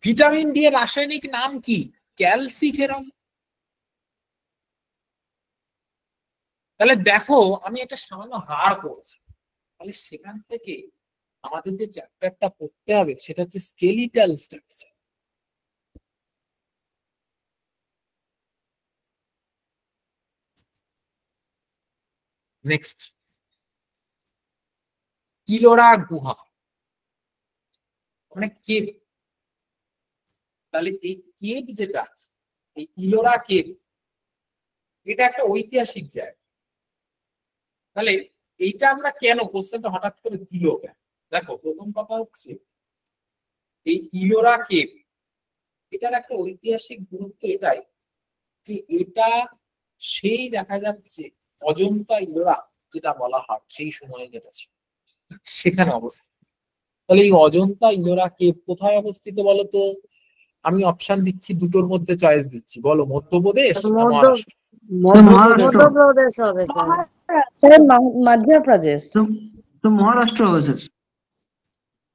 ভিটামিন ডি এর রাসায়নিক নাম কি? ক্যালসিফেরল। তাহলে দেখো আমি একটা সামান্য হাড় করছি, তাহলে সেখান থেকে আমাদের যে চ্যাপ্টারটা পড়তে হবে সেটা হচ্ছে স্কেলিটাল স্ট্রাকচার। নেক্সট, ইলোরা গুহা মানে কেভ। তাহলে এই কেভ যেটা আছে, এই ইলোরা কেভ, এটা একটা ঐতিহাসিক জায়গা। তাহলে এইটা আমরা কেন কোশ্চেনটা হঠাৎ করে দিল কেন? দেখো প্রথম কথা হচ্ছে এই ইলোরা কেভ, এটার একটা ঐতিহাসিক গুরুত্ব এটাই যে এটা সেই দেখা যাচ্ছে অজন্তা ইলোরা যেটা বলা হয় সেই সময়ে যেটা ছিল সেখানে অবস্থিত। তাহলে এই অজন্তা ইলোরা কেভ কোথায় অবস্থিত বলো তো? আমি অপশন দিচ্ছি, দুটোর মধ্যে চয়েস দিচ্ছি, বলো মধ্যপ্রদেশ না মহারাষ্ট্র? মধ্যপ্রদেশ হবে স্যার। স্যার মধ্যপ্রদেশ। তো মহারাষ্ট্র হবে স্যার।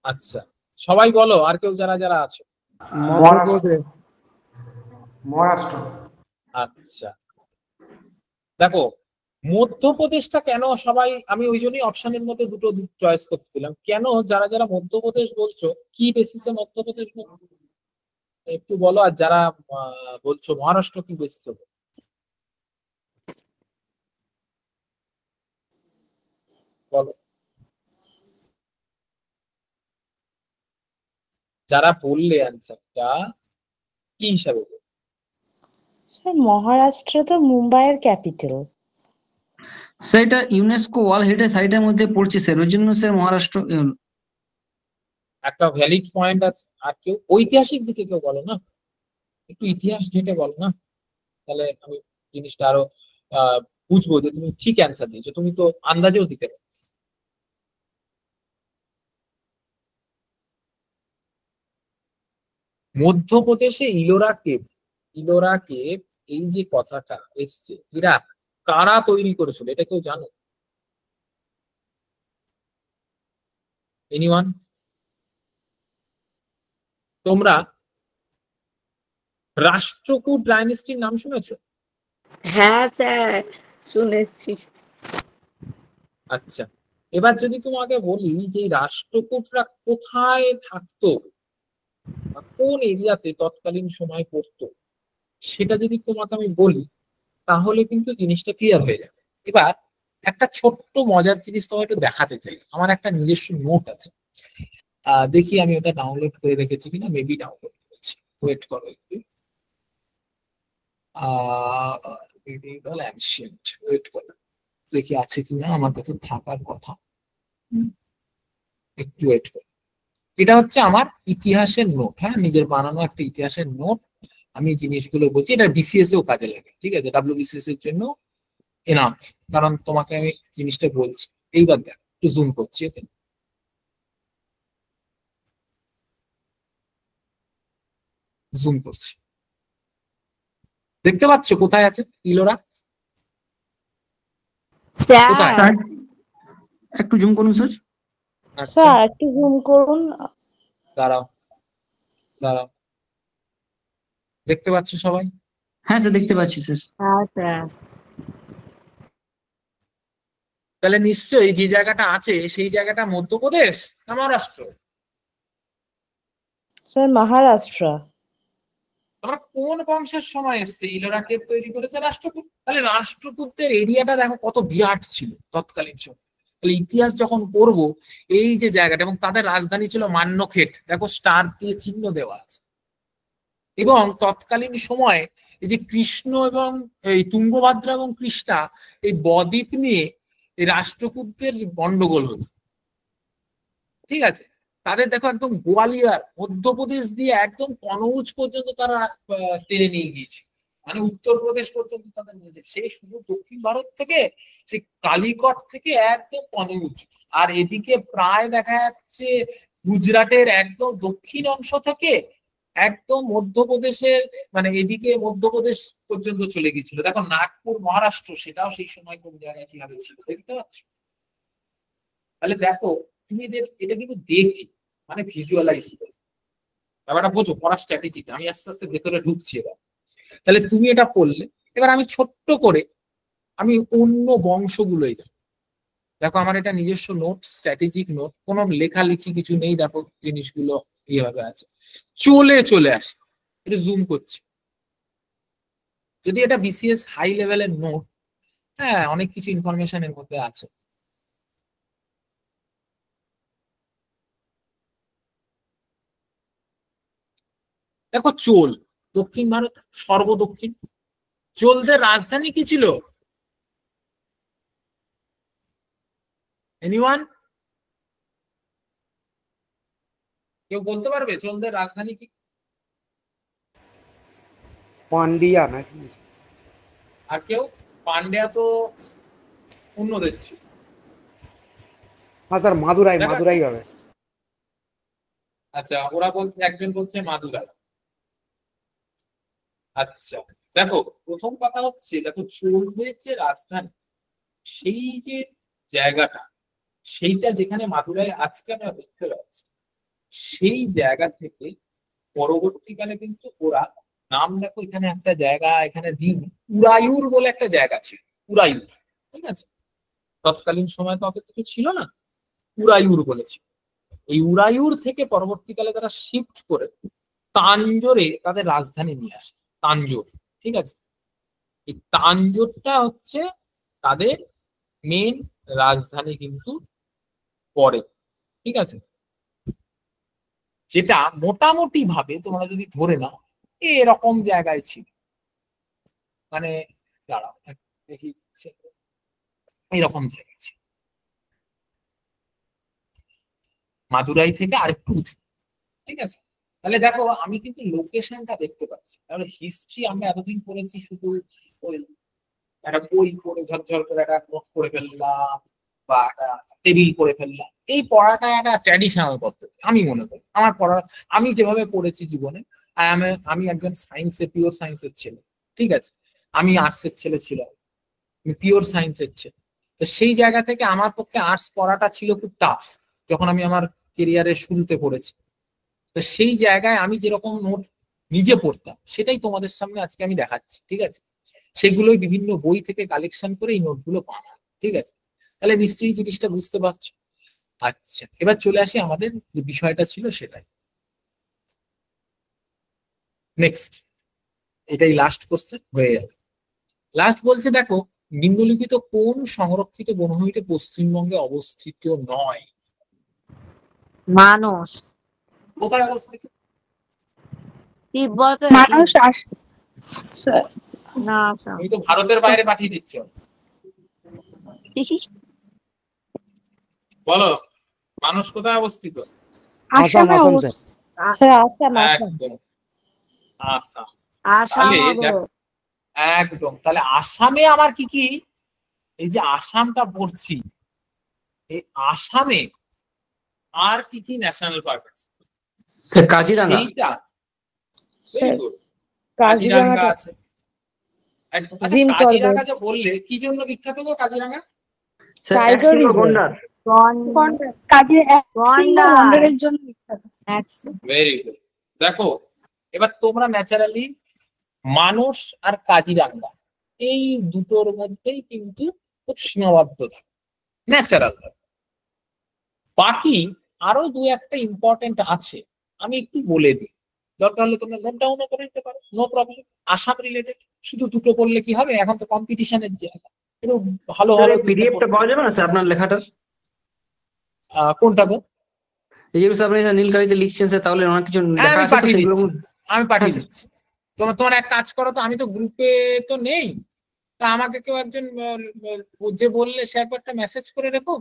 আচ্ছা সবাই বলো, আর কেউ যারা যারা আছো? মহারাষ্ট্র। আচ্ছা দেখো মধ্যপ্রদেশটা কেন সবাই, আমি ওই জন্যই অপশনের মধ্যে দুটো চয়েস করতে দিলাম। কেন যারা যারা মধ্যপ্রদেশ বলছো, কি বেসিসে মধ্যপ্রদেশ বলছো একটু বলো, আর যারা বলছো মহারাষ্ট্র কি বেসিসে বলছো? বলো যারা বললে অ্যান্সারটা কি হিসাবে বলবে? স্যার মহারাষ্ট্র তো মুম্বাইয়ের ক্যাপিটাল। স্যার এটা ইউনেস্কো ওয়ার্ল্ড হেরিটেজ সাইটের মধ্যে পড়ছে স্যার, ওই জন্য স্যার মহারাষ্ট্র। একটা ভ্যালিড পয়েন্ট আছে। আর কেউ ঐতিহাসিক দিকে কেউ বলো না, একটু ইতিহাস ঘেটে বলো না, তাহলে আমি জিনিসটা আরো বুঝবো যে তুমি ঠিক অ্যান্সার দিয়েছো। তুমি তো আন্দাজেও দিতে পারো। মধ্যপ্রদেশে ইলোরা কেভ, ইলোরা কেভ এই যে কথাটা এসছে, এরা কারা তৈরি করেছিল এটা কেউ জানো? এনিওয়ান? তোমরা রাষ্ট্রকূট ডাইনেস্টির নাম শুনেছো? হ্যাঁ স্যার শুনেছি। আচ্ছা এবার যদি তোমাকে বলি যে রাষ্ট্রকূটরা কোথায় থাকতো, কোন এরিয়াতে তৎকালীন সময় পড়তো, সেটা যদি তোমাকে আমি বলি তাহলে কিন্তু জিনিসটা ক্লিয়ার হয়ে যাবে। এবার একটা ছোট্ট মজার জিনিস তোমাকে একটু দেখাতে চাই। আমার একটা নিজস্ব নোট আছে, দেখি আমি ওটা ডাউনলোড করে রেখেছি কিনা, মেবি ডাউনলোড করেছি, ওয়েট করো একটু। মেডিভেল অ্যানশিয়েন্ট, ওয়েট করো দেখি আছে কিনা, আমার কাছে থাকার কথা, একটু ওয়েট করো। এটা হচ্ছে আমার ইতিহাসের নোট, হ্যাঁ নিজের বানানো একটা ইতিহাসের নোট। আমি জিনিসগুলো বলছি, এটা বিসিএস এও কাজে লাগে, ঠিক আছে, ডাব্লিউবিসিএস এর জন্য এনাফ, কারণ তোমাকে আমি জিনিসটা বলছি। এইবার দেখ একটু জুম করছি, ওকে জুম করছি, দেখতে পাচ্ছ কোথায় আছে ইলোরা? কোথায়? স্যার একটু জুম করুন স্যার। আচ্ছা স্যার একটু জুম করুন। দাঁড়াও দাঁড়াও, দেখতে পাচ্ছ সবাই? হ্যাঁ স্যার দেখতে পাচ্ছি স্যার। হ্যাঁ স্যার। তাহলে নিশ্চয়ই যে জায়গাটা আছে সেই জায়গাটা মধ্যপ্রদেশ না মহারাষ্ট্র? স্যার মহারাষ্ট্র। তোমরা কোন বংশের সময় এসছে ইলোরা কেভ তৈরি করেছে? রাষ্ট্রকূট। তাহলে রাষ্ট্রকূটদের এরিয়াটা দেখো কত বিরাট ছিল তৎকালীন সময়। তাহলে ইতিহাস যখন পড়বো এই যে জায়গাটা, এবং তাদের রাজধানী ছিল মান্যখেট, দেখো স্টার দিয়ে চিহ্ন দেওয়া আছে। এবং তৎকালীন সময়ে এই যে কৃষ্ণ এবং এই তুঙ্গভদ্রা এবং কৃষ্ণা এই বদ্বীপ নিয়ে এই রাষ্ট্রকূটদের গন্ডগোল হতো, ঠিক আছে। তাদের দেখো একদম গোয়ালিয়র মধ্যপ্রদেশ দিয়ে একদম কনৌজ পর্যন্ত তারা টেনে নিয়ে গিয়েছে, মানে উত্তরপ্রদেশ পর্যন্ত তাদের নিয়েছে, সেই শুধু দক্ষিণ ভারত থেকে সেই কালিকট থেকে একদম কনৌজ, আর এদিকে প্রায় দেখা যাচ্ছে গুজরাটের একদম দক্ষিণ অংশ থেকে একদম মধ্যপ্রদেশের, মানে এদিকে মধ্যপ্রদেশ পর্যন্ত চলে গিয়েছিল। দেখো নাগপুর মহারাষ্ট্র, সেটাও সেই সময় কোন জায়গায় কিভাবে ছিল দেখতে পাচ্ছ। তাহলে দেখো তুমি এটা কিন্তু দেখি, মানে ভিজুয়ালাইজ করো, ব্যাপারটা বোঝো, পড়ার স্ট্র্যাটেজিটা। আমি আস্তে আস্তে ভেতরে ঢুকছি এবার। তাহলে তুমি এটা পড়লে, এবার আমি ছোট্ট করে আমি অন্য বংশগুলোই যাই। দেখো আমার এটা নিজস্ব নোট, স্ট্র্যাটেজিক নোট, কোনো লেখালেখি কিছু নেই, দেখো জিনিসগুলো এইভাবে আছে। চলে চলে আসে, এটা জুম করছি। যদি এটা বিসিএস হাই লেভেলের নোট, হ্যাঁ অনেক কিছু ইনফরমেশন এর মধ্যে আছে। দেখো চোল, দক্ষিণ ভারত সর্বদক্ষিণ। চোলদের রাজধানী কি ছিল? এনিওয়ান? কেউ বলতে পারবে চোলদের রাজধানী কি? পান্ডিয়া নাকি? আর কেউ? পান্ডিয়া তো অন্যদের ছিল। হ্যাঁ স্যার, মাদুরাই হবে। আচ্ছা, ওরা বলছে, একজন বলছে মাদুরাই। আচ্ছা দেখো, প্রথম কথা হচ্ছে, দেখো চোলদের যে রাজধানী, সেই যে জায়গাটা, সেইটা যেখানে মাদুরাই আজকে আমরা দেখতে পাচ্ছি, সেই জায়গা থেকে পরবর্তীকালে কিন্তু ওরা নাম, দেখো এখানে একটা জায়গা এখানে দিন, উরায়ুর বলে একটা জায়গা ছিল, উরায়ুর, ঠিক আছে? তৎকালীন সময় তো অত কিছু ছিল না, উরায়ুর বলেছিল। এই উরায়ুর থেকে পরবর্তীকালে তারা শিফট করে তাঞ্জোরে তাদের রাজধানী নিয়ে আসে, তাঞ্জোর, ঠিক আছে? এই তাঞ্জোরটা হচ্ছে তাদের মেন রাজধানী কিন্তু পরে, ঠিক আছে? যেটা মোটামুটি ভাবে তোমরা যদি ধরে নাও এরকম জায়গায় ছিল, মানে দাঁড়াও দেখি, এরকম জায়গায় ছিল, মাদুরাই থেকে আরেকটু উঁচু, ঠিক আছে? তাহলে দেখো আমি কিন্তু লোকেশনটা দেখতে পাচ্ছি। তাহলে হিস্ট্রি আমরা এতদিন পড়েছি শুধু ওই একটা বই পড়ে ঝরঝর করে একটা নোট করে ফেললাম বা একটা টেবিল করে ফেললাম, এই পড়াটা একটা ট্র্যাডিশনাল পদ্ধতি আমি মনে করি। আমার পড়া, আমি যেভাবে পড়েছি জীবনে, আমি একজন পিওর সায়েন্সের ছেলে, ঠিক আছে? আমি আর্টসের ছেলে ছিলাম, আমি পিওর সায়েন্সের ছেলে। তো সেই জায়গা থেকে আমার পক্ষে আর্টস পড়াটা ছিল খুব টাফ, যখন আমি আমার কেরিয়ারের শুরুতে পড়েছি। তো সেই জায়গায় আমি যেরকম নোট নিজে পড়তাম, সেটাই তোমাদের সামনে আজকে আমি দেখাচ্ছি, ঠিক আছে? সেগুলোই বিভিন্ন বই থেকে কালেকশন করে এই নোটগুলো বানানো, ঠিক আছে? তাহলে নিশ্চয়ই জিনিসটা বুঝতে পারছো। আচ্ছা, এবার চলে আসি আমাদের যে বিষয়টা ছিল সেটাই। নেক্সট, এটাই লাস্ট কোশ্চেন হয়ে যাবে। লাস্ট বলছে, দেখো নিম্নলিখিত কোন সংরক্ষিত বনভূমিতে পশ্চিমবঙ্গে অবস্থিত নয়? মানুষ। কোথায় অবস্থিত? তিব্বতে। মানুষ না, তুমি তো ভারতের বাইরে পাঠিয়ে দিচ্ছ। বলো, মানুষ কোথায় অবস্থিত? আসাম স্যার। স্যার আসাম। একদম আসাম। আসাম হবে। একদম। তাহলে আসামে আমার কি কি, এই যে আসামটা পড়ছি, এই আসামে আর কি কি ন্যাশনাল পার্ক আছে? কাজিরাঙ্গা। কাজিরাঙ্গা আছে। কাজিরাঙ্গা যে বললে, কি জন্য বিখ্যাত গো কাজিরাঙ্গা? Very good. দেখো এবার তোমরা ন্যাচারালি মানুষ আর কাজিরাঙ্গা এই দুটোর মধ্যেই কিন্তু খুব সীমাবদ্ধ থাকে ন্যাচারাল। বাকি আরো দু একটা ইম্পর্টেন্ট আছে, আমি একটু বলে দিই, দরকার হলে তোমরা নোট ডাউনও করে নিতে পারো, নো প্রবলেম। আসাম রিলেটেড শুধু দুটো বললে কি হবে, এখন তো কম্পিটিশনের জায়গা, একটু ভালো ভালো পিডিএফটা পাওয়া যাবে না আপনার লেখাটার? কোনটা গো? এই যে আপনি নীল কালিতে লিখছেন স্যার, তাহলে অনেক কিছু লেখা আছে তো সেগুলো আমি পাঠিয়ে দিচ্ছি। তোমার এক কাজ করো তো, আমি তো গ্রুপে তো নেই, তা আমাকে কেউ একজন যে বললে সে একবারটা মেসেজ করে রেখো,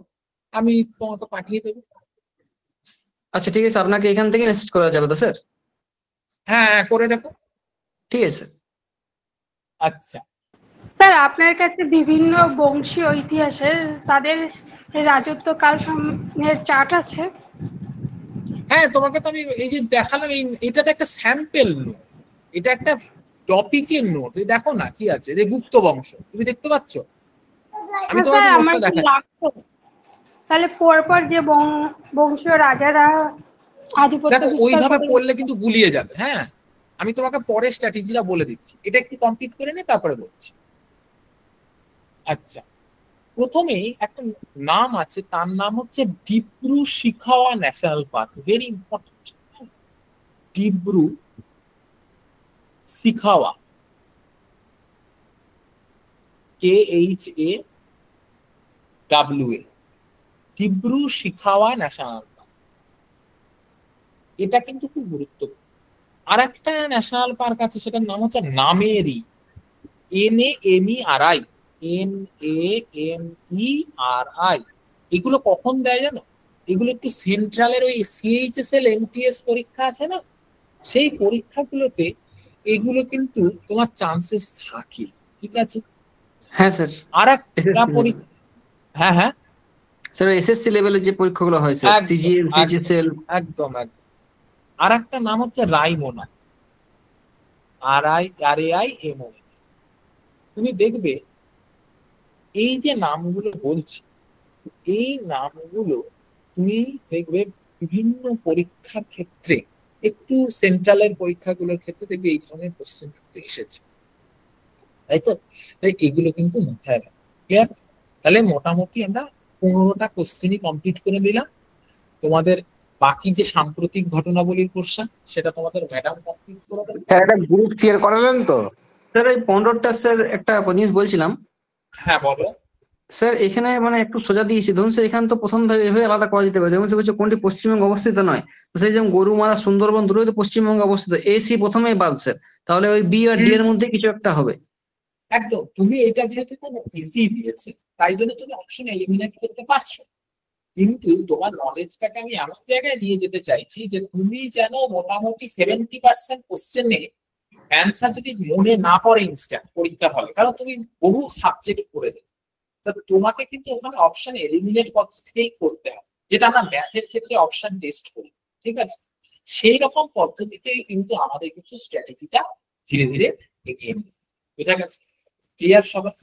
আমি তোমাকে পাঠিয়ে দেবো। আচ্ছা ঠিক আছে, আপনাকে এখান থেকে মেসেজ করা যাবে তো স্যার? হ্যাঁ করে রেখো, ঠিক আছে। আচ্ছা স্যার, আপনার কাছে বিভিন্ন বংশীয় ইতিহাসের তাদের রাজত্বকাল এর চার্ট আছে? হ্যাঁ, তোমাকে তো আমি এই যে দেখালাম, এটা তো একটা স্যাম্পল নোট, এটা একটা টপিকের নোট। এই দেখো না কি আছে, যে গুপ্ত বংশ, তুমি দেখতে পাচ্ছ? আমি তোমাকে নোটটা দেখাচ্ছি। তাহলে পরপর যে বংশীয় রাজারা আধিপত্য বিস্তার ওইভাবে পড়লে কিন্তু গুলিয়ে যাবে। হ্যাঁ, আমি তোমাকে পরে স্ট্র্যাটেজিটা বলে দিচ্ছি, এটা একটু কমপ্লিট করে নে তারপরে বলছি। আচ্ছা, প্রথমেই একটা নাম আছে, তার নাম হচ্ছে Dibru Saikhowa national park. Very important, Dibru Saikhowa, KHAWA, Dibru Saikhowa national park. এটা কিন্তু খুব গুরুত্বপূর্ণ। আর একটা ন্যাশনাল পার্ক আছে, সেটার নাম হচ্ছে নামেরি, NAMERI, NAMERI। এগুলো কখন দেয় জানো? এগুলো একটু সেন্ট্রালের ওই CHSL MTS পরীক্ষা আছে না, সেই পরীক্ষাগুলোতে এগুলো কিন্তু তোমার চান্সেস থাকে, ঠিক আছে? হ্যাঁ স্যার, আর একটা পরীক্ষা, হ্যাঁ হ্যাঁ স্যার SSC লেভেলের যে পরীক্ষাগুলো হয় স্যার, একদম CGL, CHSL। একদম একদম। আর একটা নাম হচ্ছে রাইমোনা, RAIMONA। তুমি দেখবে এই যে নামগুলো বলছি, এই নামগুলো তুমি দেখবে বিভিন্ন পরীক্ষার ক্ষেত্রে, একটু সেন্ট্রালের পরীক্ষাগুলোর ক্ষেত্রে দেখবে এই ধরনের কোশ্চেন কিন্তু এসেছে, তাই তো? তাই এগুলো কিন্তু মাথায় রাখো, ক্লিয়ার? তাহলে মোটামুটি আমরা 15টা কোশ্চেনই কমপ্লিট করে দিলাম। তোমাদের বাকি যে সাম্প্রতিক ঘটনাবলীর কোশ্চেন, সেটা তোমাদের ম্যাডাম কমপ্লিট করে দেবে। স্যার একটা গ্রুপ শেয়ার করালেন তো? স্যার এই 15টা স্যার একটা জিনিস বলছিলাম। হ্যাঁ বলো। স্যার এখানে মানে একটু সোজা দিয়েছি, ধরুন স্যার এখানে তো প্রথম এভাবে আলাদা করা যেতে পারে, যেমন স্যার বলছে কোনটি পশ্চিমবঙ্গে অবস্থিত নয়, তো সেই যেমন গরুমারা, সুন্দরবন দুটোই তো পশ্চিমবঙ্গে অবস্থিত, AC প্রথমেই বাদ স্যার, তাহলে ওই B আর D এর মধ্যে কিছু একটা হবে। একদম, তুমি এটা যেহেতু কোনো ইজি দিয়েছে, তাই জন্য তুমি অপশন এলিমিনেট করতে পারছো, কিন্তু তোমার নলেজটাকে আমি এমন জায়গায় নিয়ে যেতে চাইছি যে তুমি যেন মোটামুটি 70% কোশ্চেনে অ্যান্সার যদি মনে না পড়ে ইনস্ট্যান্ট পরীক্ষার হলে, কারণ তুমি বহু সাবজেক্ট পড়ে যাবে, তবে তোমাকে কিন্তু ওখানে অপশন এলিমিনেট পদ্ধতিতেই করতে হবে, যেটা আমরা ম্যাথের ক্ষেত্রে অপশন টেস্ট করি, ঠিক আছে? সেই রকম পদ্ধতিতেই কিন্তু আমাদের কিন্তু স্ট্র্যাটেজিটা ধীরে ধীরে এগিয়ে নিয়ে যাবে। বুঝা গেছে? ক্লিয়ার সবাই?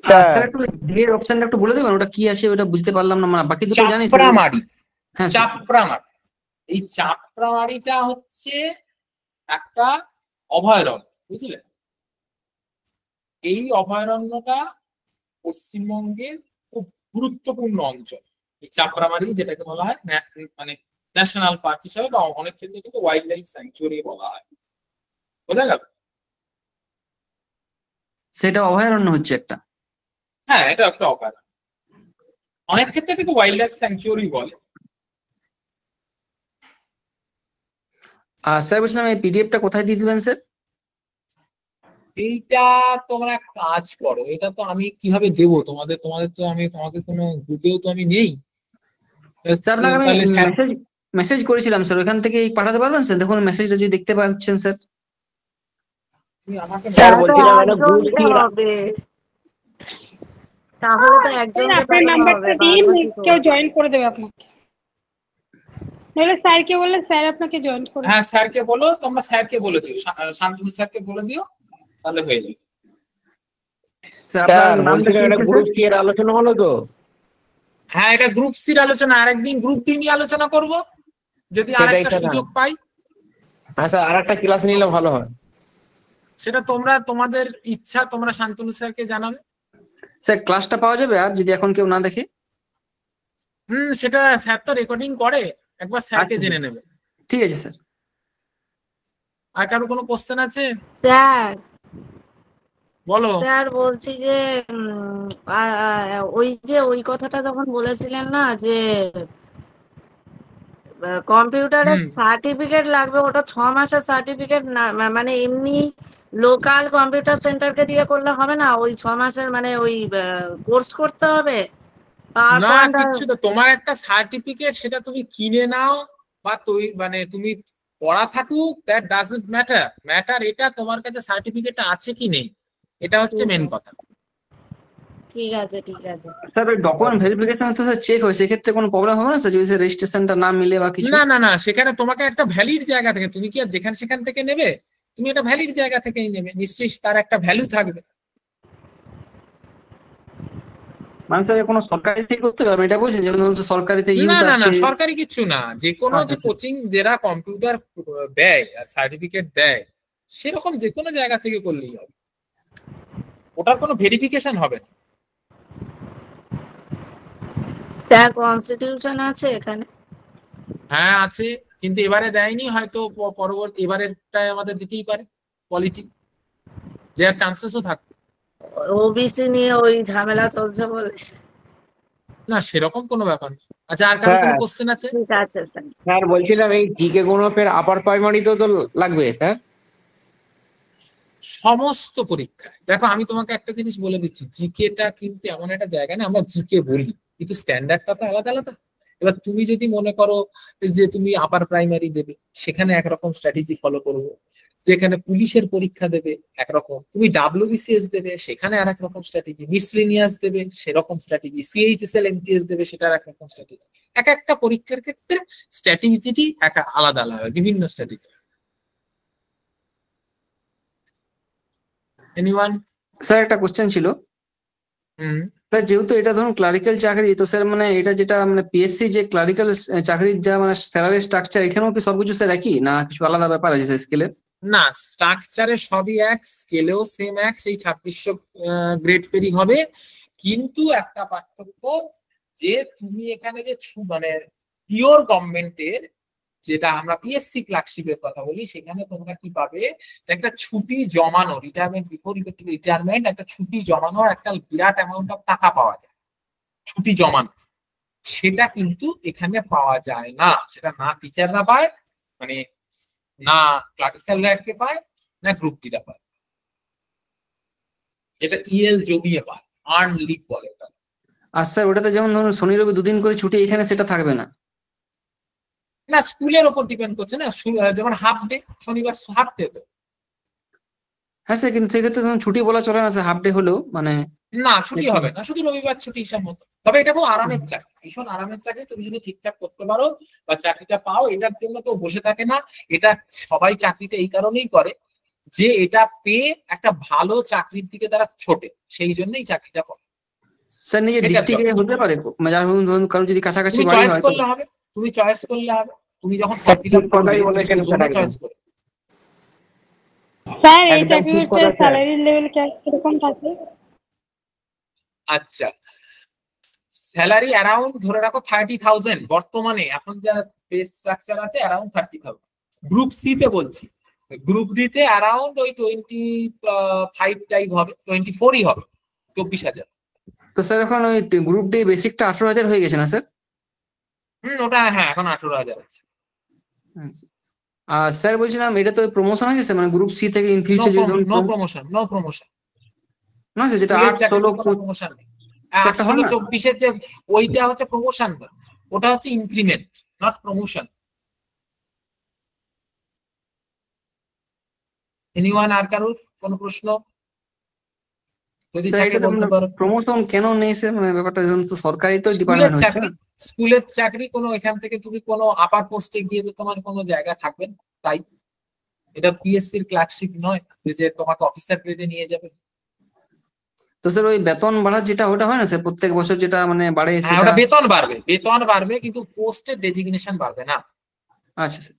স্যার একটু D এর অপশনটা একটু বলে দেবেন, ওটা কি আছে ওটা বুঝতে পারলাম না, মানে বাকি দুটো জানি। চাপড়ামারি। হ্যাঁ চাপড়ামারি, এই চাপড়ামারিটা হচ্ছে একটা অভয়ারণ্য, বুঝলে? এই অভয়ারণ্যটা পশ্চিমবঙ্গের খুব গুরুত্বপূর্ণ অঞ্চল। এই চাপড়ামারি যেটাকে বলা হয় মানে ন্যাশনাল পার্ক হিসাবে, বা অনেক ক্ষেত্রে কিন্তু ওয়াইল্ড লাইফ স্যাংচুয়ারি বলা হয়। বোঝা গেল? সেটা অভয়ারণ্য হচ্ছে একটা। হ্যাঁ, এটা একটা অভয়ারণ্য, অনেক ক্ষেত্রে এটাকে ওয়াইল্ড লাইফ স্যাংচুয়ারি বলে। আর স্যার বলছিলাম এই PDFটা কোথায় দিয়ে দিবেন স্যার? এইটা তোমরা এক কাজ করো, এটা তো আমি কিভাবে দেবো তোমাদের, তো আমি তোমাকে কোনো গ্রুপেও তো আমি নেই। স্যার আপনাকে আমি তাহলে মেসেজ করেছিলাম স্যার, ওখান থেকে পাঠাতে পারবেন স্যার? দেখুন মেসেজটা যদি দেখতে পাচ্ছেন স্যার। তুমি আমাকে স্যার বলছিলাম একটা গ্রুপ হবে, তাহলে তো একজনকে আপনার নাম্বারটা দিন, কেউ জয়েন করে দেবে আপনাকে, নাহলে স্যারকে বললে স্যার আপনাকে জয়েন করে। হ্যাঁ স্যারকে বলো, তোমরা স্যারকে বলে দিও, শান্তনু স্যারকে বলে দিও, তাহলে হয়ে যাবে। স্যার বলছিলাম একটা গ্রুপ কি এর আলোচনা হলো তো? হ্যাঁ, এটা গ্রুপ সির আলোচনা, আরেকদিন গ্রুপ ডি নিয়ে আলোচনা করব যদি আরেকটা সুযোগ পাই। হ্যাঁ স্যার, আরেকটা ক্লাস নিলে ভালো হয়। সেটা তোমাদের ইচ্ছা, তোমরা শান্তনু স্যারকে জানাবে। স্যার ক্লাসটা পাওয়া যাবে আর যদি এখন কেউ না দেখে? সেটা স্যার তো রেকর্ডিং করে, একবার স্যারকে জেনে নেবে। ঠিক আছে স্যার। আর কারো কোনো কোশ্চেন আছে? স্যার বলো। স্যার বলছি যে ওই কথাটা যখন বলেছিলেন না যে কম্পিউটারের সার্টিফিকেট লাগবে, ওটা 6 মাসের সার্টিফিকেট না, মানে এমনি লোকাল কম্পিউটার সেন্টারকে দিয়ে করলে হবে না? ওই 6 মাসের মানে ওই কোর্স করতে হবে? না কিচ্ছু, তো তোমার একটা সার্টিফিকেট, সেটা তুমি কিনে নাও বা তুমি পড়া থাকুক, দ্যাট ডাজন্ট ম্যাটার এটা তোমার কাছে সার্টিফিকেটটা আছে কি নেই, এটা হচ্ছে মেন কথা। ঠিক আছে ঠিক আছে স্যার ওই ডকুমেন্ট ভেরিফিকেশন তো স্যার চেক হয়, সেক্ষেত্রে কোনো প্রবলেম হবে না স্যার যদি রেজিস্ট্রেশনটা না মিলে বা কিছু? না, সেখানে তোমাকে একটা ভ্যালিড জায়গা থেকে, তুমি কি আর সেখান থেকে নেবে? তুমি একটা ভ্যালিড জায়গা থেকেই নেবে, নিশ্চয়ই তার একটা ভ্যালু থাকবে। মানে স্যার কোনো সরকারি থেকে করতে হবে এটা বলছেন, যেমন ধরুন সরকারিতে না সরকারি কিছু না, যে কোনো যে কোচিং যারা কম্পিউটার দেয় আর সার্টিফিকেট দেয়, সেরকম যে কোনো জায়গা থেকে করলেই হবে, ওটার কোনো ভেরিফিকেশন হবে না। স্যার কনস্টিটিউশন আছে এখানে? হ্যাঁ আছে, কিন্তু এবারে দেয়নি, হয়তো পরবর্তী এবারেরটাই আমাদের দিতেই পারে, পলিটি দেওয়ার চান্সেসও থাকবে। ওবিসি নিয়ে ওই ঝামেলা চলছে বলে? না সেরকম কোনো ব্যাপার নেই। আচ্ছা, আর কারো কোনো কোশ্চেন আছে? ঠিক আছে স্যার। স্যার বলছিলাম এই জিকে গুণপের আপার প্রাইমারি তো লাগবে স্যার? সমস্ত পরীক্ষায় দেখো, আমি তোমাকে একটা জিনিস বলে দিচ্ছি, জিকেটা কিন্তু এমন একটা জায়গা না, আমরা জিকে বলি কিন্তু স্ট্যান্ডার্ডটা তো আলাদা আলাদা। এবার তুমি যদি মনে করো যে তুমি আপার প্রাইমারি দেবে, সেখানে একরকম স্ট্র্যাটেজি ফলো করবো। যেখানে পুলিশের পরীক্ষা দেবে একরকম, তুমি WBCS দেবে সেখানে আর এক রকম স্ট্র্যাটেজি, মিসলিনিয়াস দেবে সেরকম স্ট্র্যাটেজি, CHSL MTS দেবে সেটার একরকম স্ট্র্যাটেজি। এক একটা পরীক্ষার ক্ষেত্রে স্ট্র্যাটেজিটি এক আলাদা আলাদা, বিভিন্ন স্ট্র্যাটেজি। এনিওয়ান? স্যার একটা কোশ্চেন ছিল, যেহেতু এটা ধরুন ক্লারিক্যাল চাকরি, তো স্যার মানে এটা যেটা মানে PSC যে ক্লারিক্যাল চাকরির যা মানে স্যালারি স্ট্রাকচার, এখানেও কি সবকিছু স্যার একই না কিছু আলাদা ব্যাপার আছে স্যার স্কেলের? না, স্ট্রাকচারে সবই এক, স্কেলেও সেম এক, সেই 2600 গ্রেড পেরি হবে। কিন্তু একটা পার্থক্য, যে তুমি এখানে যে মানে পিওর গভর্নমেন্টের যেটা আমরা PSC ক্লার্কশিপের কথা বলি, সেখানে তোমরা কি পাবে, একটা ছুটি জমানো, রিটায়ারমেন্ট বিফোর রিটায়ারমেন্ট একটা ছুটি জমানোর একটা বিরাট অ্যামাউন্ট অফ টাকা পাওয়া যায়, ছুটি জমানো। সেটা কিন্তু এখানে পাওয়া যায় না। সেটা না টিচাররা পায়, মানে না ক্লারিক্যাল র্যাঙ্কে পায়, না গ্রুপ ডিরা পায়। এটা EL জমিয়ে পায়, আর্ন লিভ বলে এটা। আর স্যার ওটাতে যেমন ধরুন শনি রবি দুদিন করে ছুটি, এখানে সেটা থাকবে না? না, স্কুলের উপর ডিপেন্ড করছে না। যেমন হাফ ডে, শনিবার হাফ ডে তো। হ্যাঁ স্যার, কিন্তু সেক্ষেত্রে ধরুন ছুটি বলা চলে না স্যার, হাফ ডে হলেও মানে। না, ছুটি হবে না, শুধু রবিবার ছুটি হিসাব মতো। তবে এটা খুব আরামের চাকরি, ভীষণ আরামের চাকরি। তুমি যদি ঠিকঠাক করতে পারো বা চাকরিটা পাও, এটার জন্য কেউ বসে থাকে না। এটা সবাই চাকরিটা এই কারণেই করে যে এটা পেয়ে একটা ভালো চাকরির দিকে তারা ছোটে, সেই জন্যই চাকরিটা করে। স্যার নিজের ডিস্ট্রিক্টে হতে পারে, যার ধরুন কারো যদি কাছাকাছি তুমি বাড়ি চয়েস হয়। করলে হবে, তুমি চয়েস করলে হবে। তুমি যখন ফর্ম ফিল আপ করবে চয়েস করবে। স্যার এই চাকরিটার স্যালারি লেভেল কিরকম থাকে? আচ্ছা, স্যালারি অ্যারাউন্ড ধরে রাখো 30,000 বর্তমানে, এখন যা পে স্ট্রাকচার আছে অ্যারাউন্ড 30,000। গ্রুপ সি তে বলছি, গ্রুপ ডি তে অ্যারাউন্ড ওই 25 টাইপ হবে, 24ই হবে, 24,000। তো স্যার এখন ওই গ্রুপ ডি বেসিকটা 18,000 হয়ে গেছে না স্যার? ওটা হ্যাঁ এখন 18,000 আছে। আর স্যার বলছিলাম এটা তো প্রমোশন আছে স্যার, মানে গ্রুপ সি থেকে ইন ফিউচার যদি ধরুন নো প্রমোশন না স্যার, যেটা 8 16 প্রমোশন নেই। 18-24 যে ওইটা হচ্ছে প্রমোশন না, ওটা হচ্ছে ইনক্রিমেন্ট, নট প্রমোশন। এনিওয়ান? আর কারোর কোনো প্রশ্ন যদি থাকে বলতে পারো। প্রমোশন কেন নেই স্যার, মানে ব্যাপারটা তো সরকারি তো ডিপার্টমেন্ট হচ্ছে। স্কুলের চাকরি, কোনো এখান থেকে তুমি কোনো আপার পোস্টে গিয়ে তো তোমার কোনো জায়গা থাকবে না, তাই এটা PSC এর ক্লার্কশিপ নয় যে তোমাকে অফিসার গ্রেডে নিয়ে যাবে। তো স্যার ওই বেতন বাড়ার যেটা ওটা হয় না স্যার, প্রত্যেক বছর যেটা মানে বাড়ে সেটা? ওটা বেতন বাড়বে কিন্তু পোস্টের ডেজিগনেশন বাড়বে না। আচ্ছা স্যার।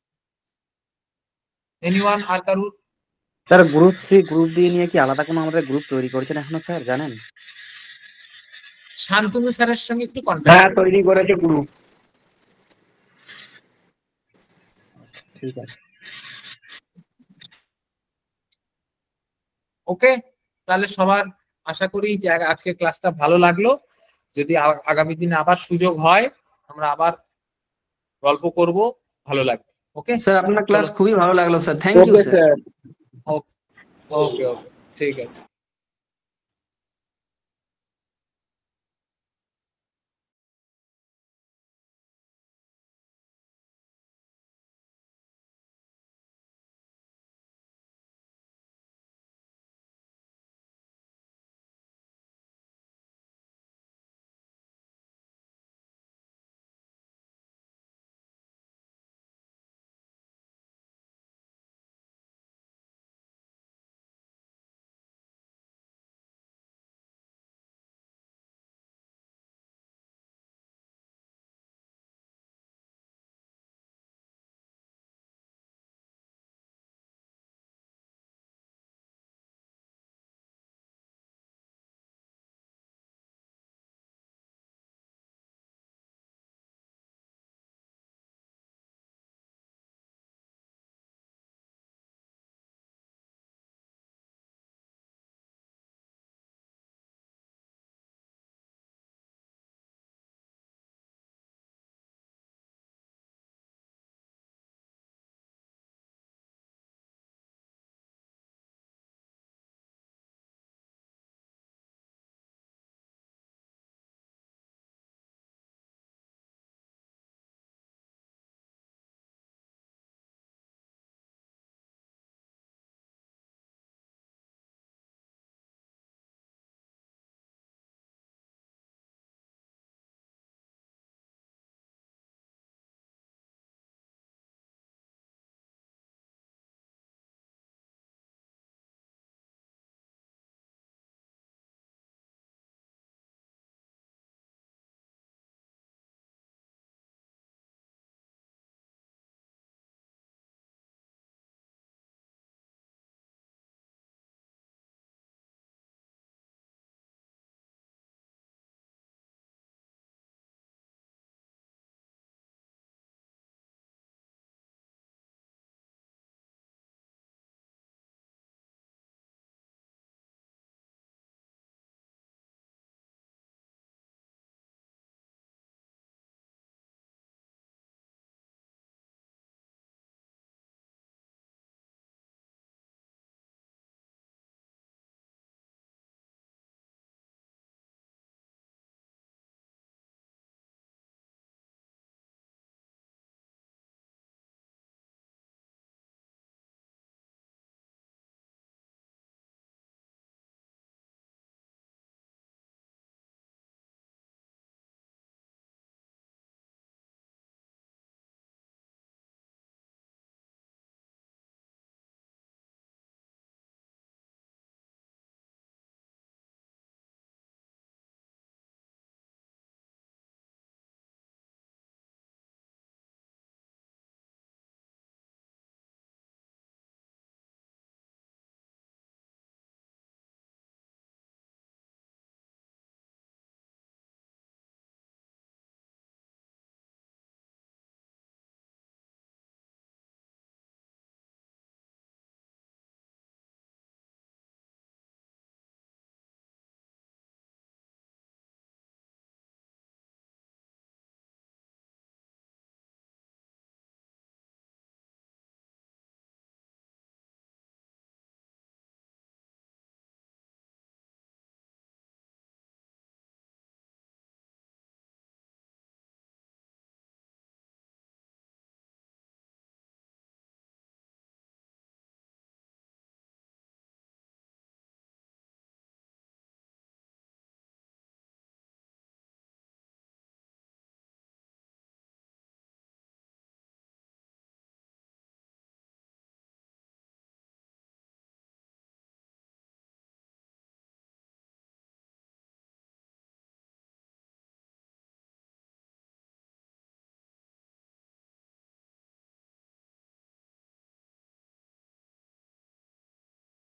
এনিওয়ান? আর কারুর? Sir group C group D নিয়ে কি আলাদা কোনো আমাদের গ্রুপ তৈরি করেছেন এখনো স্যার, জানেন? শান্তনু স্যারের সঙ্গে একটু কন্ট্যাক্ট। হ্যাঁ, তৈরি করেছে গ্রুপ। ঠিক আছে, ওকে। তাহলে সবার আশা করি যে আজকে ক্লাসটা ভালো লাগলো। যদি আগামী দিনে আবার সুযোগ হয় আমরা আবার গল্প করব, ভালো লাগবে। ওকে স্যার, আপনার ক্লাস খুবই ভালো লাগলো স্যার, থ্যাংক ইউ স্যার। ওকে, ঠিক আছে।